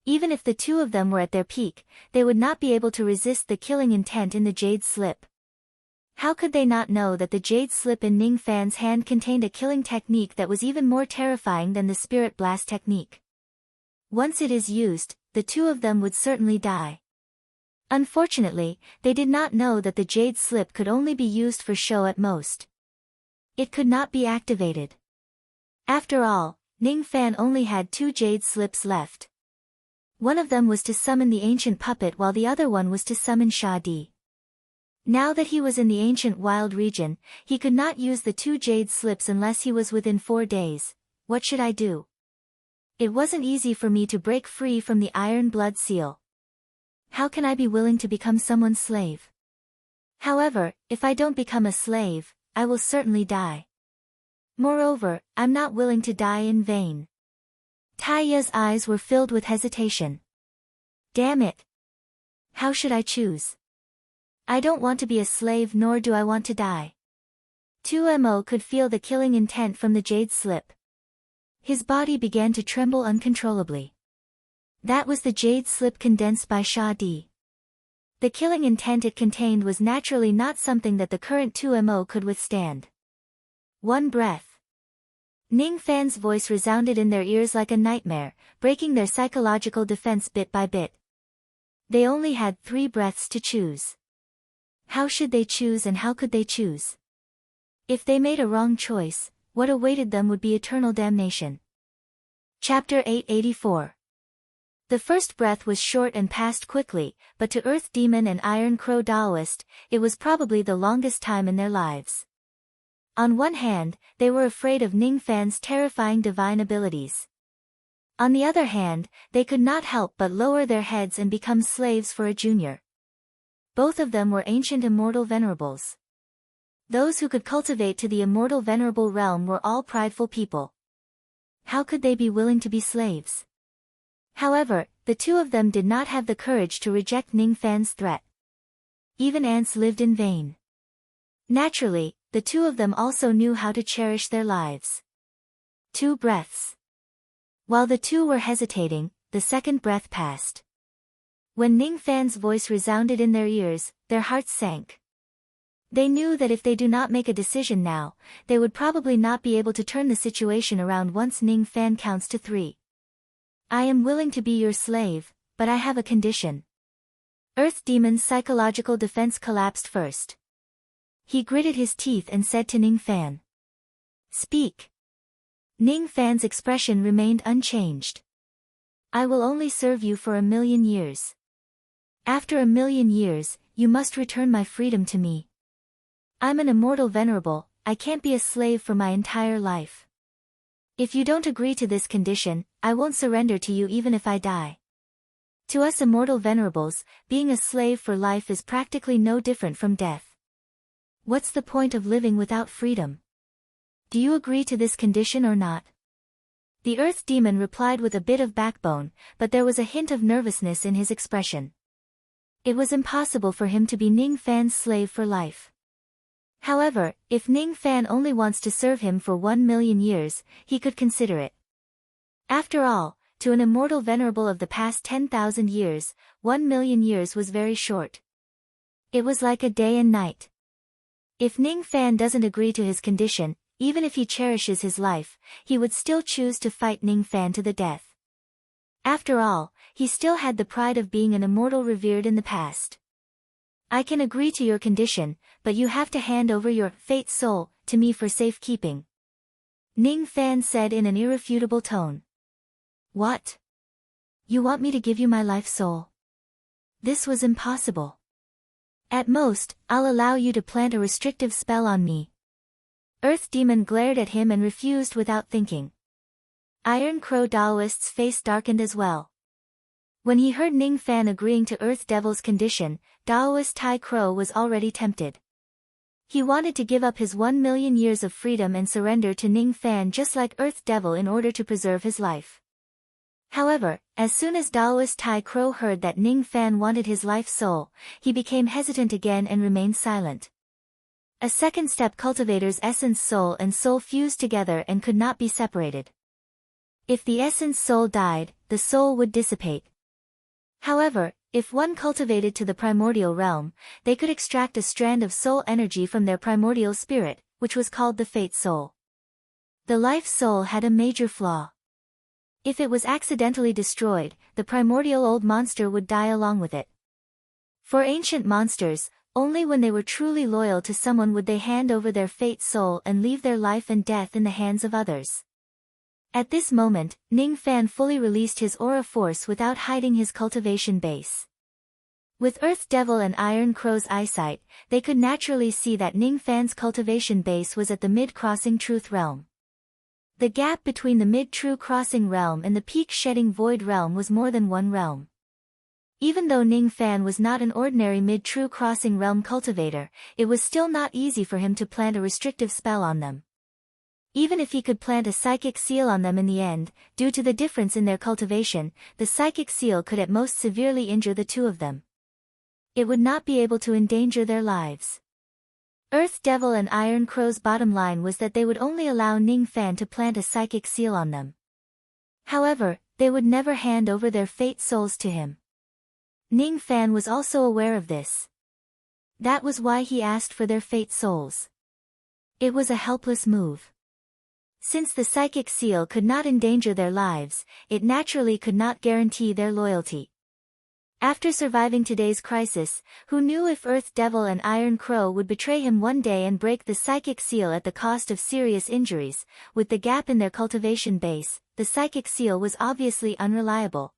Even if the two of them were at their peak, they would not be able to resist the killing intent in the jade slip. How could they not know that the jade slip in Ning Fan's hand contained a killing technique that was even more terrifying than the spirit blast technique? Once it is used, the two of them would certainly die. Unfortunately, they did not know that the jade slip could only be used for show at most. It could not be activated. After all, Ning Fan only had 2 jade slips left. One of them was to summon the ancient puppet while the other one was to summon Sha Di. Now that he was in the ancient wild region, he could not use the 2 jade slips unless he was within 4 days. What should I do? It wasn't easy for me to break free from the iron blood seal. How can I be willing to become someone's slave? However, if I don't become a slave, I will certainly die. Moreover, I'm not willing to die in vain. Taya's eyes were filled with hesitation. Damn it! How should I choose? I don't want to be a slave nor do I want to die. 2Mo could feel the killing intent from the jade slip. His body began to tremble uncontrollably. That was the jade slip condensed by Sha Di. The killing intent it contained was naturally not something that the current 2Mo could withstand. 1 breath. Ning Fan's voice resounded in their ears like a nightmare, breaking their psychological defense bit by bit. They only had 3 breaths to choose. How should they choose and how could they choose? If they made a wrong choice, what awaited them would be eternal damnation. Chapter 884. The first breath was short and passed quickly, but to Earth Demon and Iron Crow Daoist, it was probably the longest time in their lives. On one hand, they were afraid of Ning Fan's terrifying divine abilities. On the other hand, they could not help but lower their heads and become slaves for a junior. Both of them were ancient immortal venerables. Those who could cultivate to the immortal venerable realm were all prideful people. How could they be willing to be slaves? However, the two of them did not have the courage to reject Ning Fan's threat. Even ants lived in vain. Naturally, the two of them also knew how to cherish their lives. 2 breaths. While the two were hesitating, the second breath passed. When Ning Fan's voice resounded in their ears, their hearts sank. They knew that if they do not make a decision now, they would probably not be able to turn the situation around once Ning Fan counts to 3. I am willing to be your slave, but I have a condition. Earth Demon's psychological defense collapsed first. He gritted his teeth and said to Ning Fan. Speak. Ning Fan's expression remained unchanged. I will only serve you for 1,000,000 years. After 1,000,000 years, you must return my freedom to me. I'm an immortal venerable, I can't be a slave for my entire life. If you don't agree to this condition, I won't surrender to you even if I die. To us immortal venerables, being a slave for life is practically no different from death. What's the point of living without freedom? Do you agree to this condition or not? The Earth Demon replied with a bit of backbone, but there was a hint of nervousness in his expression. It was impossible for him to be Ning Fan's slave for life. However, if Ning Fan only wants to serve him for 1,000,000 years, he could consider it. After all, to an immortal venerable of the past 10,000 years, 1,000,000 years was very short. It was like a day and night. If Ning Fan doesn't agree to his condition, even if he cherishes his life, he would still choose to fight Ning Fan to the death. After all, he still had the pride of being an immortal revered in the past. I can agree to your condition, but you have to hand over your fate soul to me for safekeeping, Ning Fan said in an irrefutable tone. What? You want me to give you my life soul? This was impossible. At most, I'll allow you to plant a restrictive spell on me. Earth Demon glared at him and refused without thinking. Iron Crow Daoist's face darkened as well. When he heard Ning Fan agreeing to Earth Devil's condition, Daoist Tai Crow was already tempted. He wanted to give up his 1,000,000 years of freedom and surrender to Ning Fan just like Earth Devil in order to preserve his life. However, as soon as Daoist Tai Crow heard that Ning Fan wanted his life soul, he became hesitant again and remained silent. A second step cultivator's essence soul and soul fused together and could not be separated. If the essence soul died, the soul would dissipate. However, if one cultivated to the primordial realm, they could extract a strand of soul energy from their primordial spirit, which was called the fate soul. The life soul had a major flaw. If it was accidentally destroyed, the primordial old monster would die along with it. For ancient monsters, only when they were truly loyal to someone would they hand over their fate soul and leave their life and death in the hands of others. At this moment, Ning Fan fully released his aura force without hiding his cultivation base. With Earth Devil and Iron Crow's eyesight, they could naturally see that Ning Fan's cultivation base was at the mid-crossing truth realm. The gap between the mid-true crossing realm and the peak-shedding void realm was more than one realm. Even though Ning Fan was not an ordinary mid-true crossing realm cultivator, it was still not easy for him to plant a restrictive spell on them. Even if he could plant a psychic seal on them in the end, due to the difference in their cultivation, the psychic seal could at most severely injure the two of them. It would not be able to endanger their lives. Earth Devil and Iron Crow's bottom line was that they would only allow Ning Fan to plant a psychic seal on them. However, they would never hand over their fate souls to him. Ning Fan was also aware of this. That was why he asked for their fate souls. It was a helpless move. Since the psychic seal could not endanger their lives, it naturally could not guarantee their loyalty. After surviving today's crisis, who knew if Earth Devil and Iron Crow would betray him one day and break the psychic seal at the cost of serious injuries? With the gap in their cultivation base, the psychic seal was obviously unreliable.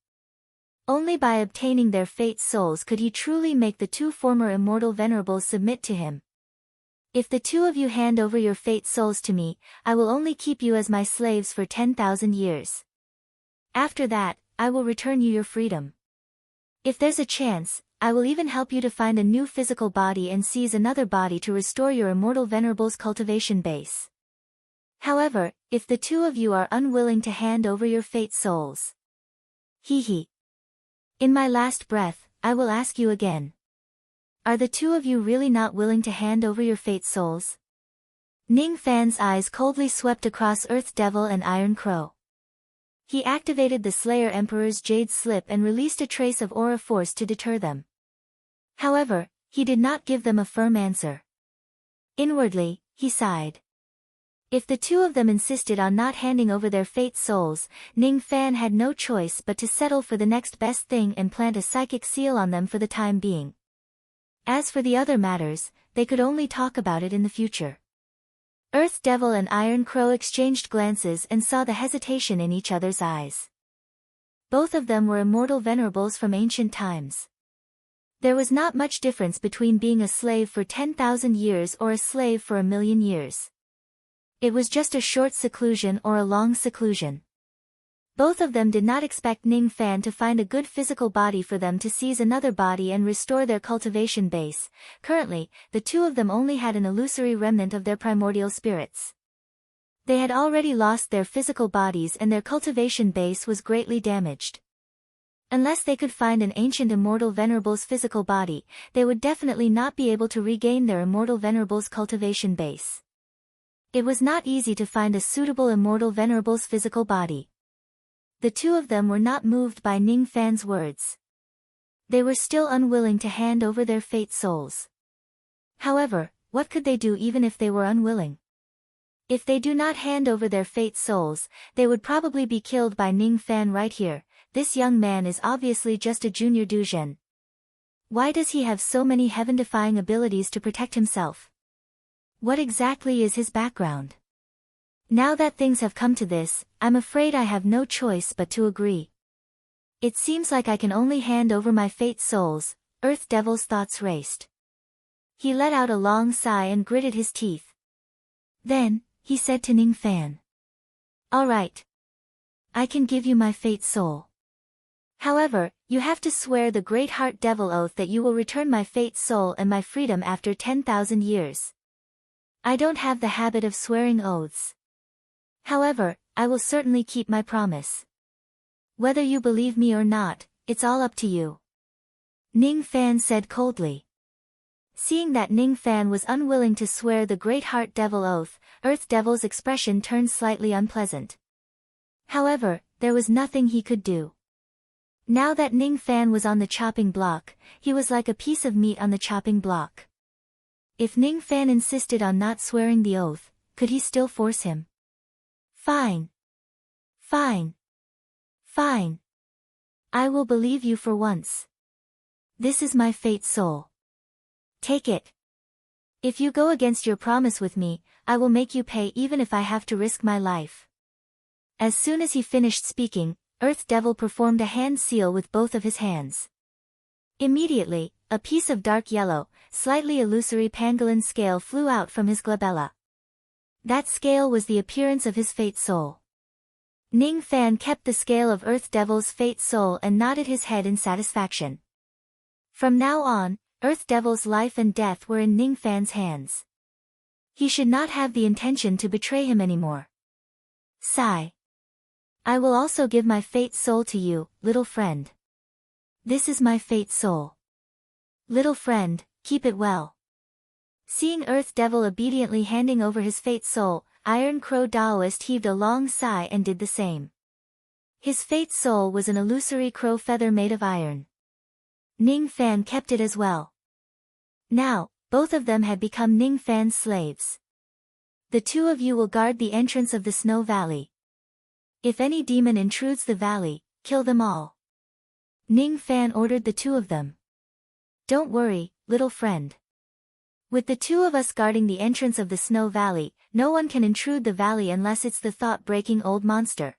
Only by obtaining their fate souls could he truly make the two former immortal venerables submit to him. If the two of you hand over your fate souls to me, I will only keep you as my slaves for 10,000 years. After that, I will return you your freedom. If there's a chance, I will even help you to find a new physical body and seize another body to restore your immortal venerable's cultivation base. However, if the two of you are unwilling to hand over your fate souls, in my last breath, I will ask you again. Are the two of you really not willing to hand over your fate souls? Ning Fan's eyes coldly swept across Earth Devil and Iron Crow. He activated the Slayer Emperor's Jade Slip and released a trace of aura force to deter them. However, he did not give them a firm answer. Inwardly, he sighed. If the two of them insisted on not handing over their fate souls, Ning Fan had no choice but to settle for the next best thing and plant a psychic seal on them for the time being. As for the other matters, they could only talk about it in the future. Earth Devil and Iron Crow exchanged glances and saw the hesitation in each other's eyes. Both of them were immortal venerables from ancient times. There was not much difference between being a slave for 10,000 years or a slave for 1,000,000 years. It was just a short seclusion or a long seclusion. Both of them did not expect Ning Fan to find a good physical body for them to seize another body and restore their cultivation base. Currently, the two of them only had an illusory remnant of their primordial spirits. They had already lost their physical bodies and their cultivation base was greatly damaged. Unless they could find an ancient immortal venerable's physical body, they would definitely not be able to regain their immortal venerable's cultivation base. It was not easy to find a suitable immortal venerable's physical body. The two of them were not moved by Ning Fan's words. They were still unwilling to hand over their fate souls. However, what could they do even if they were unwilling? If they do not hand over their fate souls, they would probably be killed by Ning Fan right here. This young man is obviously just a junior Duzhen. Why does he have so many heaven-defying abilities to protect himself? What exactly is his background? Now that things have come to this, I'm afraid I have no choice but to agree. It seems like I can only hand over my fate souls. Earth Devil's thoughts raced. He let out a long sigh and gritted his teeth. Then, he said to Ning Fan. All right. I can give you my fate soul. However, you have to swear the Great Heart Devil Oath that you will return my fate soul and my freedom after 10,000 years. I don't have the habit of swearing oaths. However, I will certainly keep my promise. Whether you believe me or not, it's all up to you. Ning Fan said coldly. Seeing that Ning Fan was unwilling to swear the Great Heart Devil Oath, Earth Devil's expression turned slightly unpleasant. However, there was nothing he could do. Now that Ning Fan was on the chopping block, he was like a piece of meat on the chopping block. If Ning Fan insisted on not swearing the oath, could he still force him? Fine. Fine. Fine. I will believe you for once. This is my fate soul. Take it. If you go against your promise with me, I will make you pay even if I have to risk my life. As soon as he finished speaking, Earth Devil performed a hand seal with both of his hands. Immediately, a piece of dark yellow, slightly illusory pangolin scale flew out from his glabella. That scale was the appearance of his fate soul. Ning Fan kept the scale of Earth Devil's fate soul and nodded his head in satisfaction. From now on, Earth Devil's life and death were in Ning Fan's hands. He should not have the intention to betray him anymore. Sigh. I will also give my fate soul to you, little friend. This is my fate soul. Little friend, keep it well. Seeing Earth Devil obediently handing over his fate soul, Iron Crow Daoist heaved a long sigh and did the same. His fate soul was an illusory crow feather made of iron. Ning Fan kept it as well. Now, both of them had become Ning Fan's slaves. The two of you will guard the entrance of the Snow Valley. If any demon intrudes the valley, kill them all. Ning Fan ordered the two of them. Don't worry, little friend. With the two of us guarding the entrance of the Snow Valley, no one can intrude the valley unless it's the thought-breaking old monster.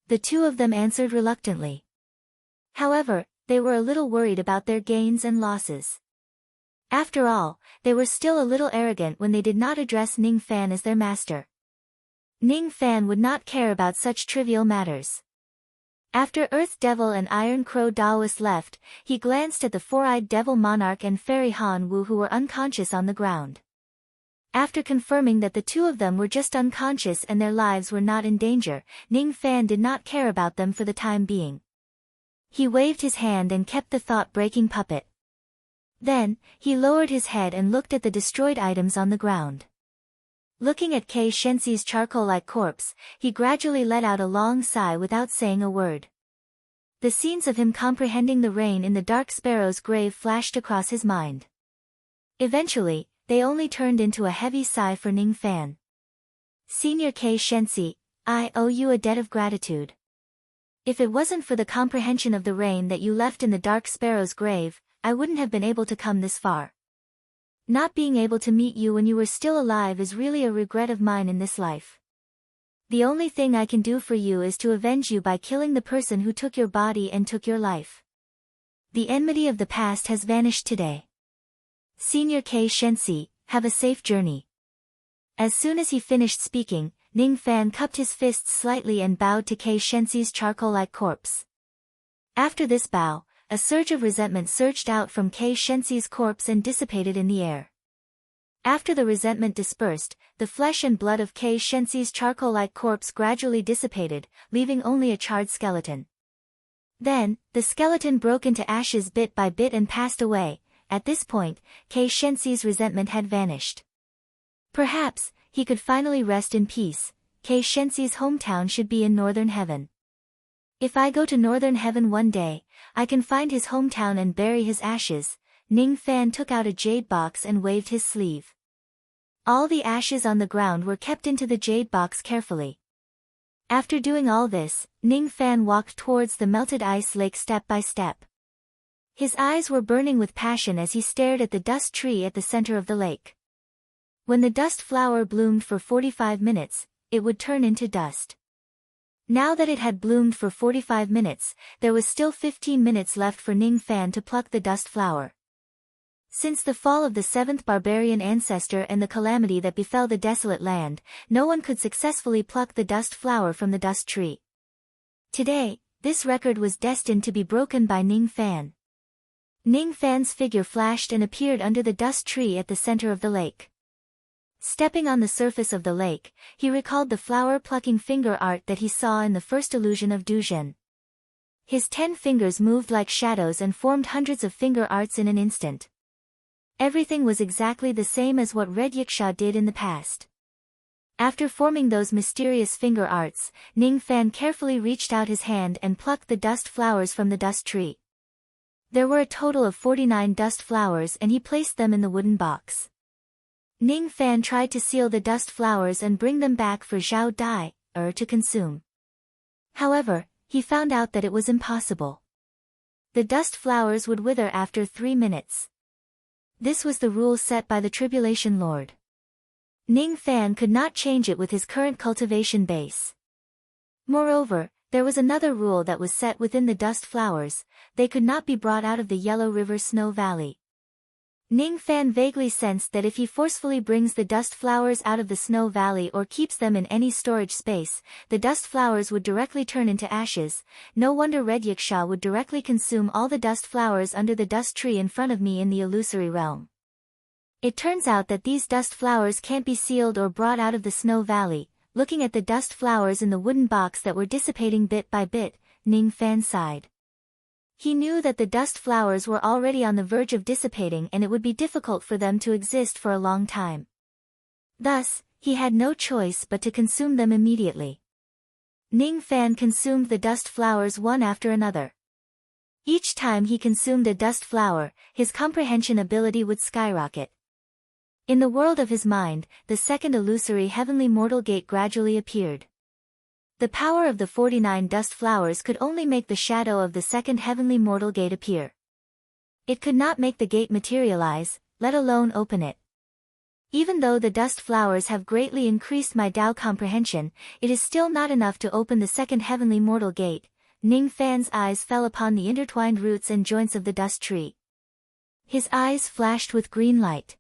The two of them answered reluctantly. However, they were a little worried about their gains and losses. After all, they were still a little arrogant when they did not address Ning Fan as their master. Ning Fan would not care about such trivial matters. After Earth Devil and Iron Crow Daoist left, he glanced at the four-eyed Devil Monarch and Fairy Han Wu who were unconscious on the ground. After confirming that the two of them were just unconscious and their lives were not in danger, Ning Fan did not care about them for the time being. He waved his hand and kept the thought-breaking puppet. Then, he lowered his head and looked at the destroyed items on the ground. Looking at Kei Shenxi's charcoal-like corpse, he gradually let out a long sigh without saying a word. The scenes of him comprehending the rain in the Dark Sparrow's grave flashed across his mind. Eventually, they only turned into a heavy sigh for Ning Fan. Senior Kei Shenxi, I owe you a debt of gratitude. If it wasn't for the comprehension of the rain that you left in the Dark Sparrow's grave, I wouldn't have been able to come this far. Not being able to meet you when you were still alive is really a regret of mine in this life. The only thing I can do for you is to avenge you by killing the person who took your body and took your life. The enmity of the past has vanished today. Senior Kei Shenxi, have a safe journey. As soon as he finished speaking, Ning Fan cupped his fists slightly and bowed to Kei Shenxi's charcoal-like corpse. After this bow, a surge of resentment surged out from Kei Shenxi's corpse and dissipated in the air. After the resentment dispersed, the flesh and blood of Kei Shensi's charcoal-like corpse gradually dissipated, leaving only a charred skeleton. Then, the skeleton broke into ashes bit by bit and passed away. At this point, Kei Shensi's resentment had vanished. Perhaps, he could finally rest in peace. Kei Shensi's hometown should be in Northern Heaven. If I go to Northern Heaven one day, I can find his hometown and bury his ashes. Ning Fan took out a jade box and waved his sleeve. All the ashes on the ground were kept into the jade box carefully. After doing all this, Ning Fan walked towards the melted ice lake step by step. His eyes were burning with passion as he stared at the dust tree at the center of the lake. When the dust flower bloomed for 45 minutes, it would turn into dust. Now that it had bloomed for 45 minutes, there was still 15 minutes left for Ning Fan to pluck the dust flower. Since the fall of the seventh barbarian ancestor and the calamity that befell the desolate land, no one could successfully pluck the dust flower from the dust tree. Today, this record was destined to be broken by Ning Fan. Ning Fan's figure flashed and appeared under the dust tree at the center of the lake. Stepping on the surface of the lake, he recalled the flower-plucking finger art that he saw in the first illusion of Duzhen. His 10 fingers moved like shadows and formed hundreds of finger arts in an instant. Everything was exactly the same as what Red Yiksha did in the past. After forming those mysterious finger arts, Ning Fan carefully reached out his hand and plucked the dust flowers from the dust tree. There were a total of 49 dust flowers and he placed them in the wooden box. Ning Fan tried to seal the dust flowers and bring them back for Zhao Dai, to consume. However, he found out that it was impossible. The dust flowers would wither after 3 minutes. This was the rule set by the Tribulation Lord. Ning Fan could not change it with his current cultivation base. Moreover, there was another rule that was set within the dust flowers: they could not be brought out of the Yellow River Snow Valley. Ning Fan vaguely sensed that if he forcefully brings the dust flowers out of the snow valley or keeps them in any storage space, the dust flowers would directly turn into ashes. No wonder Red Yiksha would directly consume all the dust flowers under the dust tree in front of me in the illusory realm. It turns out that these dust flowers can't be sealed or brought out of the snow valley. Looking at the dust flowers in the wooden box that were dissipating bit by bit, Ning Fan sighed. He knew that the dust flowers were already on the verge of dissipating and it would be difficult for them to exist for a long time. Thus, he had no choice but to consume them immediately. Ning Fan consumed the dust flowers one after another. Each time he consumed a dust flower, his comprehension ability would skyrocket. In the world of his mind, the second illusory heavenly mortal gate gradually appeared. The power of the 49 dust flowers could only make the shadow of the second heavenly mortal gate appear. It could not make the gate materialize, let alone open it. Even though the dust flowers have greatly increased my Tao comprehension, it is still not enough to open the second heavenly mortal gate. Ning Fan's eyes fell upon the intertwined roots and joints of the dust tree. His eyes flashed with green light.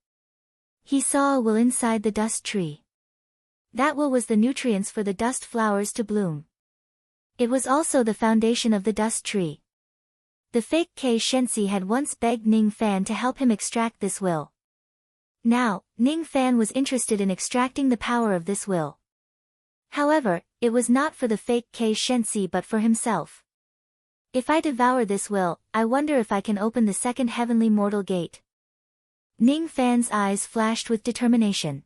He saw a will inside the dust tree. That will was the nutrients for the dust flowers to bloom. It was also the foundation of the dust tree. The fake Kei Shensi had once begged Ning Fan to help him extract this will. Now, Ning Fan was interested in extracting the power of this will. However, it was not for the fake Kei Shensi but for himself. If I devour this will, I wonder if I can open the second heavenly mortal gate. Ning Fan's eyes flashed with determination.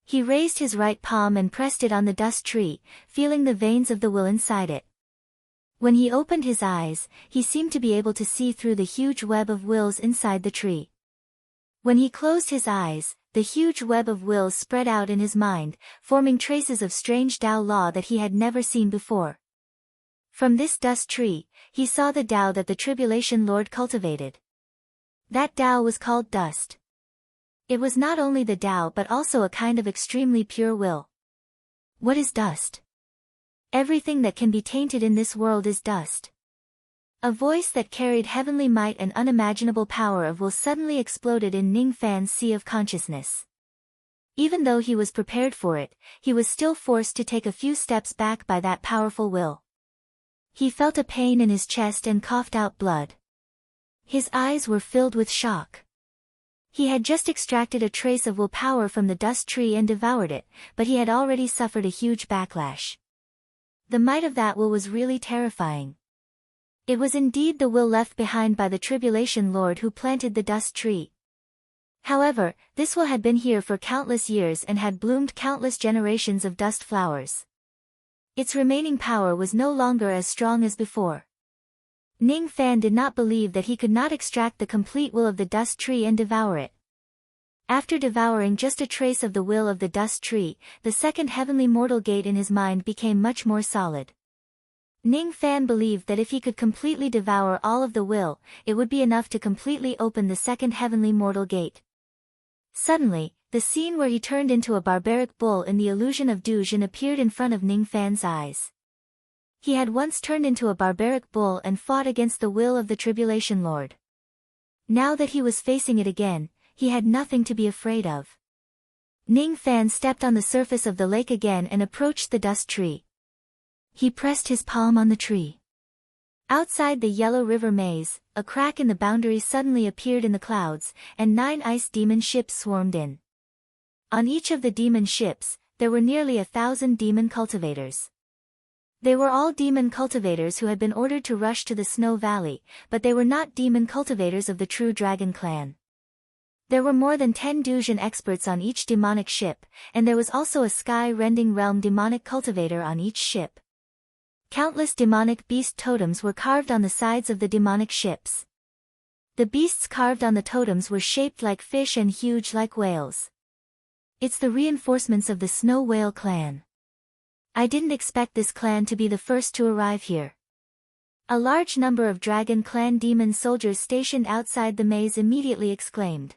He raised his right palm and pressed it on the dust tree, feeling the veins of the will inside it. When he opened his eyes, he seemed to be able to see through the huge web of wills inside the tree. When he closed his eyes, the huge web of wills spread out in his mind, forming traces of strange Tao law that he had never seen before. From this dust tree, he saw the Tao that the Tribulation Lord cultivated. That Tao was called dust. It was not only the Tao but also a kind of extremely pure will. What is dust? Everything that can be tainted in this world is dust. A voice that carried heavenly might and unimaginable power of will suddenly exploded in Ning Fan's sea of consciousness. Even though he was prepared for it, he was still forced to take a few steps back by that powerful will. He felt a pain in his chest and coughed out blood. His eyes were filled with shock. He had just extracted a trace of will power from the dust tree and devoured it, but he had already suffered a huge backlash. The might of that will was really terrifying. It was indeed the will left behind by the Tribulation Lord who planted the dust tree. However, this will had been here for countless years and had bloomed countless generations of dust flowers. Its remaining power was no longer as strong as before. Ning Fan did not believe that he could not extract the complete will of the dust tree and devour it. After devouring just a trace of the will of the dust tree, the second heavenly mortal gate in his mind became much more solid. Ning Fan believed that if he could completely devour all of the will, it would be enough to completely open the second heavenly mortal gate. Suddenly, the scene where he turned into a barbaric bull in the illusion of Dujin appeared in front of Ning Fan's eyes. He had once turned into a barbaric bull and fought against the will of the Tribulation Lord. Now that he was facing it again, he had nothing to be afraid of. Ning Fan stepped on the surface of the lake again and approached the dust tree. He pressed his palm on the tree. Outside the yellow river maze, a crack in the boundary suddenly appeared in the clouds, and 9 ice demon ships swarmed in. On each of the demon ships, there were nearly 1,000 demon cultivators. They were all demon cultivators who had been ordered to rush to the Snow Valley, but they were not demon cultivators of the true dragon clan. There were more than 10 Dujin experts on each demonic ship, and there was also a sky-rending realm demonic cultivator on each ship. Countless demonic beast totems were carved on the sides of the demonic ships. The beasts carved on the totems were shaped like fish and huge like whales. It's the reinforcements of the Snow Whale clan. I didn't expect this clan to be the first to arrive here. A large number of Dragon Clan demon soldiers stationed outside the maze immediately exclaimed.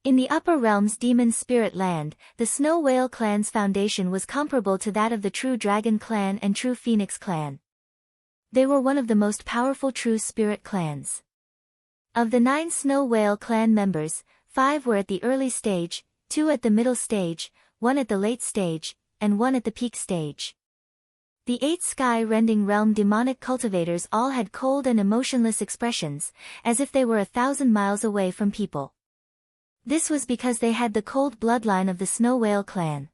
In the upper realms demon spirit land, the Snow Whale clan's foundation was comparable to that of the True Dragon clan and True Phoenix clan. They were one of the most powerful true spirit clans. Of the 9 Snow Whale clan members, 5 were at the early stage, 2 at the middle stage, 1 at the late stage, and 1 at the peak stage. The 8 sky-rending realm demonic cultivators all had cold and emotionless expressions, as if they were 1,000 miles away from people. This was because they had the cold bloodline of the Snow Whale clan.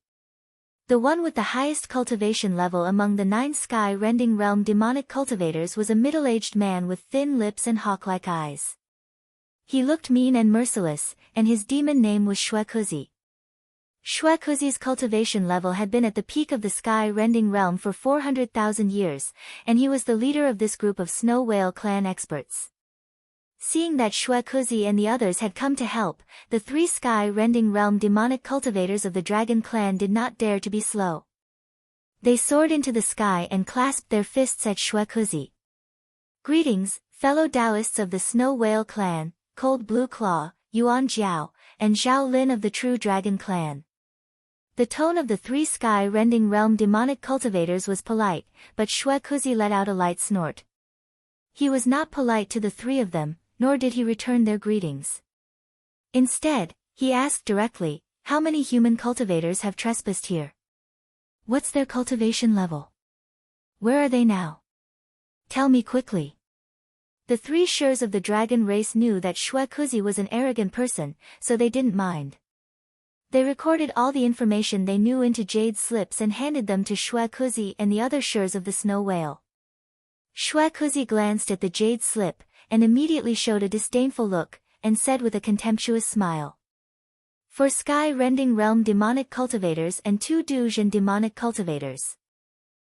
The one with the highest cultivation level among the 9 sky-rending realm demonic cultivators was a middle-aged man with thin lips and hawk-like eyes. He looked mean and merciless, and his demon name was Shuekuzi. Shuekuzi's cultivation level had been at the peak of the sky-rending realm for 400,000 years, and he was the leader of this group of Snow Whale clan experts. Seeing that Shuekuzi and the others had come to help, the 3 sky-rending realm demonic cultivators of the Dragon clan did not dare to be slow. They soared into the sky and clasped their fists at Shuekuzi. Greetings, fellow Taoists of the Snow Whale clan, Cold Blue Claw, Yuan Jiao, and Zhao Lin of the True Dragon clan. The tone of the 3 sky-rending realm demonic cultivators was polite, but Shuekuzi let out a light snort. He was not polite to the 3 of them, nor did he return their greetings. Instead, he asked directly, how many human cultivators have trespassed here? What's their cultivation level? Where are they now? Tell me quickly. The 3 Shurs of the dragon race knew that Shuekuzi was an arrogant person, so they didn't mind. They recorded all the information they knew into jade slips and handed them to Shuekuzi and the other Shurs of the Snow Whale. Shuekuzi glanced at the jade slip, and immediately showed a disdainful look, and said with a contemptuous smile. For sky-rending realm demonic cultivators and 2 Dujin demonic cultivators.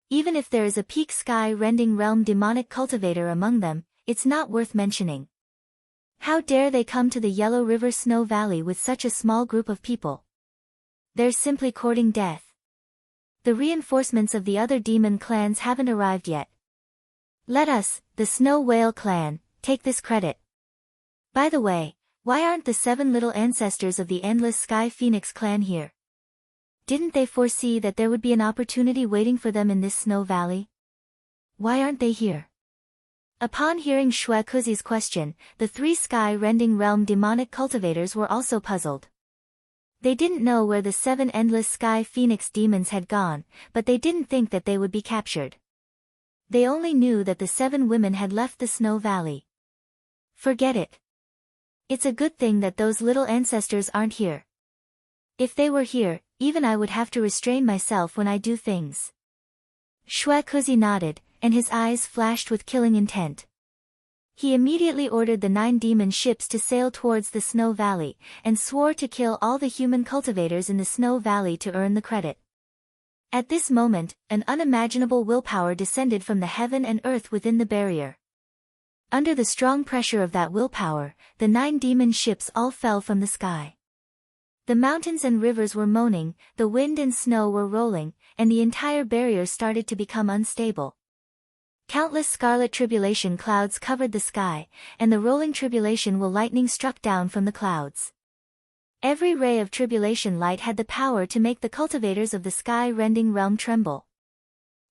Even if there is a peak sky-rending realm demonic cultivator among them, it's not worth mentioning. How dare they come to the Yellow River Snow Valley with such a small group of people? They're simply courting death. The reinforcements of the other demon clans haven't arrived yet. Let us, the Snow Whale clan, take this credit. By the way, why aren't the 7 little ancestors of the Endless Sky Phoenix clan here? Didn't they foresee that there would be an opportunity waiting for them in this snow valley? Why aren't they here? Upon hearing Shuekuzi's question, the 3 sky-rending realm demonic cultivators were also puzzled. They didn't know where the 7 Endless Sky Phoenix demons had gone, but they didn't think that they would be captured. They only knew that the 7 women had left the Snow Valley. Forget it. It's a good thing that those little ancestors aren't here. If they were here, even I would have to restrain myself when I do things. Shue Kuzi nodded, and his eyes flashed with killing intent. He immediately ordered the 9 demon ships to sail towards the Snow Valley, and swore to kill all the human cultivators in the Snow Valley to earn the credit. At this moment, an unimaginable willpower descended from the heaven and earth within the barrier. Under the strong pressure of that willpower, the 9 demon ships all fell from the sky. The mountains and rivers were moaning, the wind and snow were rolling, and the entire barrier started to become unstable. Countless scarlet tribulation clouds covered the sky, and the rolling tribulation lightning struck down from the clouds. Every ray of tribulation light had the power to make the cultivators of the sky-rending realm tremble.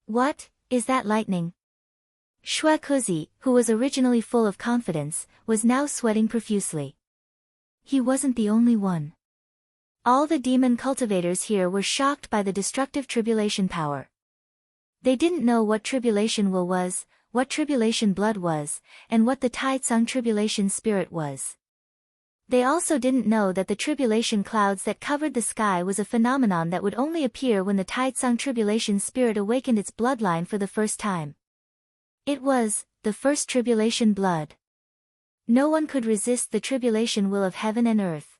What is that lightning? Shue Kuzi, who was originally full of confidence, was now sweating profusely. He wasn't the only one. All the demon cultivators here were shocked by the destructive tribulation power. They didn't know what tribulation will was, what tribulation blood was, and what the Taitsung tribulation spirit was. They also didn't know that the tribulation clouds that covered the sky was a phenomenon that would only appear when the Taitsung tribulation spirit awakened its bloodline for the first time. It was the first tribulation blood. No one could resist the tribulation will of heaven and earth.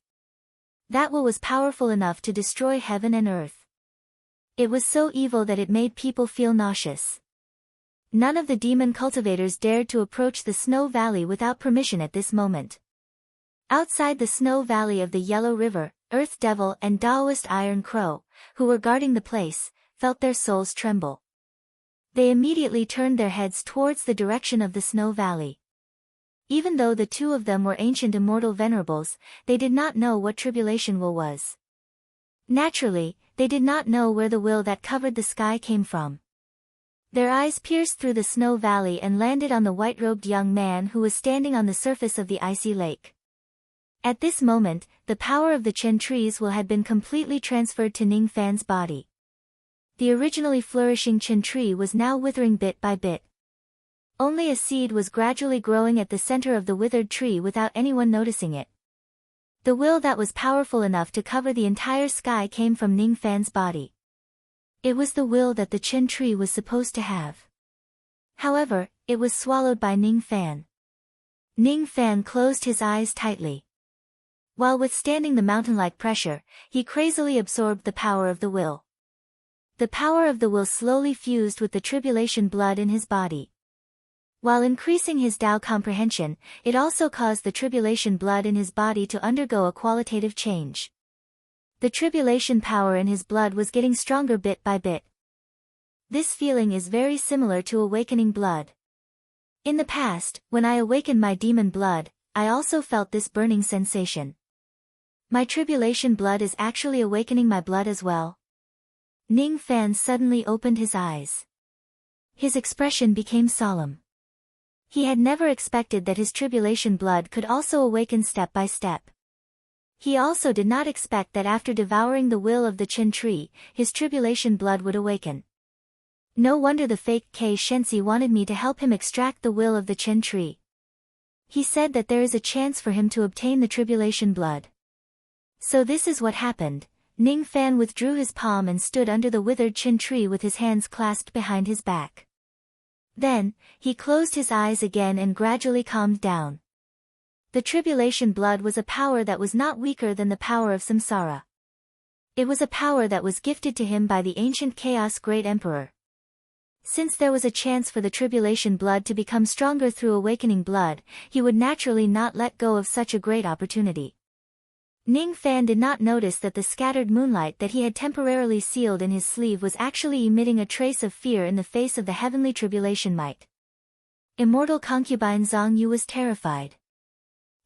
That will was powerful enough to destroy heaven and earth. It was so evil that it made people feel nauseous. None of the demon cultivators dared to approach the Snow Valley without permission at this moment. Outside the Snow Valley of the Yellow River, Earth Devil and Taoist Iron Crow, who were guarding the place, felt their souls tremble. They immediately turned their heads towards the direction of the Snow Valley. Even though the 2 of them were ancient immortal venerables, they did not know what tribulation will was. Naturally, they did not know where the will that covered the sky came from. Their eyes pierced through the Snow Valley and landed on the white-robed young man who was standing on the surface of the icy lake. At this moment, the power of the Chen trees had been completely transferred to Ning Fan's body. The originally flourishing Chen tree was now withering bit by bit. Only a seed was gradually growing at the center of the withered tree without anyone noticing it. The will that was powerful enough to cover the entire sky came from Ning Fan's body. It was the will that the Chen tree was supposed to have. However, it was swallowed by Ning Fan. Ning Fan closed his eyes tightly. While withstanding the mountain-like pressure, he crazily absorbed the power of the will. The power of the will slowly fused with the tribulation blood in his body. While increasing his Tao comprehension, it also caused the tribulation blood in his body to undergo a qualitative change. The tribulation power in his blood was getting stronger bit by bit. This feeling is very similar to awakening blood. In the past, when I awakened my demon blood, I also felt this burning sensation. My tribulation blood is actually awakening my blood as well. Ning Fan suddenly opened his eyes. His expression became solemn. He had never expected that his tribulation blood could also awaken step by step. He also did not expect that after devouring the will of the Chen tree, his tribulation blood would awaken. No wonder the fake K Shensi wanted me to help him extract the will of the Chen tree. He said that there is a chance for him to obtain the tribulation blood. So this is what happened. Ning Fan withdrew his palm and stood under the withered Chen tree with his hands clasped behind his back. Then, he closed his eyes again and gradually calmed down. The tribulation blood was a power that was not weaker than the power of samsara. It was a power that was gifted to him by the ancient Chaos Great Emperor. Since there was a chance for the tribulation blood to become stronger through awakening blood, he would naturally not let go of such a great opportunity. Ning Fan did not notice that the scattered moonlight that he had temporarily sealed in his sleeve was actually emitting a trace of fear in the face of the heavenly tribulation might. Immortal concubine Zhang Yu was terrified.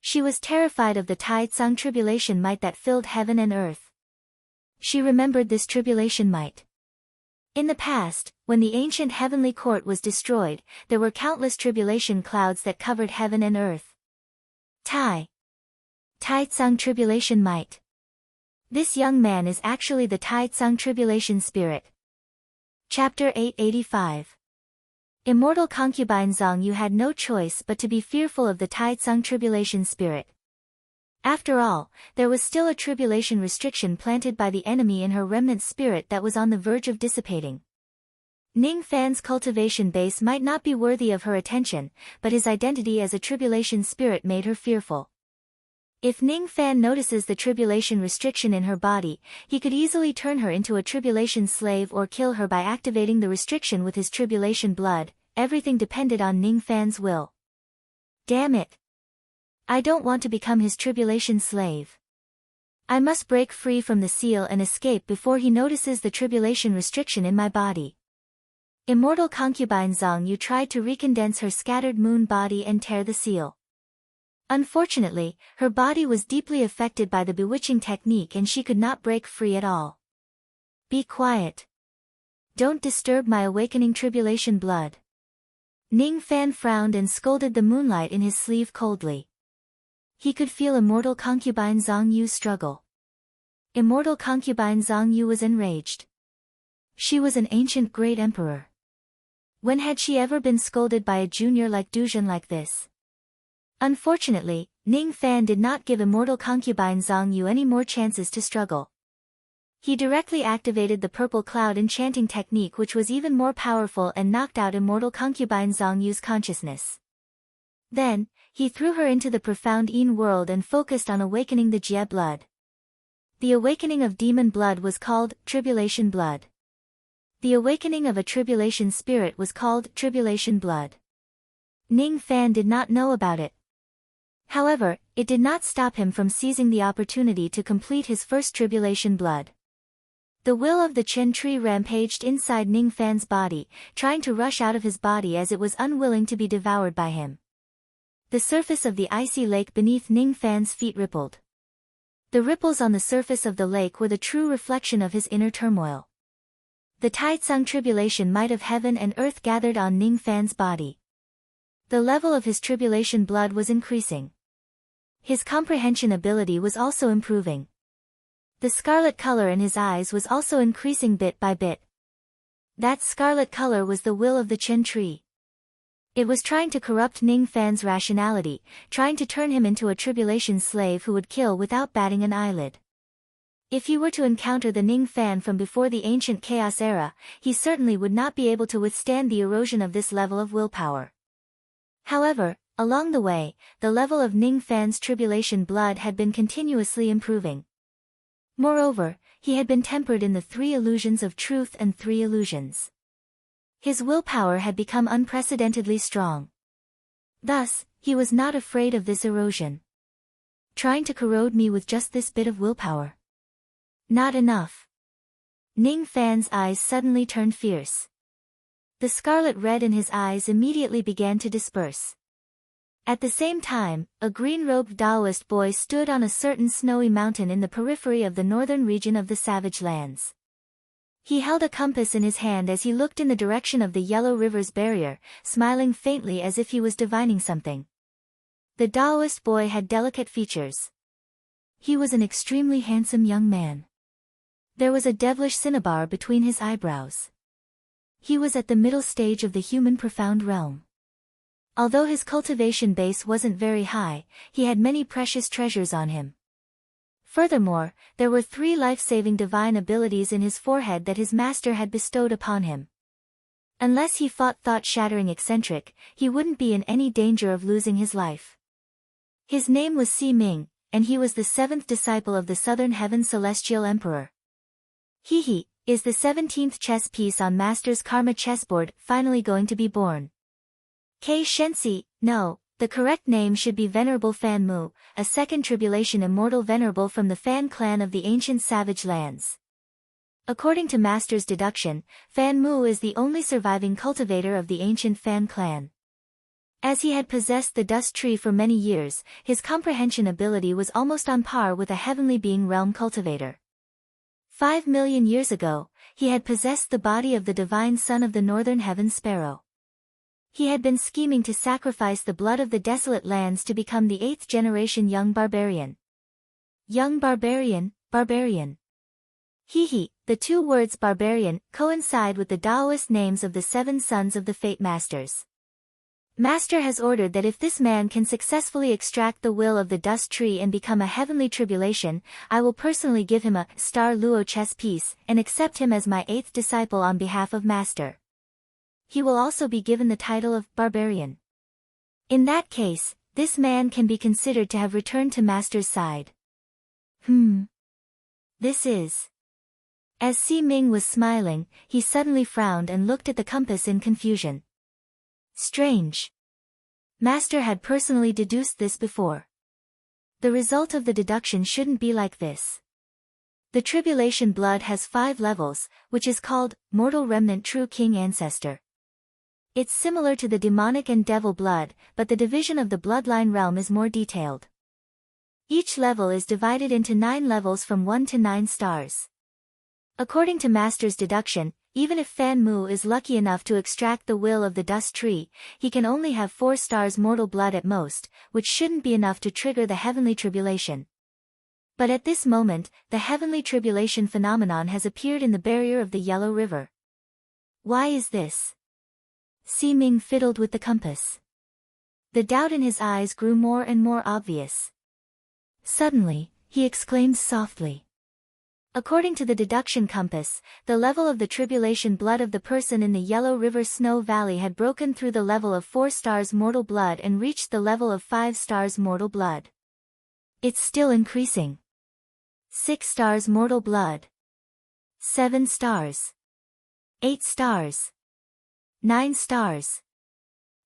She was terrified of the Taitsung tribulation might that filled heaven and earth. She remembered this tribulation might. In the past, when the ancient heavenly court was destroyed, there were countless tribulation clouds that covered heaven and earth. Taitsung tribulation might. This young man is actually the Taitsung tribulation spirit. Chapter 885. Immortal concubine Zhang Yu had no choice but to be fearful of the Taitsung tribulation spirit. After all, there was still a tribulation restriction planted by the enemy in her remnant spirit that was on the verge of dissipating. Ning Fan's cultivation base might not be worthy of her attention, but his identity as a tribulation spirit made her fearful. If Ning Fan notices the tribulation restriction in her body, he could easily turn her into a tribulation slave or kill her by activating the restriction with his tribulation blood. Everything depended on Ning Fan's will. Damn it! I don't want to become his tribulation slave. I must break free from the seal and escape before he notices the tribulation restriction in my body. Immortal concubine Zhang Yu tried to recondense her scattered moon body and tear the seal. Unfortunately, her body was deeply affected by the bewitching technique and she could not break free at all. Be quiet. Don't disturb my awakening tribulation blood. Ning Fan frowned and scolded the moonlight in his sleeve coldly. He could feel immortal concubine Zhang Yu's struggle. Immortal concubine Zhang Yu was enraged. She was an ancient great emperor. When had she ever been scolded by a junior like Duzhen like this? Unfortunately, Ning Fan did not give immortal concubine Zhang Yu any more chances to struggle. He directly activated the purple cloud enchanting technique, which was even more powerful, and knocked out immortal concubine Zhang Yu's consciousness. Then, he threw her into the profound Yin world and focused on awakening the Jie blood. The awakening of demon blood was called tribulation blood. The awakening of a tribulation spirit was called tribulation blood. Ning Fan did not know about it. However, it did not stop him from seizing the opportunity to complete his first tribulation blood. The will of the Chen tree rampaged inside Ning Fan's body, trying to rush out of his body as it was unwilling to be devoured by him. The surface of the icy lake beneath Ning Fan's feet rippled. The ripples on the surface of the lake were the true reflection of his inner turmoil. The Taitsung tribulation might of heaven and earth gathered on Ning Fan's body. The level of his tribulation blood was increasing. His comprehension ability was also improving. The scarlet color in his eyes was also increasing bit by bit. That scarlet color was the will of the Chen tree. It was trying to corrupt Ning Fan's rationality, trying to turn him into a tribulation slave who would kill without batting an eyelid. If he were to encounter the Ning Fan from before the ancient chaos era, he certainly would not be able to withstand the erosion of this level of willpower. However, along the way, the level of Ning Fan's tribulation blood had been continuously improving. Moreover, he had been tempered in the 3 illusions of truth and 3 illusions. His willpower had become unprecedentedly strong. Thus, he was not afraid of this erosion. Trying to corrode me with just this bit of willpower. Not enough. Ning Fan's eyes suddenly turned fierce. The scarlet red in his eyes immediately began to disperse. At the same time, a green-robed Taoist boy stood on a certain snowy mountain in the periphery of the northern region of the Savage Lands. He held a compass in his hand as he looked in the direction of the Yellow River's barrier, smiling faintly as if he was divining something. The Taoist boy had delicate features. He was an extremely handsome young man. There was a devilish cinnabar between his eyebrows. He was at the middle stage of the human profound realm. Although his cultivation base wasn't very high, he had many precious treasures on him. Furthermore, there were 3 life-saving divine abilities in his forehead that his master had bestowed upon him. Unless he fought thought-shattering eccentric, he wouldn't be in any danger of losing his life. His name was Si Ming, and he was the 7th disciple of the Southern Heaven Celestial Emperor. He is the 17th chess piece on Master's Karma chessboard, finally going to be born. Kei Shensi, no, the correct name should be Venerable Fan Mu, a second tribulation immortal venerable from the Fan clan of the ancient Savage Lands. According to Master's deduction, Fan Mu is the only surviving cultivator of the ancient Fan clan. As he had possessed the dust tree for many years, his comprehension ability was almost on par with a heavenly being realm cultivator. 5 million years ago, he had possessed the body of the divine son of the northern heaven sparrow. He had been scheming to sacrifice the blood of the desolate lands to become the 8th generation young barbarian. Young barbarian, barbarian. The 2 words barbarian coincide with the Taoist names of the 7 sons of the Fate Masters. Master has ordered that if this man can successfully extract the will of the dust tree and become a heavenly tribulation, I will personally give him a star luo chess piece and accept him as my 8th disciple on behalf of Master. He will also be given the title of barbarian. In that case, this man can be considered to have returned to Master's side. This is... As Si Ming was smiling, he suddenly frowned and looked at the compass in confusion. Strange. Master had personally deduced this before. The result of the deduction shouldn't be like this. The tribulation blood has 5 levels, which is called mortal remnant true king ancestor. It's similar to the demonic and devil blood, but the division of the bloodline realm is more detailed. Each level is divided into 9 levels from 1 to 9 stars. According to Master's deduction, even if Fan Mu is lucky enough to extract the will of the dust tree, he can only have 4 stars mortal blood at most, which shouldn't be enough to trigger the heavenly tribulation. But at this moment, the heavenly tribulation phenomenon has appeared in the barrier of the Yellow River. Why is this? Si Ming fiddled with the compass. The doubt in his eyes grew more and more obvious. Suddenly, he exclaimed softly. According to the deduction compass, the level of the tribulation blood of the person in the Yellow River Snow Valley had broken through the level of 4 stars mortal blood and reached the level of 5 stars mortal blood. It's still increasing. 6 stars mortal blood. 7 stars. 8 stars. 9 stars.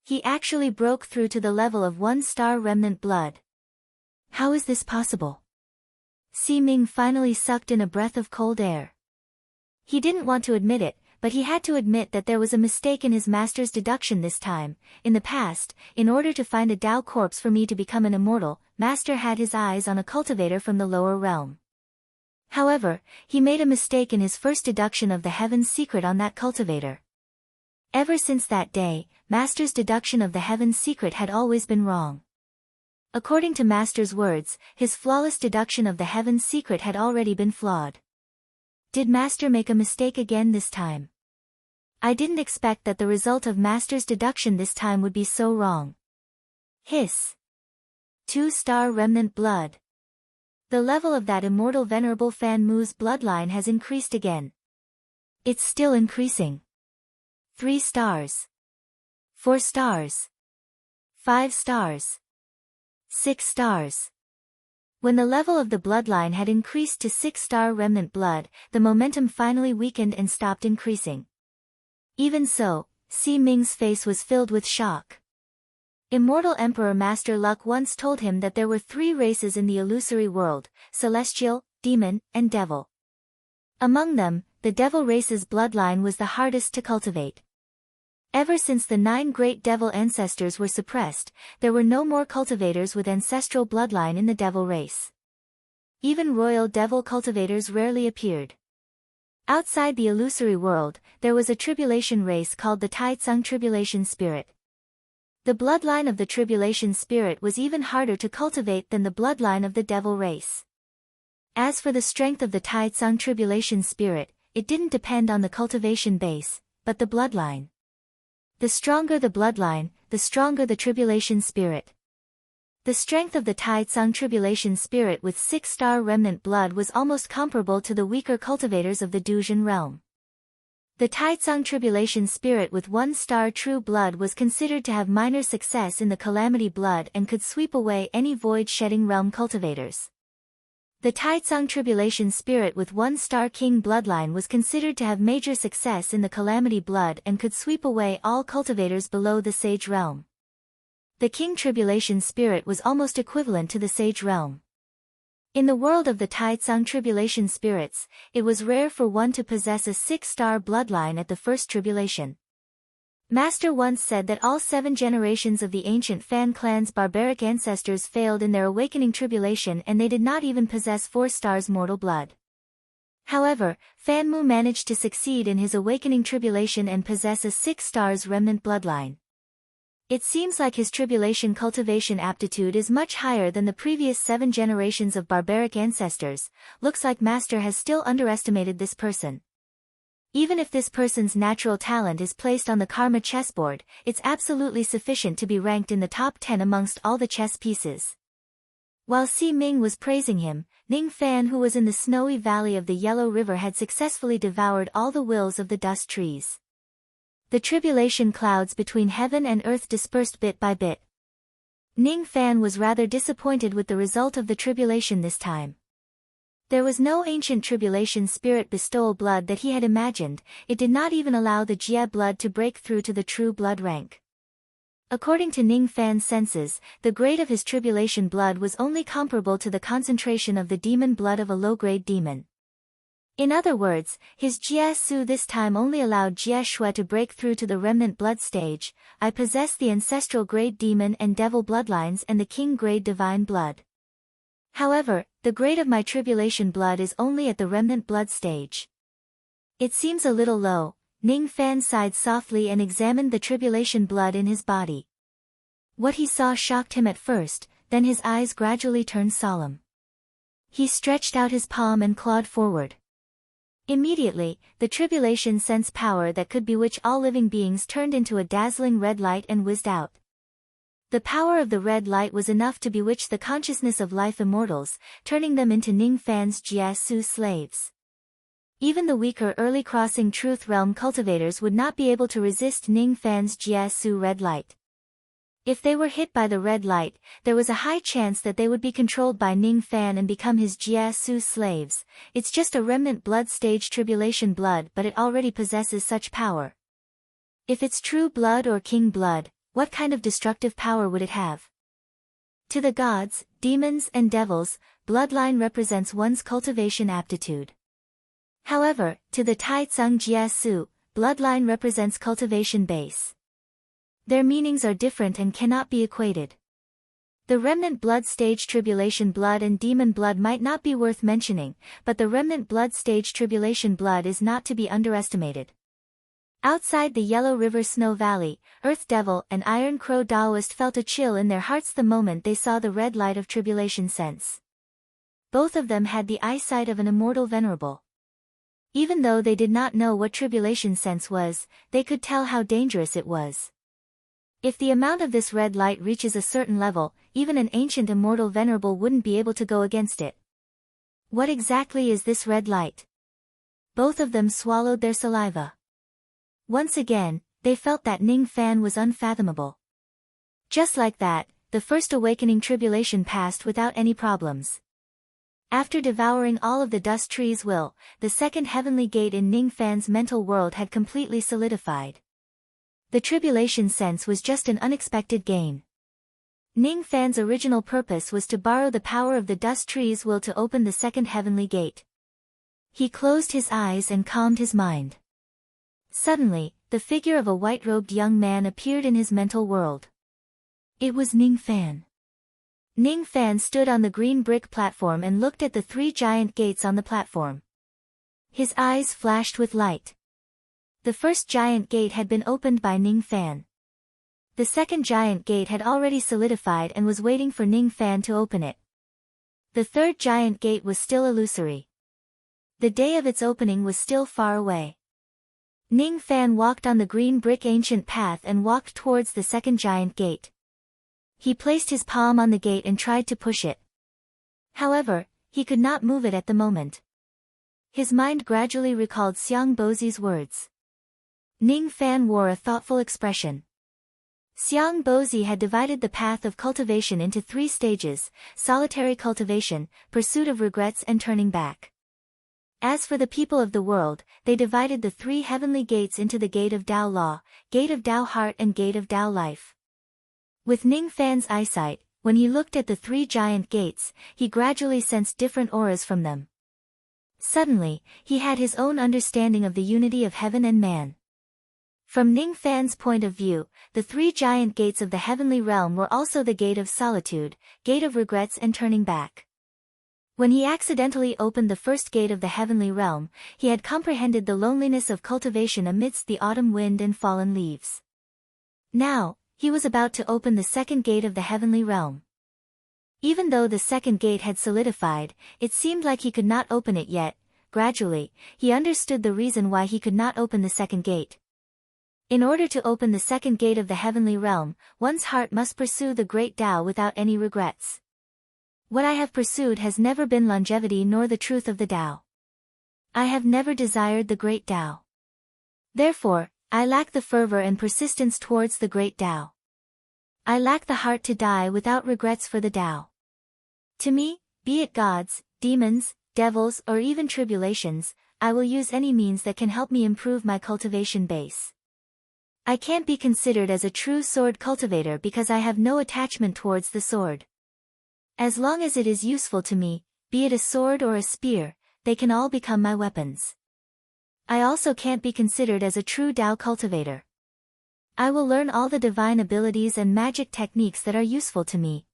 He actually broke through to the level of 1 star remnant blood. How is this possible? Si Ming finally sucked in a breath of cold air. He didn't want to admit it, but he had to admit that there was a mistake in his master's deduction this time. In the past, in order to find a Dao corpse for me to become an immortal, Master had his eyes on a cultivator from the lower realm. However, he made a mistake in his first deduction of the heaven's secret on that cultivator. Ever since that day, Master's deduction of the heaven's secret had always been wrong. According to Master's words, his flawless deduction of the heaven's secret had already been flawed. Did Master make a mistake again this time? I didn't expect that the result of Master's deduction this time would be so wrong. Hiss. 2-star remnant blood. The level of that immortal venerable Fan Mu's bloodline has increased again. It's still increasing. 3 stars. 4 stars. 5 stars. 6 stars. When the level of the bloodline had increased to 6-star remnant blood, the momentum finally weakened and stopped increasing. Even so, Si Ming's face was filled with shock. Immortal Emperor Master Luck once told him that there were 3 races in the illusory world: celestial, demon, and devil. Among them, the devil race's bloodline was the hardest to cultivate. Ever since the 9 great devil ancestors were suppressed, there were no more cultivators with ancestral bloodline in the devil race. Even royal devil cultivators rarely appeared. Outside the illusory world, there was a tribulation race called the Taitsung Tribulation Spirit. The bloodline of the tribulation spirit was even harder to cultivate than the bloodline of the devil race. As for the strength of the Taitsung Tribulation Spirit, it didn't depend on the cultivation base, but the bloodline. The stronger the bloodline, the stronger the tribulation spirit. The strength of the Taitsung Tribulation Spirit with 6-star remnant blood was almost comparable to the weaker cultivators of the Duzhen realm. The Taitsung Tribulation Spirit with 1-star true blood was considered to have minor success in the Calamity blood and could sweep away any void-shedding realm cultivators. The Taitsung Tribulation Spirit with 1-star King bloodline was considered to have major success in the Calamity blood and could sweep away all cultivators below the Sage realm. The King Tribulation Spirit was almost equivalent to the Sage realm. In the world of the Taitsung Tribulation Spirits, it was rare for one to possess a 6-star bloodline at the first tribulation. Master once said that all 7 generations of the ancient Fan clan's barbaric ancestors failed in their awakening tribulation and they did not even possess 4 stars mortal blood. However, Fan Mu managed to succeed in his awakening tribulation and possess a 6 stars remnant bloodline. It seems like his tribulation cultivation aptitude is much higher than the previous 7 generations of barbaric ancestors. Looks like Master has still underestimated this person. Even if this person's natural talent is placed on the karma chessboard, it's absolutely sufficient to be ranked in the top 10 amongst all the chess pieces. While Si Ming was praising him, Ning Fan, who was in the snowy valley of the Yellow River, had successfully devoured all the wills of the dust trees. The tribulation clouds between heaven and earth dispersed bit by bit. Ning Fan was rather disappointed with the result of the tribulation this time. There was no ancient tribulation spirit bestowal blood that he had imagined. It did not even allow the Jie blood to break through to the true blood rank. According to Ning Fan's senses, the grade of his tribulation blood was only comparable to the concentration of the demon blood of a low-grade demon. In other words, his Jie Su this time only allowed Jie Shui to break through to the remnant blood stage. I possess the ancestral grade demon and devil bloodlines and the king grade divine blood. However, the grade of my tribulation blood is only at the remnant blood stage. It seems a little low. Ning Fan sighed softly and examined the tribulation blood in his body. What he saw shocked him at first, then his eyes gradually turned solemn. He stretched out his palm and clawed forward. Immediately, the tribulation sense power that could bewitch all living beings turned into a dazzling red light and whizzed out. The power of the red light was enough to bewitch the consciousness of life immortals, turning them into Ning Fan's Jie Su slaves. Even the weaker early crossing truth realm cultivators would not be able to resist Ning Fan's Jie Su red light. If they were hit by the red light, there was a high chance that they would be controlled by Ning Fan and become his Jie Su slaves. It's just a remnant blood stage tribulation blood, but it already possesses such power. If it's true blood or king blood, what kind of destructive power would it have? To the gods, demons and devils, bloodline represents one's cultivation aptitude. However, to the Tai Tsung Jie Su, bloodline represents cultivation base. Their meanings are different and cannot be equated. The remnant blood stage tribulation blood and demon blood might not be worth mentioning, but the remnant blood stage tribulation blood is not to be underestimated. Outside the Yellow River Snow Valley, Earth Devil and Iron Crow Daoist felt a chill in their hearts the moment they saw the red light of tribulation sense. Both of them had the eyesight of an immortal venerable. Even though they did not know what tribulation sense was, they could tell how dangerous it was. If the amount of this red light reaches a certain level, even an ancient immortal venerable wouldn't be able to go against it. What exactly is this red light? Both of them swallowed their saliva. Once again, they felt that Ning Fan was unfathomable. Just like that, the first awakening tribulation passed without any problems. After devouring all of the dust tree's will, the second heavenly gate in Ning Fan's mental world had completely solidified. The tribulation sense was just an unexpected gain. Ning Fan's original purpose was to borrow the power of the dust tree's will to open the second heavenly gate. He closed his eyes and calmed his mind. Suddenly, the figure of a white-robed young man appeared in his mental world. It was Ning Fan. Ning Fan stood on the green brick platform and looked at the three giant gates on the platform. His eyes flashed with light. The first giant gate had been opened by Ning Fan. The second giant gate had already solidified and was waiting for Ning Fan to open it. The third giant gate was still illusory. The day of its opening was still far away. Ning Fan walked on the green brick ancient path and walked towards the second giant gate. He placed his palm on the gate and tried to push it. However, he could not move it at the moment. His mind gradually recalled Xiang Bozi's words. Ning Fan wore a thoughtful expression. Xiang Bozi had divided the path of cultivation into 3 stages: solitary cultivation, pursuit of regrets and turning back. As for the people of the world, they divided the 3 heavenly gates into the Gate of Tao Law, Gate of Tao Heart and Gate of Tao Life. With Ning Fan's eyesight, when he looked at the 3 giant gates, he gradually sensed different auras from them. Suddenly, he had his own understanding of the unity of heaven and man. From Ning Fan's point of view, the 3 giant gates of the heavenly realm were also the Gate of Solitude, Gate of Regrets and Turning Back. When he accidentally opened the first gate of the heavenly realm, he had comprehended the loneliness of cultivation amidst the autumn wind and fallen leaves. Now, he was about to open the second gate of the heavenly realm. Even though the second gate had solidified, it seemed like he could not open it yet, gradually, he understood the reason why he could not open the second gate. In order to open the second gate of the heavenly realm, one's heart must pursue the great Tao without any regrets. What I have pursued has never been longevity nor the truth of the Tao. I have never desired the great Tao. Therefore, I lack the fervor and persistence towards the great Tao. I lack the heart to die without regrets for the Tao. To me, be it gods, demons, devils or even tribulations, I will use any means that can help me improve my cultivation base. I can't be considered as a true sword cultivator because I have no attachment towards the sword. As long as it is useful to me, be it a sword or a spear, they can all become my weapons. I also can't be considered as a true Tao cultivator. I will learn all the divine abilities and magic techniques that are useful to me.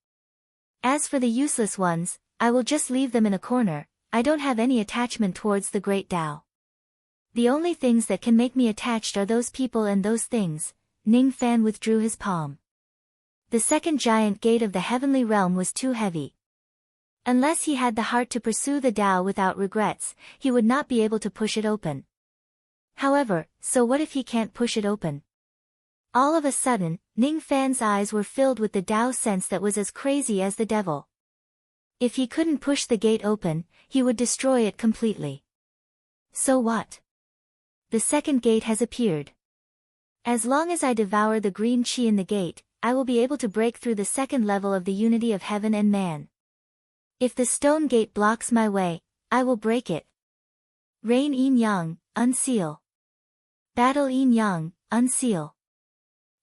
As for the useless ones, I will just leave them in a corner. I don't have any attachment towards the great Tao. The only things that can make me attached are those people and those things. Ning Fan withdrew his palm. The second giant gate of the heavenly realm was too heavy. Unless he had the heart to pursue the Tao without regrets, he would not be able to push it open. However, so what if he can't push it open? All of a sudden, Ning Fan's eyes were filled with the Tao sense that was as crazy as the devil. If he couldn't push the gate open, he would destroy it completely. So what? The second gate has appeared. As long as I devour the green chi in the gate, I will be able to break through the second level of the unity of heaven and man. If the stone gate blocks my way, I will break it. Rain Yin Yang, unseal. Battle Yin Yang, unseal.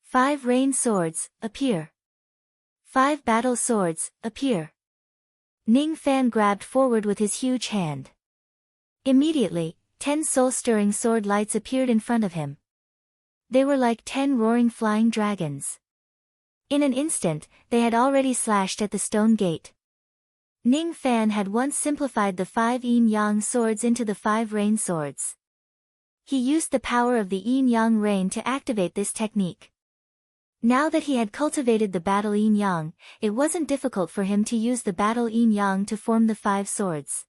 5 rain swords, appear. 5 battle swords, appear. Ning Fan grabbed forward with his huge hand. Immediately, 10 soul-stirring sword lights appeared in front of him. They were like 10 roaring flying dragons. In an instant, they had already slashed at the stone gate. Ning Fan had once simplified the 5 yin-yang swords into the 5 rain swords. He used the power of the yin-yang rain to activate this technique. Now that he had cultivated the battle yin-yang, it wasn't difficult for him to use the battle yin-yang to form the 5 swords.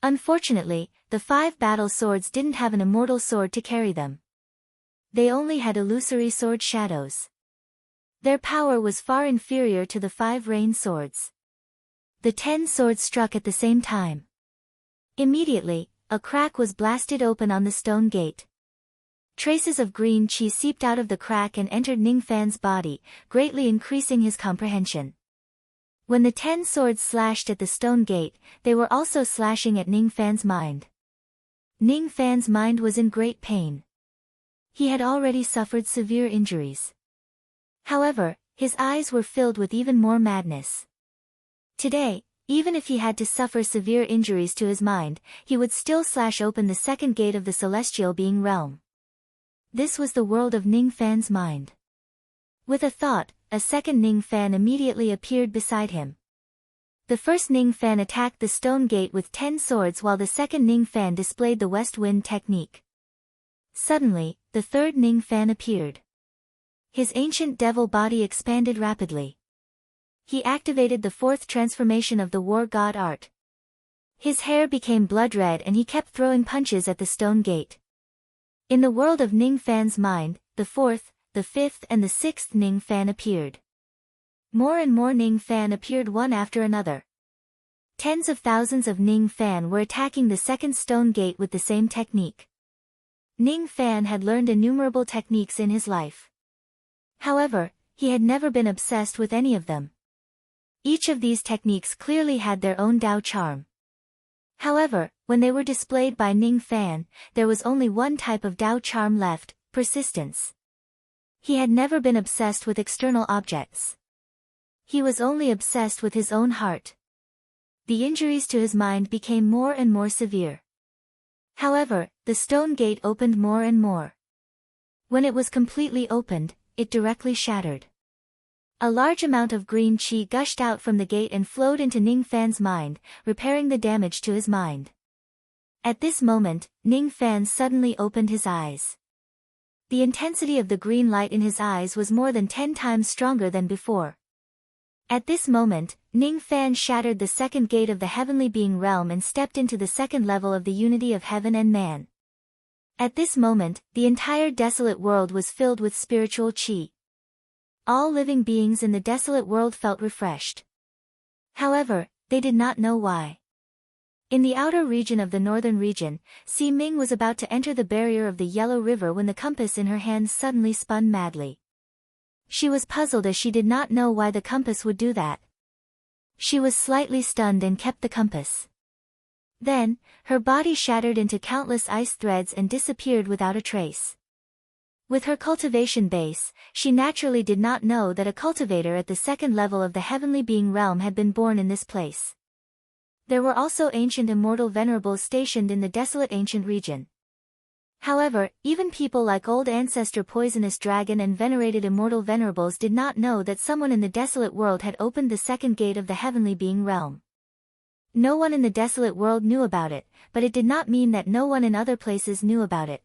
Unfortunately, the 5 battle swords didn't have an immortal sword to carry them. They only had illusory sword shadows. Their power was far inferior to the 5 rain swords. The 10 swords struck at the same time. Immediately, a crack was blasted open on the stone gate. Traces of green chi seeped out of the crack and entered Ning Fan's body, greatly increasing his comprehension. When the 10 swords slashed at the stone gate, they were also slashing at Ning Fan's mind. Ning Fan's mind was in great pain. He had already suffered severe injuries. However, his eyes were filled with even more madness. Today, even if he had to suffer severe injuries to his mind, he would still slash open the second gate of the celestial being realm. This was the world of Ning Fan's mind. With a thought, a second Ning Fan immediately appeared beside him. The first Ning Fan attacked the stone gate with 10 swords while the second Ning Fan displayed the west wind technique. Suddenly, the third Ning Fan appeared. His ancient devil body expanded rapidly. He activated the 4th transformation of the war god art. His hair became blood red and he kept throwing punches at the stone gate. In the world of Ning Fan's mind, the 4th, the 5th and the 6th Ning Fan appeared. More and more Ning Fan appeared one after another. Tens of thousands of Ning Fan were attacking the second stone gate with the same technique. Ning Fan had learned innumerable techniques in his life. However, he had never been obsessed with any of them. Each of these techniques clearly had their own Tao charm. However, when they were displayed by Ning Fan, there was only one type of Tao charm left, persistence. He had never been obsessed with external objects. He was only obsessed with his own heart. The injuries to his mind became more and more severe. However, the stone gate opened more and more. When it was completely opened, it directly shattered. A large amount of green chi gushed out from the gate and flowed into Ning Fan's mind, repairing the damage to his mind. At this moment, Ning Fan suddenly opened his eyes. The intensity of the green light in his eyes was more than 10 times stronger than before. At this moment, Ning Fan shattered the second gate of the heavenly being realm and stepped into the second level of the unity of heaven and man. At this moment, the entire desolate world was filled with spiritual qi. All living beings in the desolate world felt refreshed. However, they did not know why. In the outer region of the northern region, Si Ming was about to enter the barrier of the Yellow River when the compass in her hands suddenly spun madly. She was puzzled as she did not know why the compass would do that. She was slightly stunned and kept the compass. Then, her body shattered into countless ice threads and disappeared without a trace. With her cultivation base, she naturally did not know that a cultivator at the second level of the heavenly being realm had been born in this place. There were also ancient immortal venerables stationed in the desolate ancient region. However, even people like old ancestor poisonous dragon and venerated immortal venerables did not know that someone in the desolate world had opened the second gate of the heavenly being realm. No one in the desolate world knew about it, but it did not mean that no one in other places knew about it.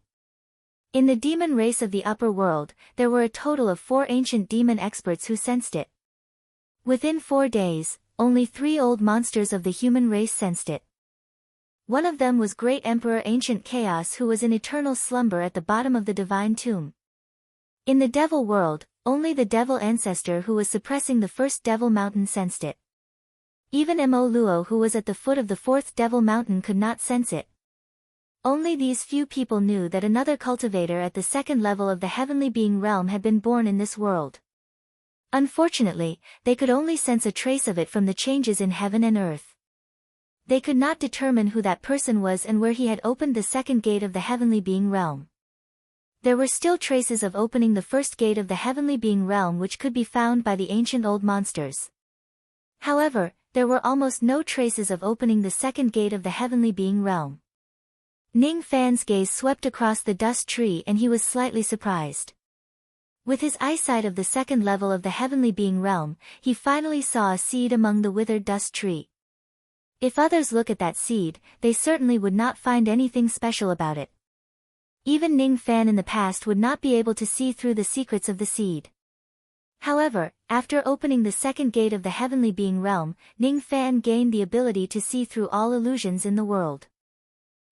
In the demon race of the upper world, there were a total of 4 ancient demon experts who sensed it. Within 4 days, only 3 old monsters of the human race sensed it. One of them was Great Emperor Ancient Chaos, who was in eternal slumber at the bottom of the divine tomb. In the devil world, only the devil ancestor who was suppressing the first devil mountain sensed it. Even Mo Luo, who was at the foot of the 4th devil mountain, could not sense it. Only these few people knew that another cultivator at the second level of the heavenly being realm had been born in this world. Unfortunately, they could only sense a trace of it from the changes in heaven and earth. They could not determine who that person was and where he had opened the second gate of the heavenly being realm. There were still traces of opening the first gate of the heavenly being realm which could be found by the ancient old monsters. However, there were almost no traces of opening the second gate of the heavenly being realm. Ning Fan's gaze swept across the dust tree and he was slightly surprised. With his eyesight of the second level of the heavenly being realm, he finally saw a seed among the withered dust tree. If others look at that seed, they certainly would not find anything special about it. Even Ning Fan in the past would not be able to see through the secrets of the seed. However, after opening the second gate of the heavenly being realm, Ning Fan gained the ability to see through all illusions in the world.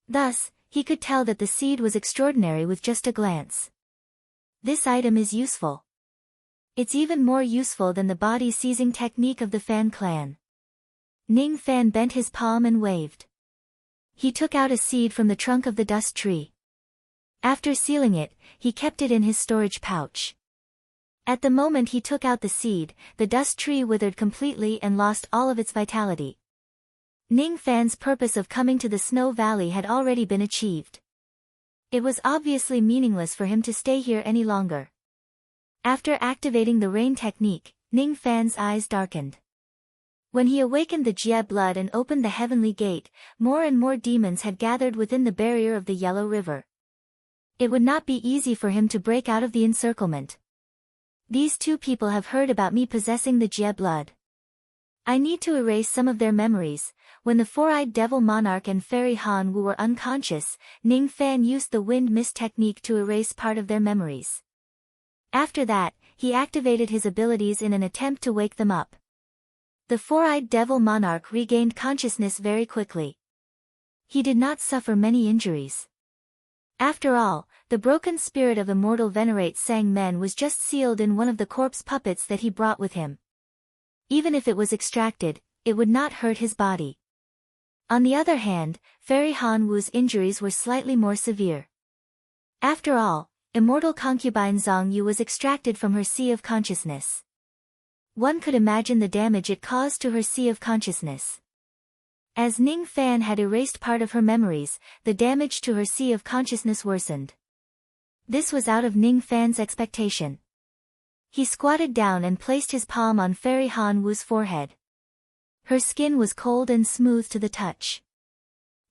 Thus, he could tell that the seed was extraordinary with just a glance. This item is useful. It's even more useful than the body seizing technique of the Fan clan. Ning Fan bent his palm and waved. He took out a seed from the trunk of the dust tree. After sealing it, he kept it in his storage pouch. At the moment he took out the seed, the dust tree withered completely and lost all of its vitality. Ning Fan's purpose of coming to the Snow Valley had already been achieved. It was obviously meaningless for him to stay here any longer. After activating the rain technique, Ning Fan's eyes darkened. When he awakened the Jie blood and opened the heavenly gate, more and more demons had gathered within the barrier of the Yellow River. It would not be easy for him to break out of the encirclement. These 2 people have heard about me possessing the Jie blood. I need to erase some of their memories. When the 4-eyed devil monarch and fairy Han Wu were unconscious, Ning Fan used the wind mist technique to erase part of their memories. After that, he activated his abilities in an attempt to wake them up. The 4-eyed devil monarch regained consciousness very quickly. He did not suffer many injuries. After all, the broken spirit of immortal venerate Sang Men was just sealed in one of the corpse puppets that he brought with him. Even if it was extracted, it would not hurt his body. On the other hand, Fairy Han Wu's injuries were slightly more severe. After all, immortal concubine Zhang Yu was extracted from her sea of consciousness. One could imagine the damage it caused to her sea of consciousness. As Ning Fan had erased part of her memories, the damage to her sea of consciousness worsened. This was out of Ning Fan's expectation. He squatted down and placed his palm on Fairy Han Wu's forehead. Her skin was cold and smooth to the touch.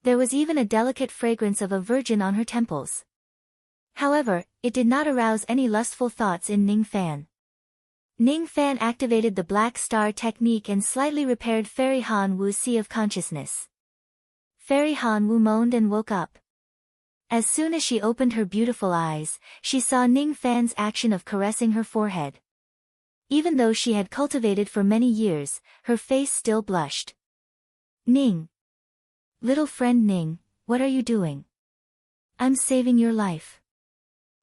There was even a delicate fragrance of a virgin on her temples. However, it did not arouse any lustful thoughts in Ning Fan. Ning Fan activated the Black Star technique and slightly repaired Fairy Han Wu's sea of consciousness. Fairy Han Wu moaned and woke up. As soon as she opened her beautiful eyes, she saw Ning Fan's action of caressing her forehead. Even though she had cultivated for many years, her face still blushed. Ning. Little friend Ning, what are you doing? I'm saving your life.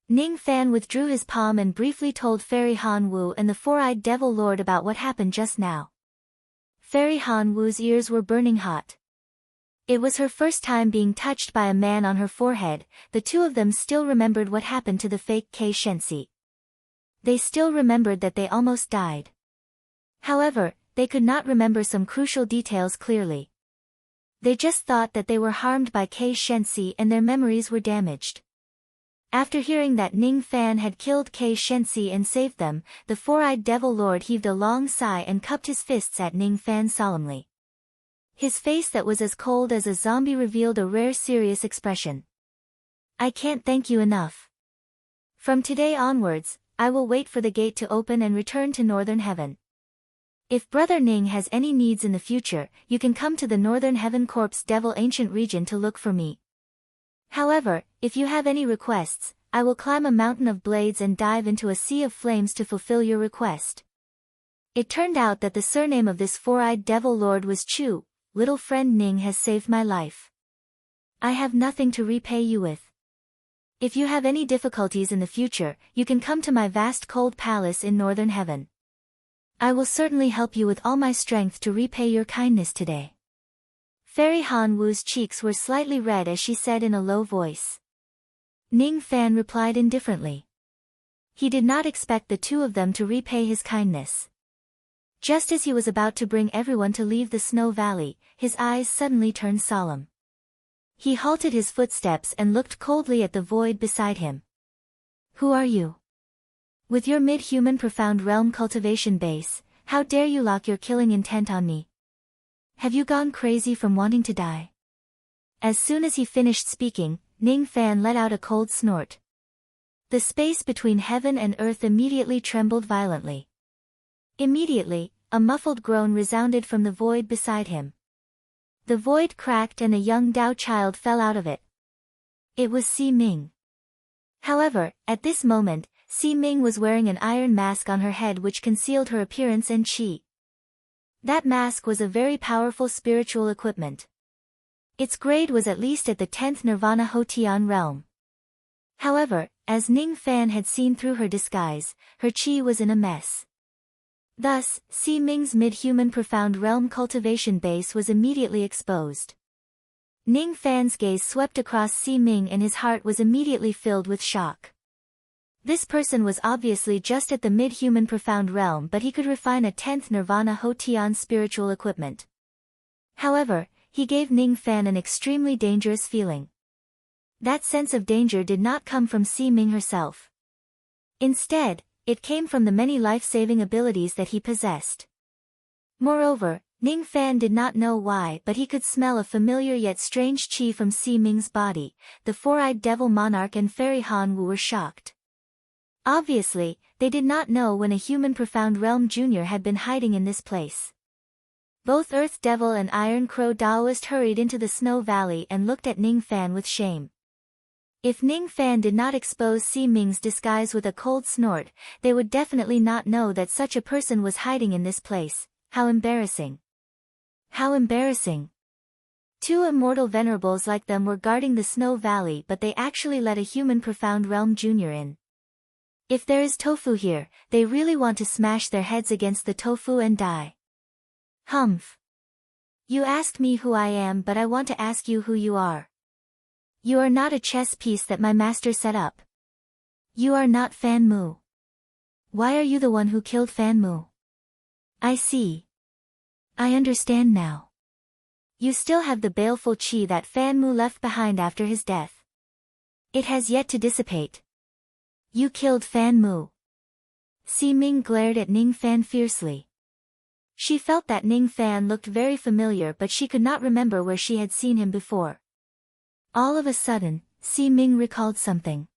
Ning Fan withdrew his palm and briefly told Fairy Han Wu and the four-eyed devil lord about what happened just now. Fairy Han Wu's ears were burning hot. It was her first time being touched by a man on her forehead. The two of them still remembered what happened to the fake Kei Shenxi. They still remembered that they almost died. However, they could not remember some crucial details clearly. They just thought that they were harmed by Kei Shenxi and their memories were damaged. After hearing that Ning Fan had killed Kei Shenxi and saved them, the four-eyed devil lord heaved a long sigh and cupped his fists at Ning Fan solemnly. His face that was as cold as a zombie revealed a rare serious expression. I can't thank you enough. From today onwards, I will wait for the gate to open and return to Northern Heaven. If Brother Ning has any needs in the future, you can come to the Northern Heaven Corpse Devil Ancient Region to look for me. However, if you have any requests, I will climb a mountain of blades and dive into a sea of flames to fulfill your request. It turned out that the surname of this four-eyed devil lord was Chu. Little friend Ning has saved my life. I have nothing to repay you with. If you have any difficulties in the future, you can come to my vast cold palace in Northern Heaven. I will certainly help you with all my strength to repay your kindness today. Fairy Han Wu's cheeks were slightly red as she said in a low voice. Ning Fan replied indifferently. He did not expect the two of them to repay his kindness. Just as he was about to bring everyone to leave the Snow Valley, his eyes suddenly turned solemn. He halted his footsteps and looked coldly at the void beside him. Who are you? With your mid-human profound realm cultivation base, how dare you lock your killing intent on me? Have you gone crazy from wanting to die? As soon as he finished speaking, Ning Fan let out a cold snort. The space between heaven and earth immediately trembled violently. Immediately, a muffled groan resounded from the void beside him. The void cracked and a young Dao child fell out of it. It was Si Ming. However, at this moment, Si Ming was wearing an iron mask on her head which concealed her appearance and chi. That mask was a very powerful spiritual equipment. Its grade was at least at the 10th Nirvana Hotian realm. However, as Ning Fan had seen through her disguise, her chi was in a mess. Thus, Si Ming's mid-human profound realm cultivation base was immediately exposed. Ning Fan's gaze swept across Si Ming and his heart was immediately filled with shock. This person was obviously just at the mid-human profound realm, but he could refine a 10th Nirvana Hotian spiritual equipment. However, he gave Ning Fan an extremely dangerous feeling. That sense of danger did not come from Si Ming herself. Instead, it came from the many life-saving abilities that he possessed. Moreover, Ning Fan did not know why, but he could smell a familiar yet strange qi from Si Ming's body. The four-eyed devil monarch and Fairy Han Wu were shocked. Obviously, they did not know when a human profound realm junior had been hiding in this place. Both Earth Devil and Iron Crow Daoist hurried into the Snow Valley and looked at Ning Fan with shame. If Ning Fan did not expose Si Ming's disguise with a cold snort, they would definitely not know that such a person was hiding in this place. How embarrassing. How embarrassing. Two immortal venerables like them were guarding the Snow Valley, but they actually let a human profound realm junior in. If there is tofu here, they really want to smash their heads against the tofu and die. Humph. You asked me who I am, but I want to ask you who you are. You are not a chess piece that my master set up. You are not Fan Mu. Why are you the one who killed Fan Mu? I see. I understand now. You still have the baleful qi that Fan Mu left behind after his death. It has yet to dissipate. You killed Fan Mu. Si Ming glared at Ning Fan fiercely. She felt that Ning Fan looked very familiar, but she could not remember where she had seen him before. All of a sudden, Si Ming recalled something.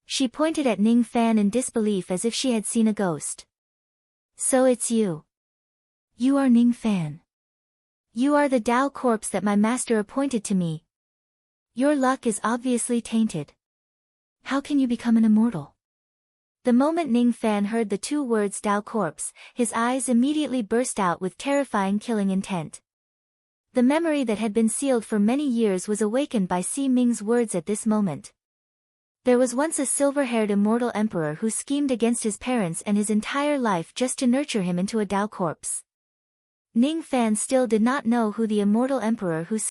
She pointed at Ning Fan in disbelief as if she had seen a ghost. So it's you. You are Ning Fan. You are the Dao corpse that my master appointed to me. Your luck is obviously tainted. How can you become an immortal? The moment Ning Fan heard the two words Dao corpse, his eyes immediately burst out with terrifying killing intent. The memory that had been sealed for many years was awakened by Si Ming's words at this moment. There was once a silver-haired immortal emperor who schemed against his parents and his entire life just to nurture him into a Dao corpse. Ning Fan still did not know who the immortal emperor who